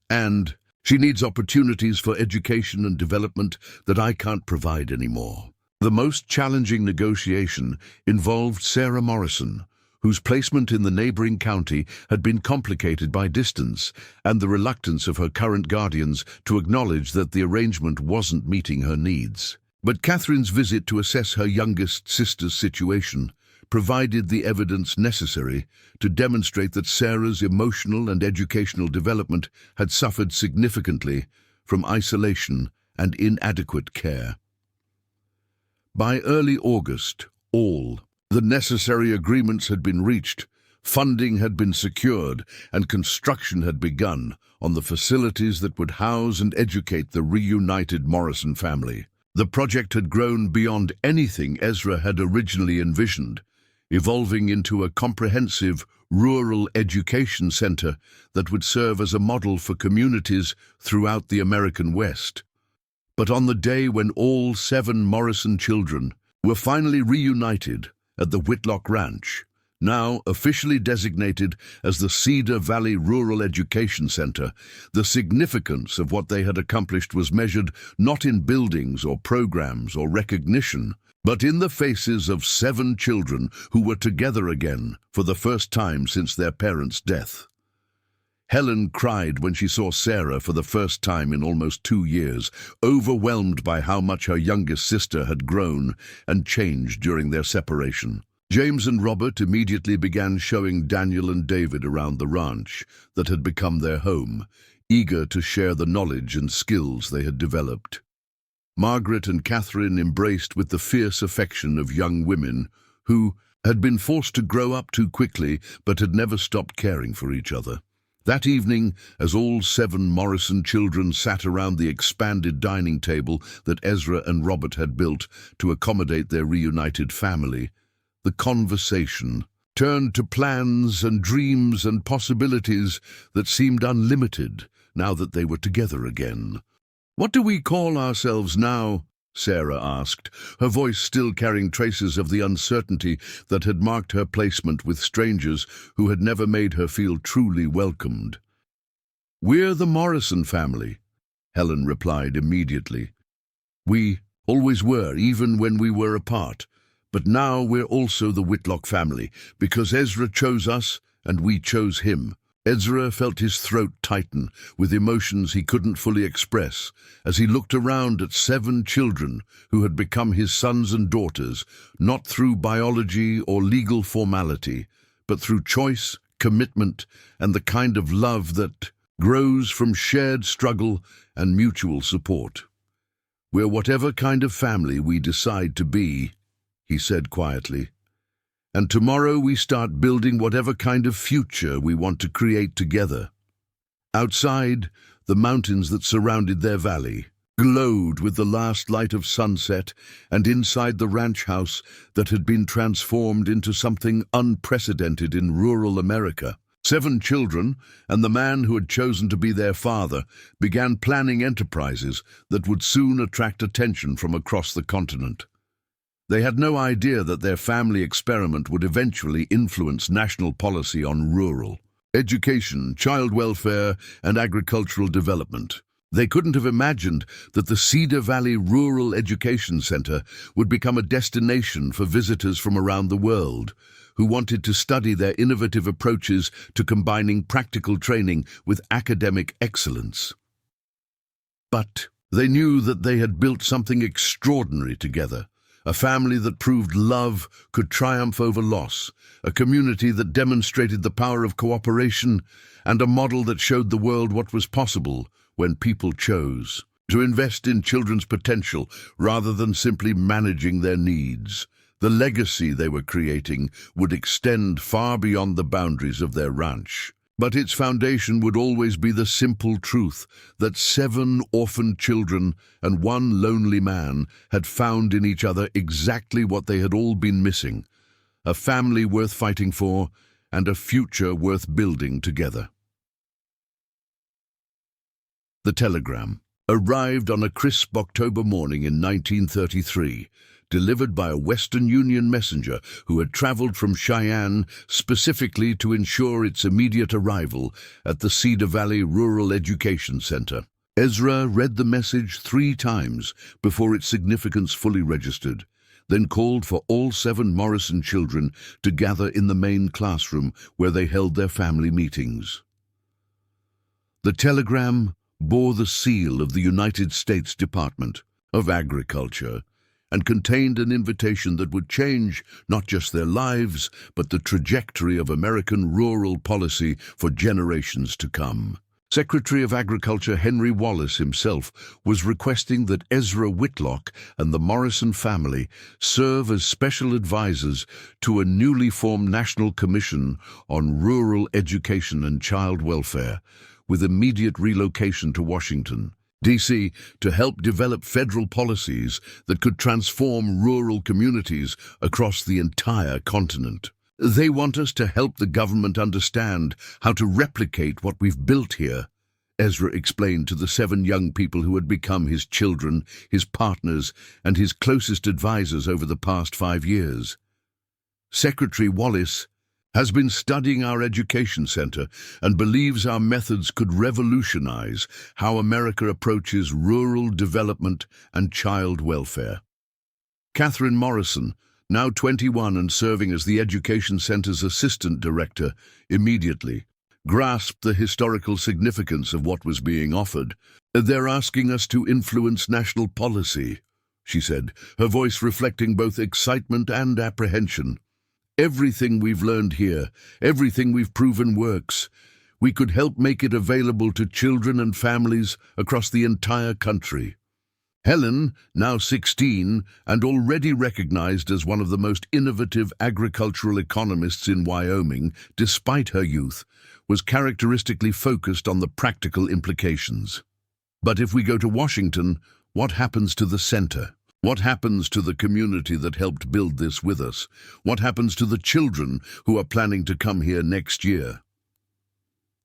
A: "and she needs opportunities for education and development that I can't provide anymore." The most challenging negotiation involved Sarah Morrison, whose placement in the neighboring county had been complicated by distance and the reluctance of her current guardians to acknowledge that the arrangement wasn't meeting her needs. But Catherine's visit to assess her youngest sister's situation provided the evidence necessary to demonstrate that Sarah's emotional and educational development had suffered significantly from isolation and inadequate care. By early August, all the necessary agreements had been reached, funding had been secured, and construction had begun on the facilities that would house and educate the reunited Morrison family. The project had grown beyond anything Ezra had originally envisioned, evolving into a comprehensive rural education center that would serve as a model for communities throughout the American West. But on the day when all 7 Morrison children were finally reunited at the Whitlock Ranch, now officially designated as the Cedar Valley Rural Education Center, the significance of what they had accomplished was measured not in buildings or programs or recognition, but in the faces of 7 children who were together again for the first time since their parents' death. Helen cried when she saw Sarah for the first time in almost 2 years, overwhelmed by how much her youngest sister had grown and changed during their separation. James and Robert immediately began showing Daniel and David around the ranch that had become their home, eager to share the knowledge and skills they had developed. Margaret and Catherine embraced with the fierce affection of young women who had been forced to grow up too quickly but had never stopped caring for each other. That evening, as all 7 Morrison children sat around the expanded dining table that Ezra and Robert had built to accommodate their reunited family, the conversation turned to plans and dreams and possibilities that seemed unlimited now that they were together again. "What do we call ourselves now?" Sarah asked, her voice still carrying traces of the uncertainty that had marked her placement with strangers who had never made her feel truly welcomed. "We're the Morrison family," Helen replied immediately. "We always were, even when we were apart. But now we're also the Whitlock family, because Ezra chose us and we chose him." Ezra felt his throat tighten with emotions he couldn't fully express as he looked around at 7 children who had become his sons and daughters, not through biology or legal formality, but through choice, commitment, and the kind of love that grows from shared struggle and mutual support. "We're whatever kind of family we decide to be," he said quietly. "And tomorrow we start building whatever kind of future we want to create together." Outside, the mountains that surrounded their valley glowed with the last light of sunset, and inside the ranch house that had been transformed into something unprecedented in rural America, 7 children and the man who had chosen to be their father began planning enterprises that would soon attract attention from across the continent. They had no idea that their family experiment would eventually influence national policy on rural education, child welfare, and agricultural development. They couldn't have imagined that the Cedar Valley Rural Education Center would become a destination for visitors from around the world who wanted to study their innovative approaches to combining practical training with academic excellence. But they knew that they had built something extraordinary together. A family that proved love could triumph over loss, a community that demonstrated the power of cooperation, and a model that showed the world what was possible when people chose to invest in children's potential rather than simply managing their needs. The legacy they were creating would extend far beyond the boundaries of their ranch. But its foundation would always be the simple truth that 7 orphaned children and 1 lonely man had found in each other exactly what they had all been missing: a family worth fighting for and a future worth building together. The telegram arrived on a crisp October morning in 1933, delivered by a Western Union messenger who had traveled from Cheyenne specifically to ensure its immediate arrival at the Cedar Valley Rural Education Center. Ezra read the message 3 times before its significance fully registered, then called for all 7 Morrison children to gather in the main classroom where they held their family meetings. The telegram bore the seal of the United States Department of Agriculture and contained an invitation that would change not just their lives, but the trajectory of American rural policy for generations to come. Secretary of Agriculture Henry Wallace himself was requesting that Ezra Whitlock and the Morrison family serve as special advisors to a newly formed National Commission on Rural Education and Child Welfare, with immediate relocation to Washington, D.C., to help develop federal policies that could transform rural communities across the entire continent. "They want us to help the government understand how to replicate what we've built here," Ezra explained to the 7 young people who had become his children, his partners, and his closest advisors over the past 5 years. "Secretary Wallace has been studying our education center and believes our methods could revolutionize how America approaches rural development and child welfare." Catherine Morrison, now 21 and serving as the Education Center's assistant director, immediately grasped the historical significance of what was being offered. "They're asking us to influence national policy," she said, her voice reflecting both excitement and apprehension. "Everything we've learned here, everything we've proven works, We could help make it available to children and families across the entire country. Helen, now 16 and already recognized as one of the most innovative agricultural economists in Wyoming, despite her youth, was characteristically focused on the practical implications. But if we go to Washington, what happens to the center? What happens to the community that helped build this with us? What happens to the children who are planning to come here next year?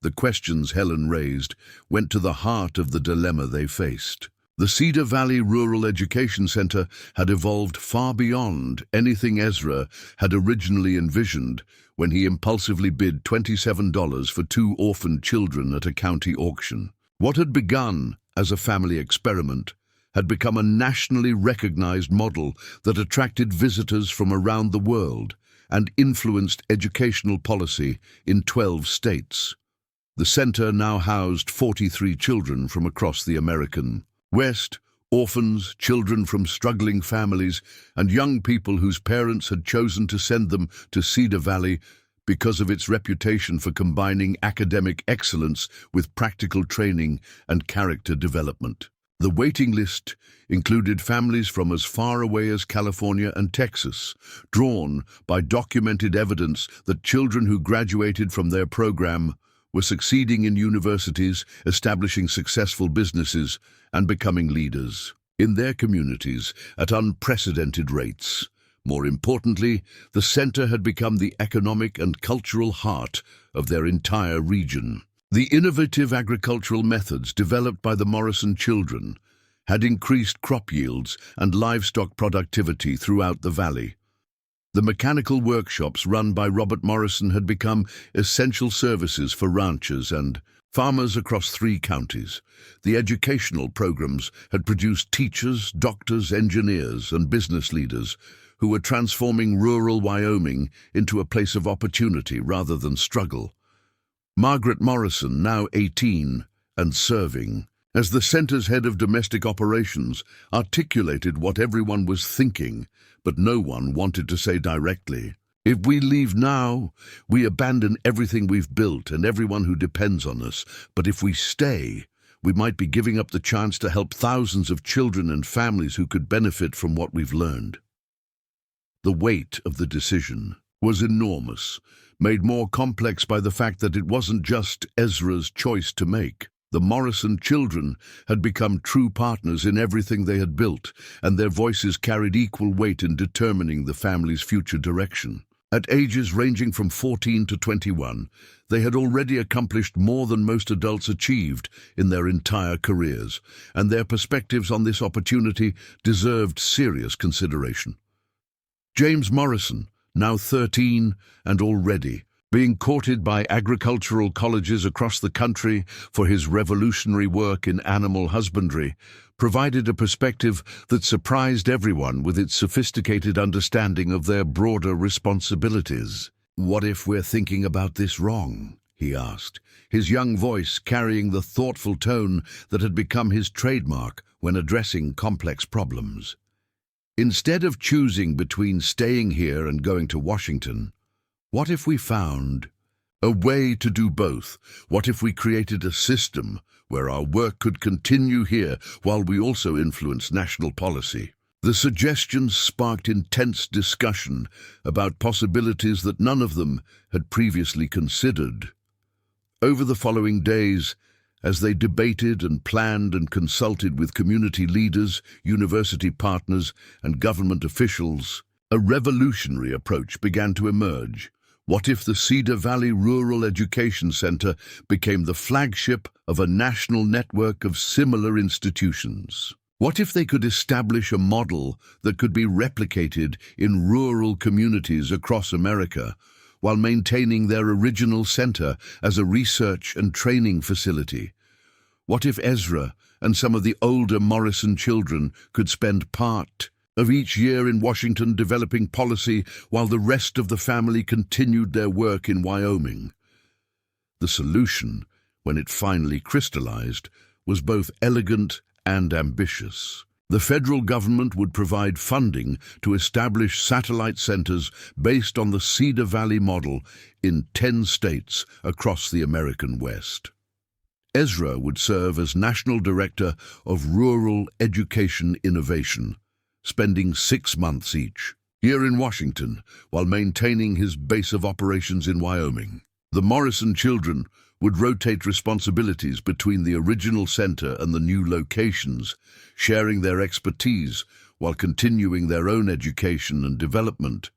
A: The questions Helen raised went to the heart of the dilemma they faced. The Cedar Valley Rural Education Center had evolved far beyond anything Ezra had originally envisioned when he impulsively bid $27 for 2 orphaned children at a county auction. What had begun as a family experiment had become a nationally recognized model that attracted visitors from around the world and influenced educational policy in 12 states. The center now housed 43 children from across the American West, orphans, children from struggling families, and young people whose parents had chosen to send them to Cedar Valley because of its reputation for combining academic excellence with practical training and character development. The waiting list included families from as far away as California and Texas, drawn by documented evidence that children who graduated from their program were succeeding in universities, establishing successful businesses, and becoming leaders in their communities at unprecedented rates. More importantly, the center had become the economic and cultural heart of their entire region. The innovative agricultural methods developed by the Morrison children had increased crop yields and livestock productivity throughout the valley. The mechanical workshops run by Robert Morrison had become essential services for ranchers and farmers across 3 counties. The educational programs had produced teachers, doctors, engineers, and business leaders who were transforming rural Wyoming into a place of opportunity rather than struggle. Margaret Morrison, now 18 and serving, as the center's head of domestic operations, articulated what everyone was thinking, but no one wanted to say directly. If we leave now, we abandon everything we've built and everyone who depends on us. But if we stay, we might be giving up the chance to help thousands of children and families who could benefit from what we've learned. The weight of the decision was enormous, made more complex by the fact that it wasn't just Ezra's choice to make. The Morrison children had become true partners in everything they had built, and their voices carried equal weight in determining the family's future direction. At ages ranging from 14 to 21, they had already accomplished more than most adults achieved in their entire careers, and their perspectives on this opportunity deserved serious consideration. James Morrison, now 13 and already being courted by agricultural colleges across the country for his revolutionary work in animal husbandry, provided a perspective that surprised everyone with its sophisticated understanding of their broader responsibilities. "What if we're thinking about this wrong?" he asked, his young voice carrying the thoughtful tone that had become his trademark when addressing complex problems. "Instead of choosing between staying here and going to Washington, what if we found a way to do both? What if we created a system where our work could continue here while we also influence national policy?" The suggestions sparked intense discussion about possibilities that none of them had previously considered. Over the following days, as they debated and planned and consulted with community leaders, university partners, and government officials, a revolutionary approach began to emerge. What if the Cedar Valley Rural Education Center became the flagship of a national network of similar institutions? What if they could establish a model that could be replicated in rural communities across America, while maintaining their original center as a research and training facility? What if Ezra and some of the older Morrison children could spend part of each year in Washington developing policy while the rest of the family continued their work in Wyoming? The solution, when it finally crystallized, was both elegant and ambitious. The federal government would provide funding to establish satellite centers based on the Cedar Valley model in 10 states across the American West. Ezra would serve as National Director of Rural Education Innovation, spending 6 months each, here in Washington, while maintaining his base of operations in Wyoming. The Morrison children would rotate responsibilities between the original center and the new locations, sharing their expertise while continuing their own education and development.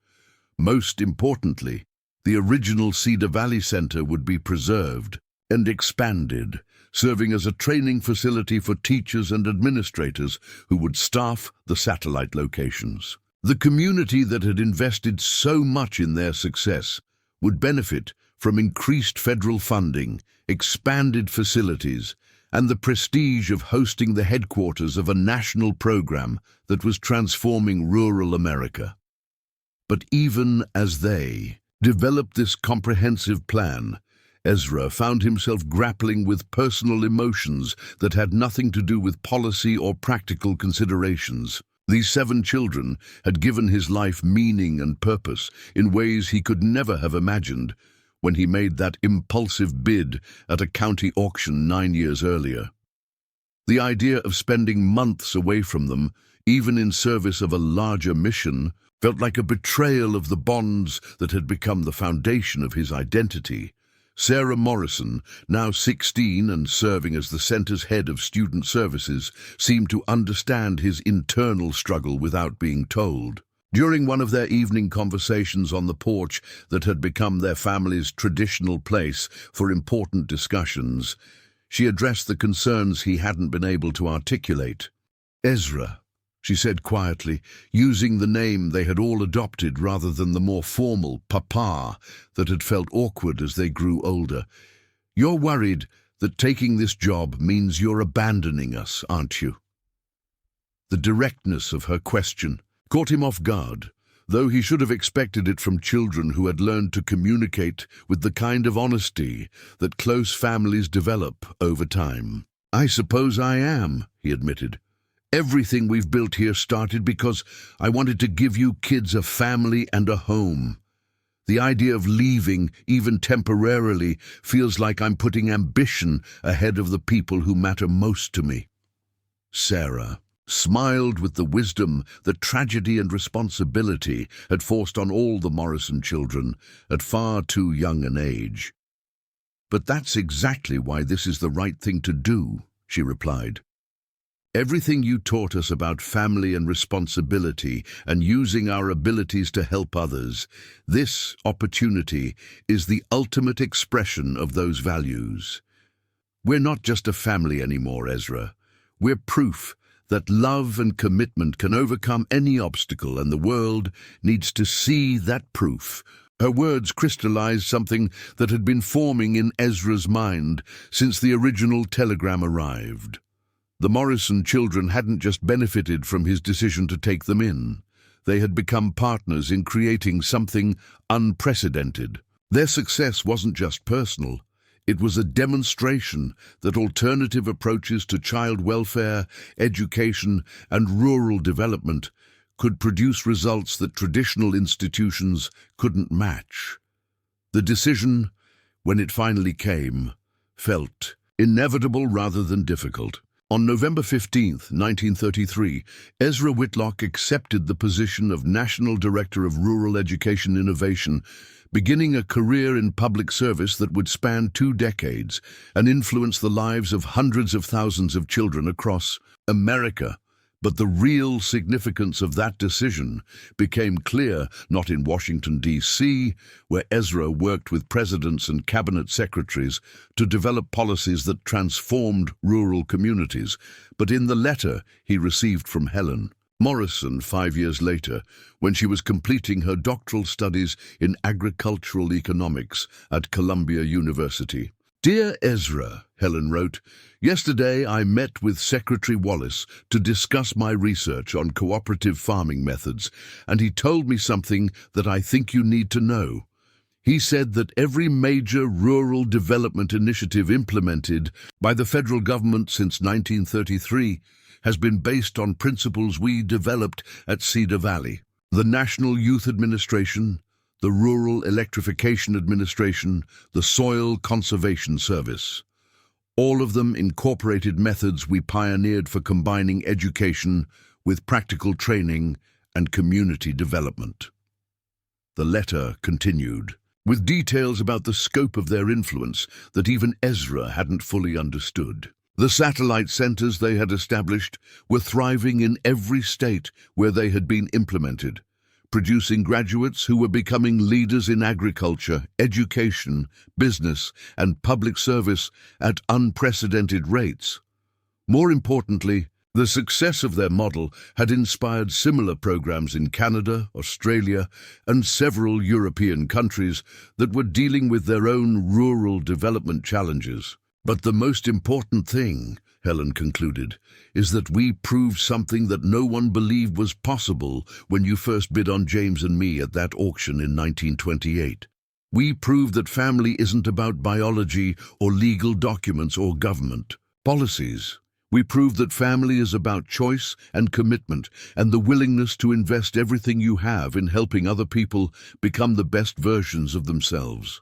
A: Most importantly, the original Cedar Valley Center would be preserved and expanded, serving as a training facility for teachers and administrators who would staff the satellite locations. The community that had invested so much in their success would benefit from increased federal funding, expanded facilities, and the prestige of hosting the headquarters of a national program that was transforming rural America. But even as they developed this comprehensive plan, Ezra found himself grappling with personal emotions that had nothing to do with policy or practical considerations. These 7 children had given his life meaning and purpose in ways he could never have imagined when he made that impulsive bid at a county auction 9 years earlier. The idea of spending months away from them, even in service of a larger mission, felt like a betrayal of the bonds that had become the foundation of his identity. Sarah Morrison, now 16 and serving as the center's head of student services, seemed to understand his internal struggle without being told. During one of their evening conversations on the porch that had become their family's traditional place for important discussions, she addressed the concerns he hadn't been able to articulate. "Ezra," she said quietly, using the name they had all adopted rather than the more formal Papa that had felt awkward as they grew older. "You're worried that taking this job means you're abandoning us, aren't you?" The directness of her question caught him off guard, though he should have expected it from children who had learned to communicate with the kind of honesty that close families develop over time. "I suppose I am," he admitted. "Everything we've built here started because I wanted to give you kids a family and a home. The idea of leaving, even temporarily, feels like I'm putting ambition ahead of the people who matter most to me." Sarah smiled with the wisdom that tragedy and responsibility had forced on all the Morrison children at far too young an age. "But that's exactly why this is the right thing to do," she replied. "Everything you taught us about family and responsibility and using our abilities to help others, this opportunity is the ultimate expression of those values. We're not just a family anymore, Ezra. We're proof that love and commitment can overcome any obstacle, and the world needs to see that proof." Her words crystallized something that had been forming in Ezra's mind since the original telegram arrived. The Morrison children hadn't just benefited from his decision to take them in. They had become partners in creating something unprecedented. Their success wasn't just personal. It was a demonstration that alternative approaches to child welfare, education, and rural development could produce results that traditional institutions couldn't match. The decision, when it finally came, felt inevitable rather than difficult. On November 15, 1933, Ezra Whitlock accepted the position of National Director of Rural Education Innovation, beginning a career in public service that would span 2 decades and influence the lives of hundreds of thousands of children across America. But the real significance of that decision became clear not in Washington, D.C., where Ezra worked with presidents and cabinet secretaries to develop policies that transformed rural communities, but in the letter he received from Helen Morrison 5 years later, when she was completing her doctoral studies in agricultural economics at Columbia University. "Dear Ezra," Helen wrote, "yesterday I met with Secretary Wallace to discuss my research on cooperative farming methods, and he told me something that I think you need to know. He said that every major rural development initiative implemented by the federal government since 1933 has been based on principles we developed at Cedar Valley. The National Youth Administration, the Rural Electrification Administration, the Soil Conservation Service. All of them incorporated methods we pioneered for combining education with practical training and community development. The letter continued, with details about the scope of their influence that even Ezra hadn't fully understood. The satellite centers they had established were thriving in every state where they had been implemented, producing graduates who were becoming leaders in agriculture, education, business, and public service at unprecedented rates. More importantly, the success of their model had inspired similar programs in Canada, Australia, and several European countries that were dealing with their own rural development challenges. But the most important thing, Helen concluded, is that we proved something that no one believed was possible when you first bid on James and me at that auction in 1928. We proved that family isn't about biology or legal documents or government policies. We proved that family is about choice and commitment and the willingness to invest everything you have in helping other people become the best versions of themselves.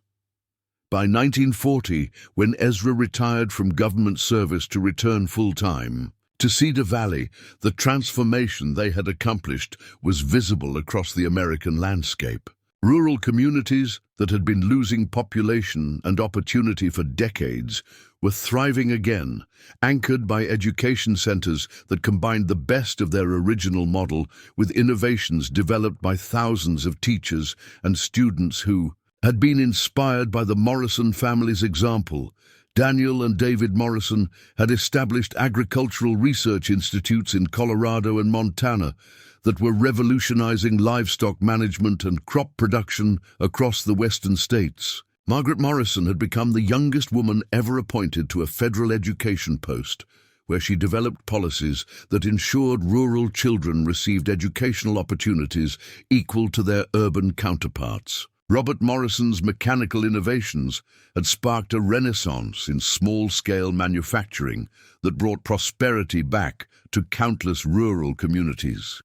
A: By 1940, when Ezra retired from government service to return full-time to Cedar Valley, the transformation they had accomplished was visible across the American landscape. Rural communities that had been losing population and opportunity for decades were thriving again, anchored by education centers that combined the best of their original model with innovations developed by thousands of teachers and students who had been inspired by the Morrison family's example. Daniel and David Morrison had established agricultural research institutes in Colorado and Montana that were revolutionizing livestock management and crop production across the western states. Margaret Morrison had become the youngest woman ever appointed to a federal education post, where she developed policies that ensured rural children received educational opportunities equal to their urban counterparts. Robert Morrison's mechanical innovations had sparked a renaissance in small-scale manufacturing that brought prosperity back to countless rural communities.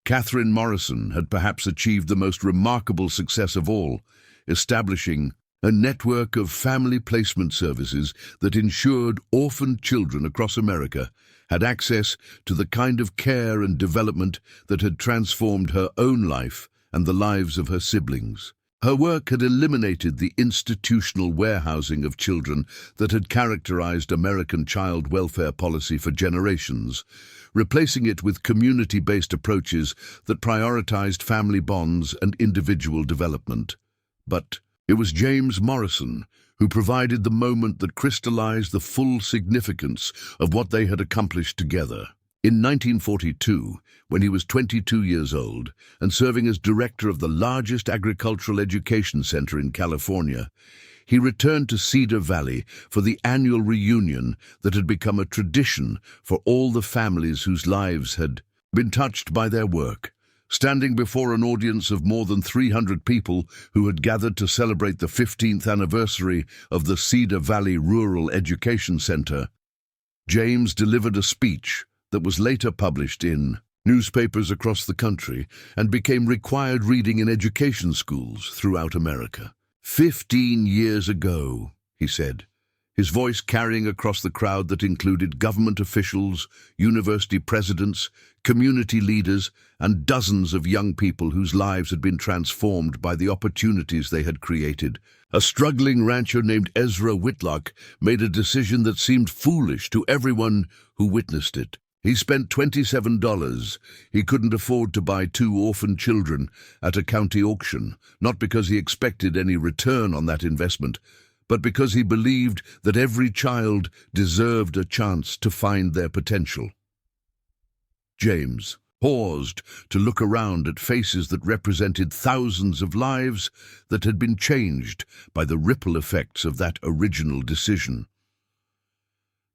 A: Catherine Morrison had perhaps achieved the most remarkable success of all, establishing a network of family placement services that ensured orphaned children across America had access to the kind of care and development that had transformed her own life and the lives of her siblings. Her work had eliminated the institutional warehousing of children that had characterized American child welfare policy for generations, replacing it with community-based approaches that prioritized family bonds and individual development. But it was James Morrison who provided the moment that crystallized the full significance of what they had accomplished together. In 1942, when he was 22 years old and serving as director of the largest agricultural education center in California, he returned to Cedar Valley for the annual reunion that had become a tradition for all the families whose lives had been touched by their work. Standing before an audience of more than 300 people who had gathered to celebrate the 15th anniversary of the Cedar Valley Rural Education Center, James delivered a speech that was later published in newspapers across the country and became required reading in education schools throughout America. 15 years ago, he said, his voice carrying across the crowd that included government officials, university presidents, community leaders, and dozens of young people whose lives had been transformed by the opportunities they had created. A struggling rancher named Ezra Whitlock made a decision that seemed foolish to everyone who witnessed it. He spent $27 he couldn't afford to buy 2 orphan children at a county auction, not because he expected any return on that investment, but because he believed that every child deserved a chance to find their potential. James paused to look around at faces that represented thousands of lives that had been changed by the ripple effects of that original decision.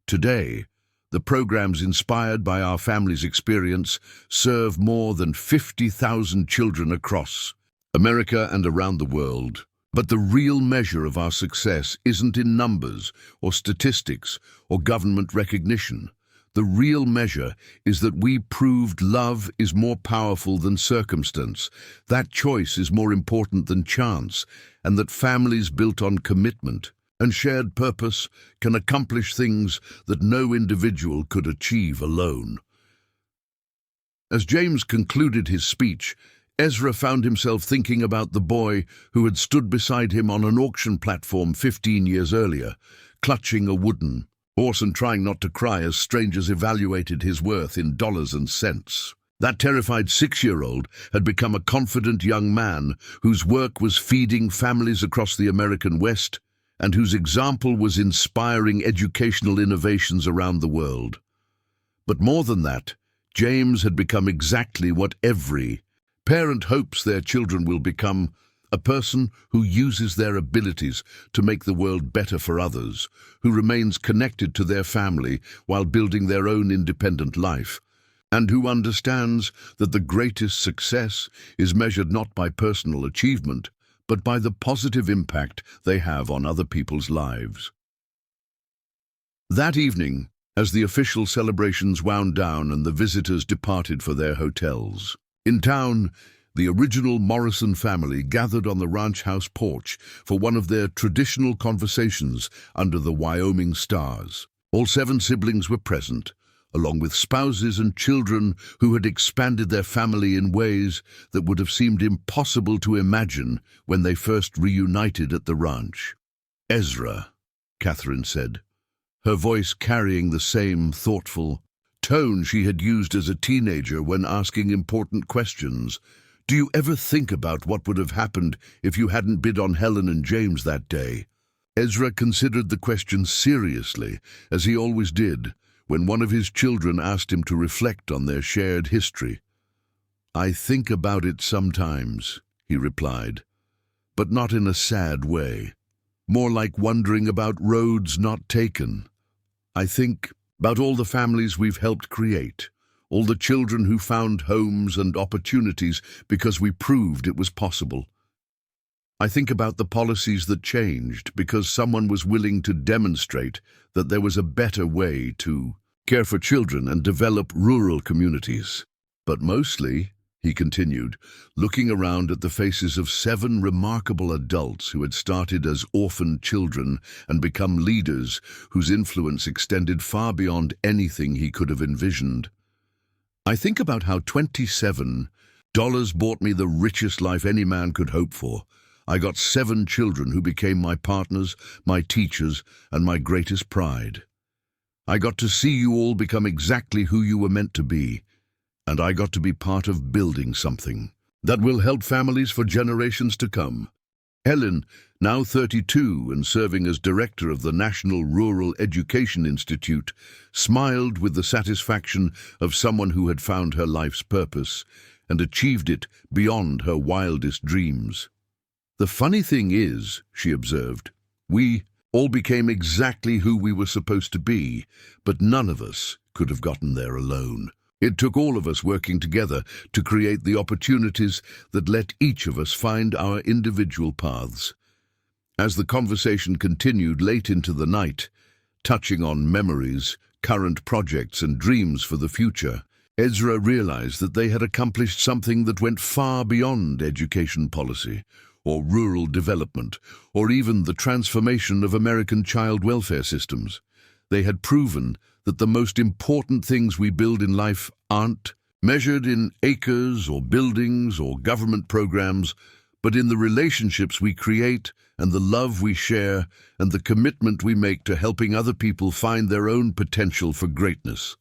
A: Today, the programs inspired by our family's experience serve more than 50,000 children across America and around the world. But the real measure of our success isn't in numbers or statistics or government recognition. The real measure is that we proved love is more powerful than circumstance, that choice is more important than chance, and that families built on commitment and shared purpose can accomplish things that no individual could achieve alone. As James concluded his speech, Ezra found himself thinking about the boy who had stood beside him on an auction platform 15 years earlier, clutching a wooden horse and trying not to cry as strangers evaluated his worth in dollars and cents. That terrified 6-year-old had become a confident young man whose work was feeding families across the American West and whose example was inspiring educational innovations around the world. But more than that, James had become exactly what every parent hopes their children will become: a person who uses their abilities to make the world better for others, who remains connected to their family while building their own independent life, and who understands that the greatest success is measured not by personal achievement, but by the positive impact they have on other people's lives. That evening, as the official celebrations wound down and the visitors departed for their hotels, in town, the original Morrison family gathered on the ranch house porch for one of their traditional conversations under the Wyoming stars. All 7 siblings were present, along with spouses and children who had expanded their family in ways that would have seemed impossible to imagine when they first reunited at the ranch. "Ezra," Catherine said, her voice carrying the same thoughtful tone she had used as a teenager when asking important questions. "Do you ever think about what would have happened if you hadn't bid on Helen and James that day?" Ezra considered the question seriously, as he always did when one of his children asked him to reflect on their shared history. "I think about it sometimes," he replied, "but not in a sad way. More like wondering about roads not taken. I think about all the families we've helped create, all the children who found homes and opportunities because we proved it was possible. I think about the policies that changed because someone was willing to demonstrate that there was a better way to care for children and develop rural communities. But mostly," he continued, looking around at the faces of 7 remarkable adults who had started as orphan children and become leaders whose influence extended far beyond anything he could have envisioned. "I think about how $27 bought me the richest life any man could hope for. I got 7 children who became my partners, my teachers, and my greatest pride. I got to see you all become exactly who you were meant to be, and I got to be part of building something that will help families for generations to come." Helen, now 32 and serving as director of the National Rural Education Institute, smiled with the satisfaction of someone who had found her life's purpose and achieved it beyond her wildest dreams. "The funny thing is," she observed, "we all became exactly who we were supposed to be, but none of us could have gotten there alone. It took all of us working together to create the opportunities that let each of us find our individual paths." As the conversation continued late into the night, touching on memories, current projects, and dreams for the future, Ezra realized that they had accomplished something that went far beyond education policy, or rural development, or even the transformation of American child welfare systems. They had proven that the most important things we build in life aren't measured in acres or buildings or government programs, but in the relationships we create and the love we share and the commitment we make to helping other people find their own potential for greatness.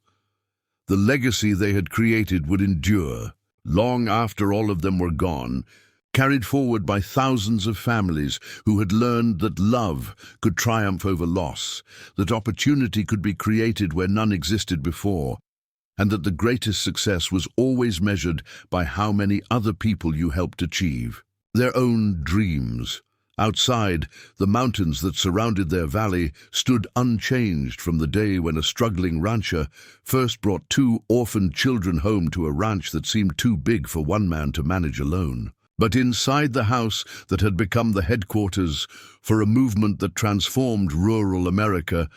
A: The legacy they had created would endure long after all of them were gone, carried forward by thousands of families who had learned that love could triumph over loss, that opportunity could be created where none existed before, and that the greatest success was always measured by how many other people you helped achieve their own dreams. Outside, the mountains that surrounded their valley stood unchanged from the day when a struggling rancher first brought 2 orphaned children home to a ranch that seemed too big for one man to manage alone. But inside the house that had become the headquarters for a movement that transformed rural America,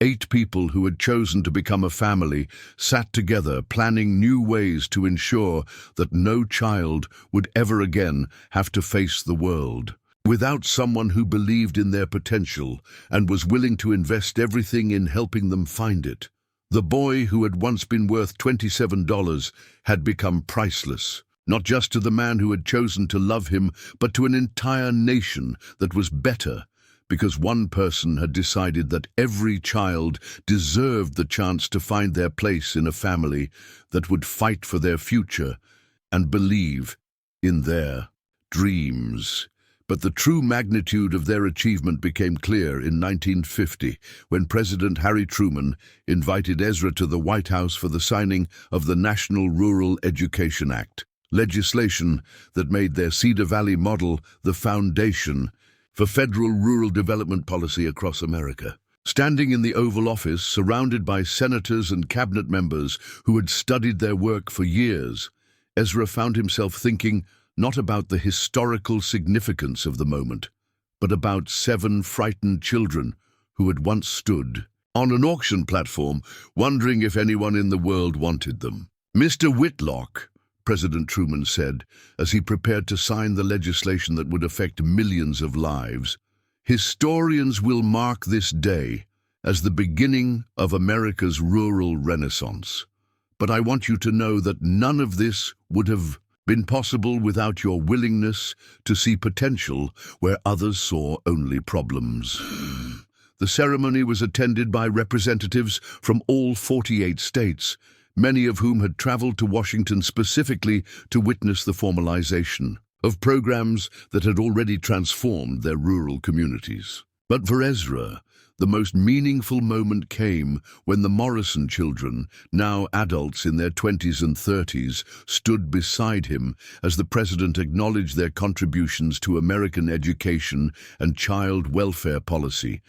A: 8 people who had chosen to become a family sat together planning new ways to ensure that no child would ever again have to face the world. Without someone who believed in their potential and was willing to invest everything in helping them find it, the boy who had once been worth $27 had become priceless, not just to the man who had chosen to love him, but to an entire nation that was better because one person had decided that every child deserved the chance to find their place in a family that would fight for their future and believe in their dreams. But the true magnitude of their achievement became clear in 1950, when President Harry Truman invited Ezra to the White House for the signing of the National Rural Education Act, legislation that made their Cedar Valley model the foundation for federal rural development policy across America. Standing in the Oval Office, surrounded by senators and cabinet members who had studied their work for years, Ezra found himself thinking not about the historical significance of the moment, but about 7 frightened children who had once stood on an auction platform, wondering if anyone in the world wanted them. "Mr. Whitlock," President Truman said, as he prepared to sign the legislation that would affect millions of lives, "historians will mark this day as the beginning of America's rural renaissance. But I want you to know that none of this would have been possible without your willingness to see potential where others saw only problems." The ceremony was attended by representatives from all 48 states, many of whom had traveled to Washington specifically to witness the formalization of programs that had already transformed their rural communities. But for Ezra, the most meaningful moment came when the Morrison children, now adults in their 20s and 30s, stood beside him as the president acknowledged their contributions to American education and child welfare policy.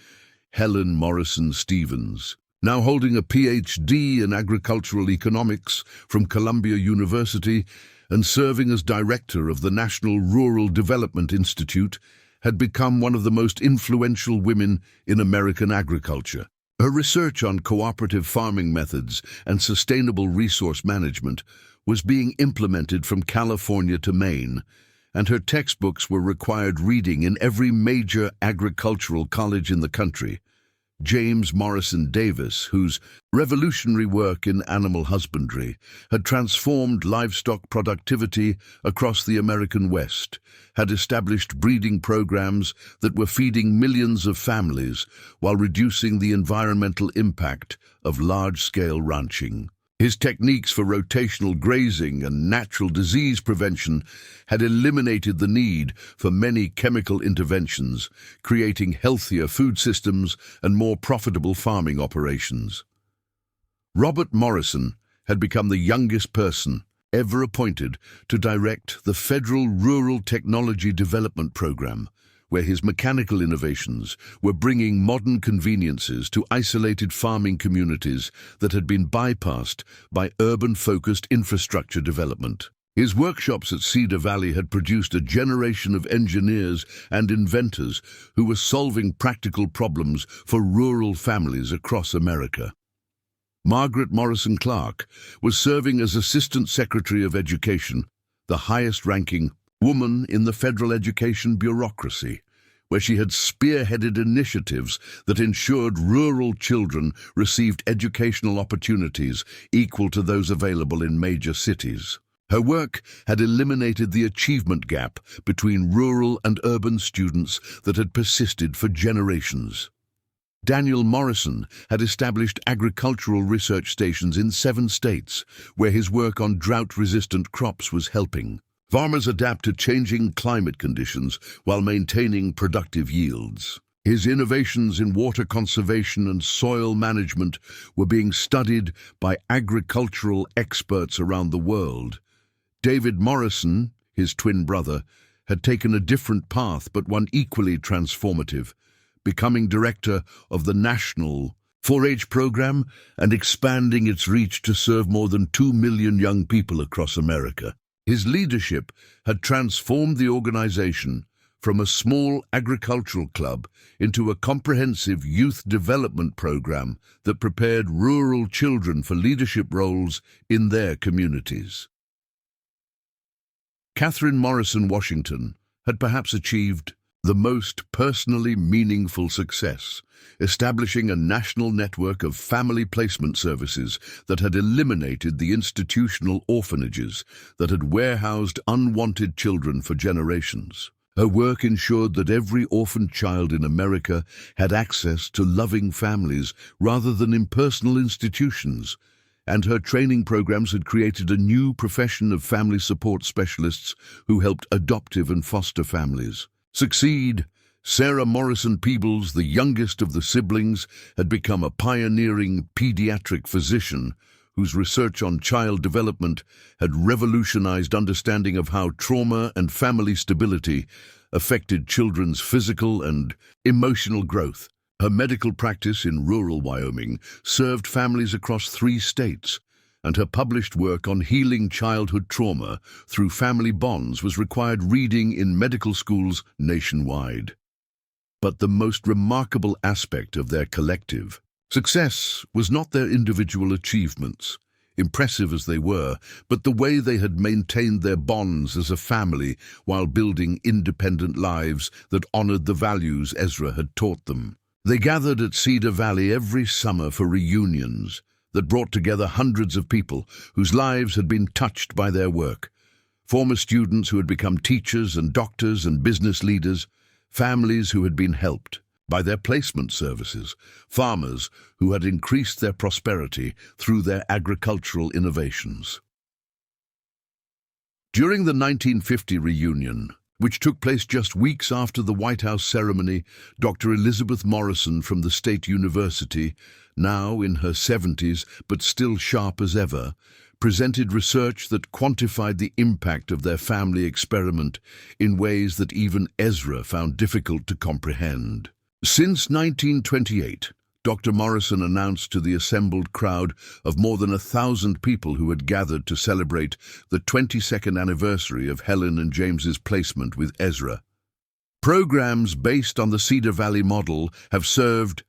A: Helen Morrison Stevens, now holding a PhD in agricultural economics from Columbia University and serving as director of the National Rural Development Institute, had become one of the most influential women in American agriculture. Her research on cooperative farming methods and sustainable resource management was being implemented from California to Maine, and her textbooks were required reading in every major agricultural college in the country. James Morrison Davis, whose revolutionary work in animal husbandry had transformed livestock productivity across the American West, had established breeding programs that were feeding millions of families while reducing the environmental impact of large-scale ranching. His techniques for rotational grazing and natural disease prevention had eliminated the need for many chemical interventions, creating healthier food systems and more profitable farming operations. Robert Morrison had become the youngest person ever appointed to direct the Federal Rural Technology Development Program, where his mechanical innovations were bringing modern conveniences to isolated farming communities that had been bypassed by urban-focused infrastructure development. His workshops at Cedar Valley had produced a generation of engineers and inventors who were solving practical problems for rural families across America. Margaret Morrison Clark was serving as Assistant Secretary of Education, the highest-ranking woman in the federal education bureaucracy, where she had spearheaded initiatives that ensured rural children received educational opportunities equal to those available in major cities. Her work had eliminated the achievement gap between rural and urban students that had persisted for generations. Daniel Morrison had established agricultural research stations in 7 states, where his work on drought-resistant crops was helping farmers adapt to changing climate conditions while maintaining productive yields. His innovations in water conservation and soil management were being studied by agricultural experts around the world. David Morrison, his twin brother, had taken a different path, but one equally transformative, becoming director of the National 4-H program and expanding its reach to serve more than 2 million young people across America. His leadership had transformed the organization from a small agricultural club into a comprehensive youth development program that prepared rural children for leadership roles in their communities. Catherine Morrison Washington had perhaps achieved the most personally meaningful success, establishing a national network of family placement services that had eliminated the institutional orphanages that had warehoused unwanted children for generations. Her work ensured that every orphaned child in America had access to loving families rather than impersonal institutions, and her training programs had created a new profession of family support specialists who helped adoptive and foster families succeed. Sarah Morrison Peebles, the youngest of the siblings, had become a pioneering pediatric physician whose research on child development had revolutionized understanding of how trauma and family stability affected children's physical and emotional growth. Her medical practice in rural Wyoming served families across 3 states, and her published work on healing childhood trauma through family bonds was required reading in medical schools nationwide. But the most remarkable aspect of their collective success was not their individual achievements, impressive as they were, but the way they had maintained their bonds as a family while building independent lives that honored the values Ezra had taught them. They gathered at Cedar Valley every summer for reunions that brought together hundreds of people whose lives had been touched by their work. Former students who had become teachers and doctors and business leaders, families who had been helped by their placement services, farmers who had increased their prosperity through their agricultural innovations. During the 1950 reunion, which took place just weeks after the White House ceremony, Dr. Elizabeth Morrison from the State University, now in her 70s but still sharp as ever, presented research that quantified the impact of their family experiment in ways that even Ezra found difficult to comprehend. Since 1928, Dr. Morrison announced to the assembled crowd of more than 1,000 people who had gathered to celebrate the 22nd anniversary of Helen and James's placement with Ezra. Programs based on the Cedar Valley model have served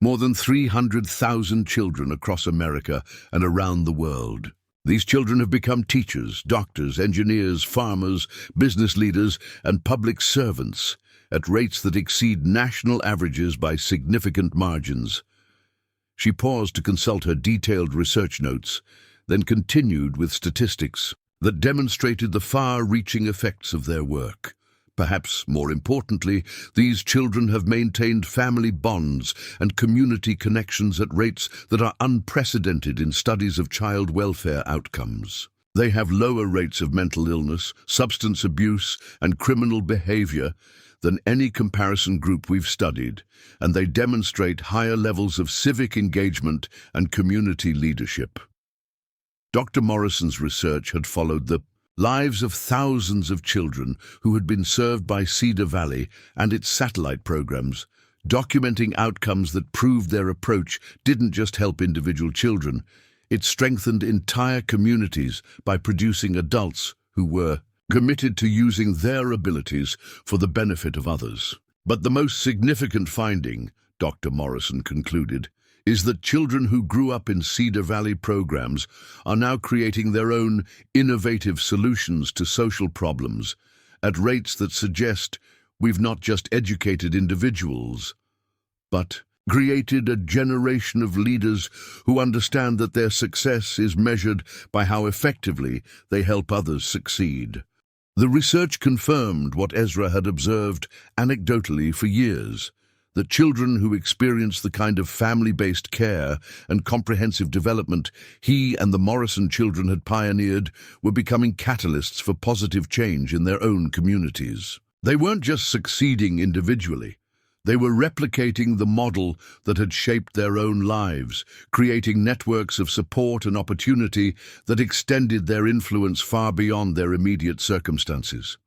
A: more than 300,000 children across America and around the world. These children have become teachers, doctors, engineers, farmers, business leaders, and public servants at rates that exceed national averages by significant margins. She paused to consult her detailed research notes, then continued with statistics that demonstrated the far-reaching effects of their work. Perhaps more importantly, these children have maintained family bonds and community connections at rates that are unprecedented in studies of child welfare outcomes. They have lower rates of mental illness, substance abuse, and criminal behavior than any comparison group we've studied, and they demonstrate higher levels of civic engagement and community leadership. Dr. Morrison's research had followed the lives of thousands of children who had been served by Cedar Valley and its satellite programs, documenting outcomes that proved their approach didn't just help individual children, it strengthened entire communities by producing adults who were committed to using their abilities for the benefit of others. But the most significant finding, Dr. Morrison concluded, is that children who grew up in Cedar Valley programs are now creating their own innovative solutions to social problems at rates that suggest we've not just educated individuals, but created a generation of leaders who understand that their success is measured by how effectively they help others succeed. The research confirmed what Ezra had observed anecdotally for years, that children who experience the kind of family-based care and comprehensive development he and the Morrison children had pioneered were becoming catalysts for positive change in their own communities. They weren't just succeeding individually. They were replicating the model that had shaped their own lives, creating networks of support and opportunity that extended their influence far beyond their immediate circumstances.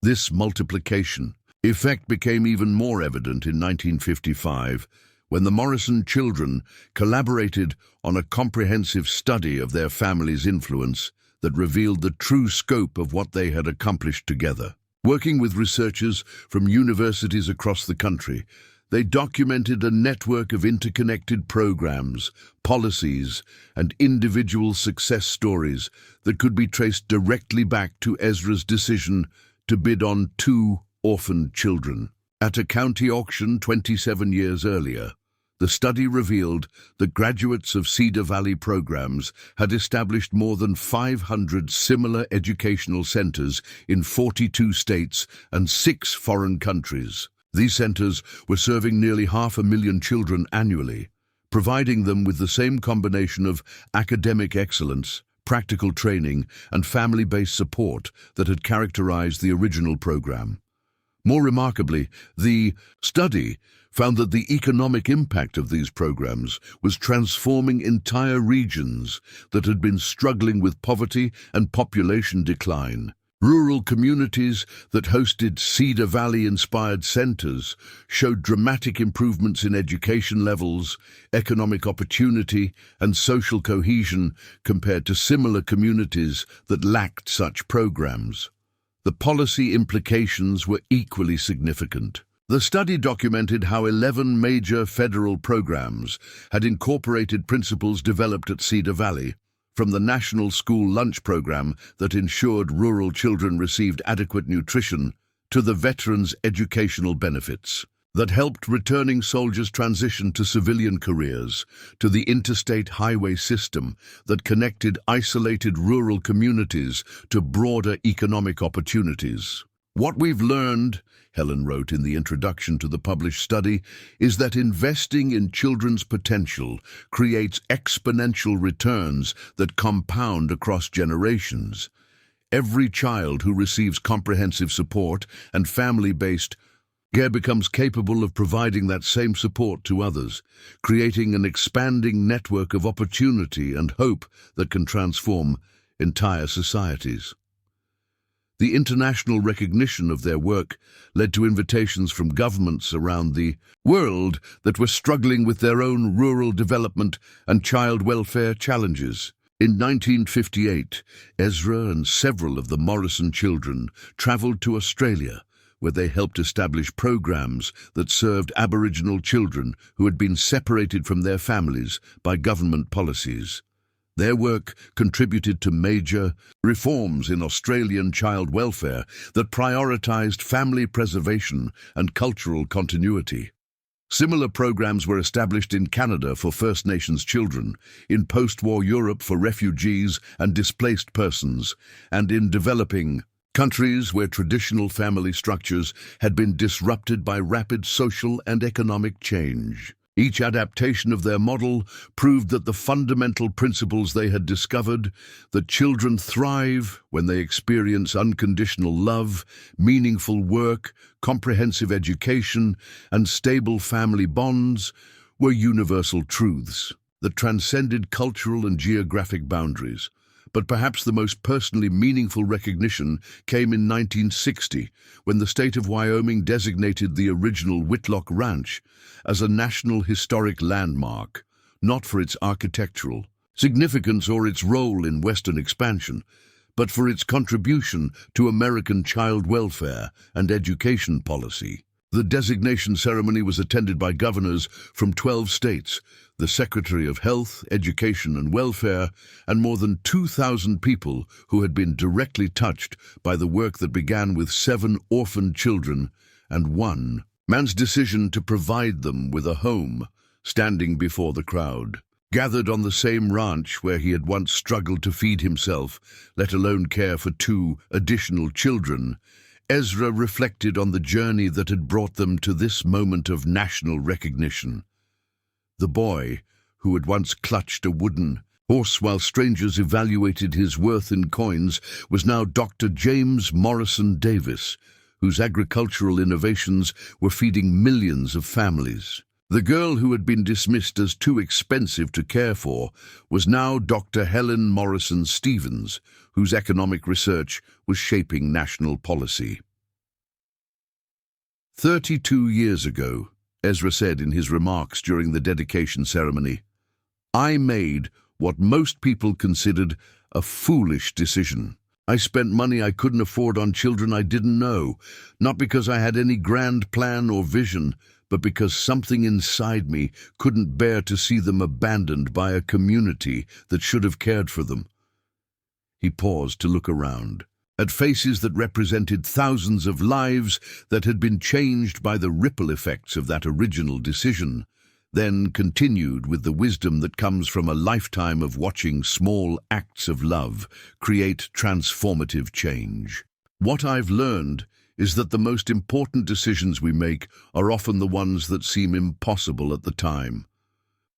A: This multiplication effect became even more evident in 1955, when the Morrison children collaborated on a comprehensive study of their family's influence that revealed the true scope of what they had accomplished together. Working with researchers from universities across the country, they documented a network of interconnected programs, policies, and individual success stories that could be traced directly back to Ezra's decision to bid on 2 orphaned children. At a county auction 27 years earlier, the study revealed that graduates of Cedar Valley programs had established more than 500 similar educational centers in 42 states and 6 foreign countries. These centers were serving nearly 500,000 children annually, providing them with the same combination of academic excellence, practical training, and family-based support that had characterized the original program. More remarkably, the study found that the economic impact of these programs was transforming entire regions that had been struggling with poverty and population decline. Rural communities that hosted Cedar Valley-inspired centers showed dramatic improvements in education levels, economic opportunity, and social cohesion compared to similar communities that lacked such programs. The policy implications were equally significant. The study documented how 11 major federal programs had incorporated principles developed at Cedar Valley, from the National School Lunch Program that ensured rural children received adequate nutrition to the Veterans Educational Benefits that helped returning soldiers transition to civilian careers, to the interstate highway system that connected isolated rural communities to broader economic opportunities. What we've learned, Helen wrote in the introduction to the published study, is that investing in children's potential creates exponential returns that compound across generations. Every child who receives comprehensive support and family-based care becomes capable of providing that same support to others, creating an expanding network of opportunity and hope that can transform entire societies. The international recognition of their work led to invitations from governments around the world that were struggling with their own rural development and child welfare challenges. In 1958, Ezra and several of the Morrison children traveled to Australia, where they helped establish programs that served Aboriginal children who had been separated from their families by government policies. Their work contributed to major reforms in Australian child welfare that prioritised family preservation and cultural continuity. Similar programs were established in Canada for First Nations children, in post-war Europe for refugees and displaced persons, and in developing countries where traditional family structures had been disrupted by rapid social and economic change. Each adaptation of their model proved that the fundamental principles they had discovered, that children thrive when they experience unconditional love, meaningful work, comprehensive education, and stable family bonds, were universal truths that transcended cultural and geographic boundaries. But perhaps the most personally meaningful recognition came in 1960, when the state of Wyoming designated the original Whitlock Ranch as a National Historic Landmark, not for its architectural significance or its role in Western expansion, but for its contribution to American child welfare and education policy. The designation ceremony was attended by governors from 12 states, the Secretary of Health, Education and Welfare, and more than 2,000 people who had been directly touched by the work that began with 7 orphaned children and one man's decision to provide them with a home, standing before the crowd. Gathered on the same ranch where he had once struggled to feed himself, let alone care for 2 additional children, Ezra reflected on the journey that had brought them to this moment of national recognition. The boy, who had once clutched a wooden horse while strangers evaluated his worth in coins, was now Dr. James Morrison Davis, whose agricultural innovations were feeding millions of families. The girl who had been dismissed as too expensive to care for was now Dr. Helen Morrison Stevens, whose economic research was shaping national policy. 32 years ago, Ezra said in his remarks during the dedication ceremony, "I made what most people considered a foolish decision. I spent money I couldn't afford on children I didn't know, not because I had any grand plan or vision, but because something inside me couldn't bear to see them abandoned by a community that should have cared for them. He paused to look around, at faces that represented thousands of lives that had been changed by the ripple effects of that original decision, then continued with the wisdom that comes from a lifetime of watching small acts of love create transformative change. What I've learned is that the most important decisions we make are often the ones that seem impossible at the time.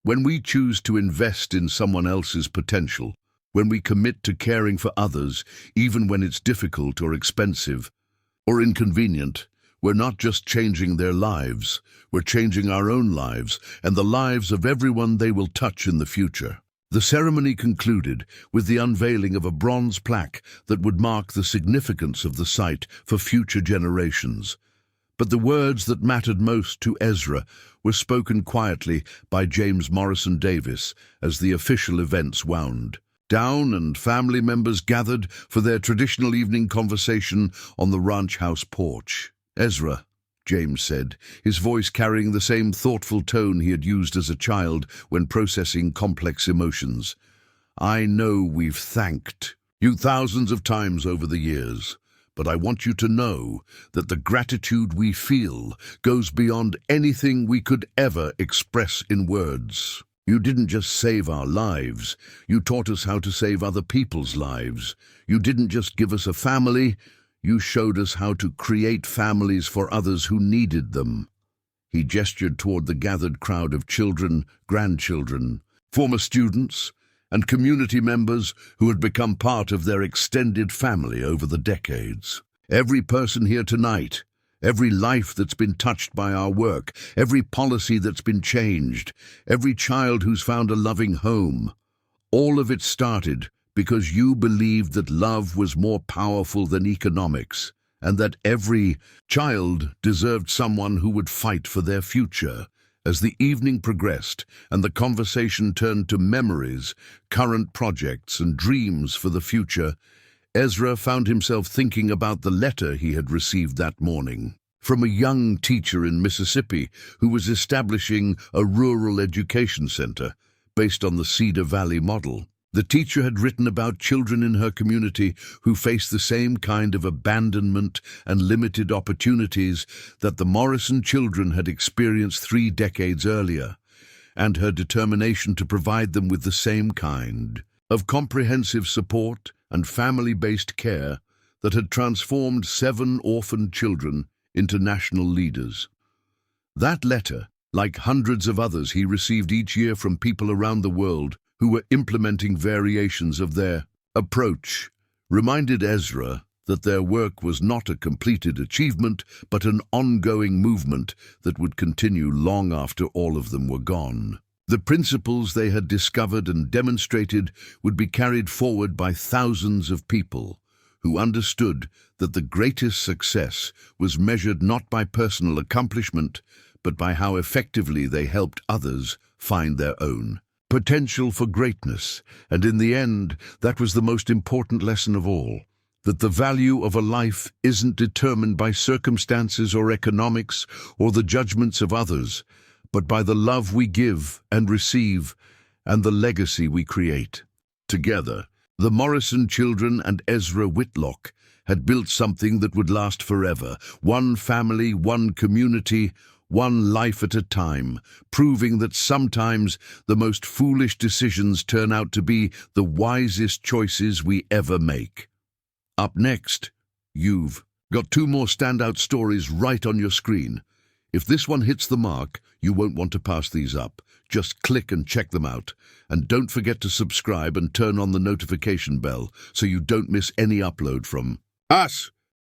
A: When we choose to invest in someone else's potential, when we commit to caring for others, even when it's difficult or expensive or inconvenient, we're not just changing their lives, we're changing our own lives and the lives of everyone they will touch in the future. The ceremony concluded with the unveiling of a bronze plaque that would mark the significance of the site for future generations. But the words that mattered most to Ezra were spoken quietly by James Morrison Davis as the official events wound down and family members gathered for their traditional evening conversation on the ranch house porch. "Ezra," James said, his voice carrying the same thoughtful tone he had used as a child when processing complex emotions. "I know we've thanked you thousands of times over the years, but I want you to know that the gratitude we feel goes beyond anything we could ever express in words. You didn't just save our lives, you taught us how to save other people's lives. You didn't just give us a family, you showed us how to create families for others who needed them." He gestured toward the gathered crowd of children, grandchildren, former students, and community members who had become part of their extended family over the decades. Every person here tonight, every life that's been touched by our work, every policy that's been changed, every child who's found a loving home, all of it started because you believed that love was more powerful than economics, and that every child deserved someone who would fight for their future. As the evening progressed and the conversation turned to memories, current projects, and dreams for the future, Ezra found himself thinking about the letter he had received that morning from a young teacher in Mississippi who was establishing a rural education center based on the Cedar Valley model. The teacher had written about children in her community who faced the same kind of abandonment and limited opportunities that the Morrison children had experienced 3 decades earlier, and her determination to provide them with the same kind of comprehensive support and family-based care that had transformed 7 orphaned children into national leaders. That letter, like hundreds of others he received each year from people around the world who were implementing variations of their approach, reminded Ezra that their work was not a completed achievement, but an ongoing movement that would continue long after all of them were gone. The principles they had discovered and demonstrated would be carried forward by thousands of people who understood that the greatest success was measured not by personal accomplishment, but by how effectively they helped others find their own potential for greatness. And in the end, that was the most important lesson of all, that the value of a life isn't determined by circumstances or economics or the judgments of others, but by the love we give and receive and the legacy we create. Together, the Morrison children and Ezra Whitlock had built something that would last forever, one family, one community, one life at a time, proving that sometimes the most foolish decisions turn out to be the wisest choices we ever make. Up next, you've got 2 more standout stories right on your screen. If this one hits the mark, you won't want to pass these up. Just click and check them out. And don't forget to subscribe and turn on the notification bell so you don't miss any upload from us.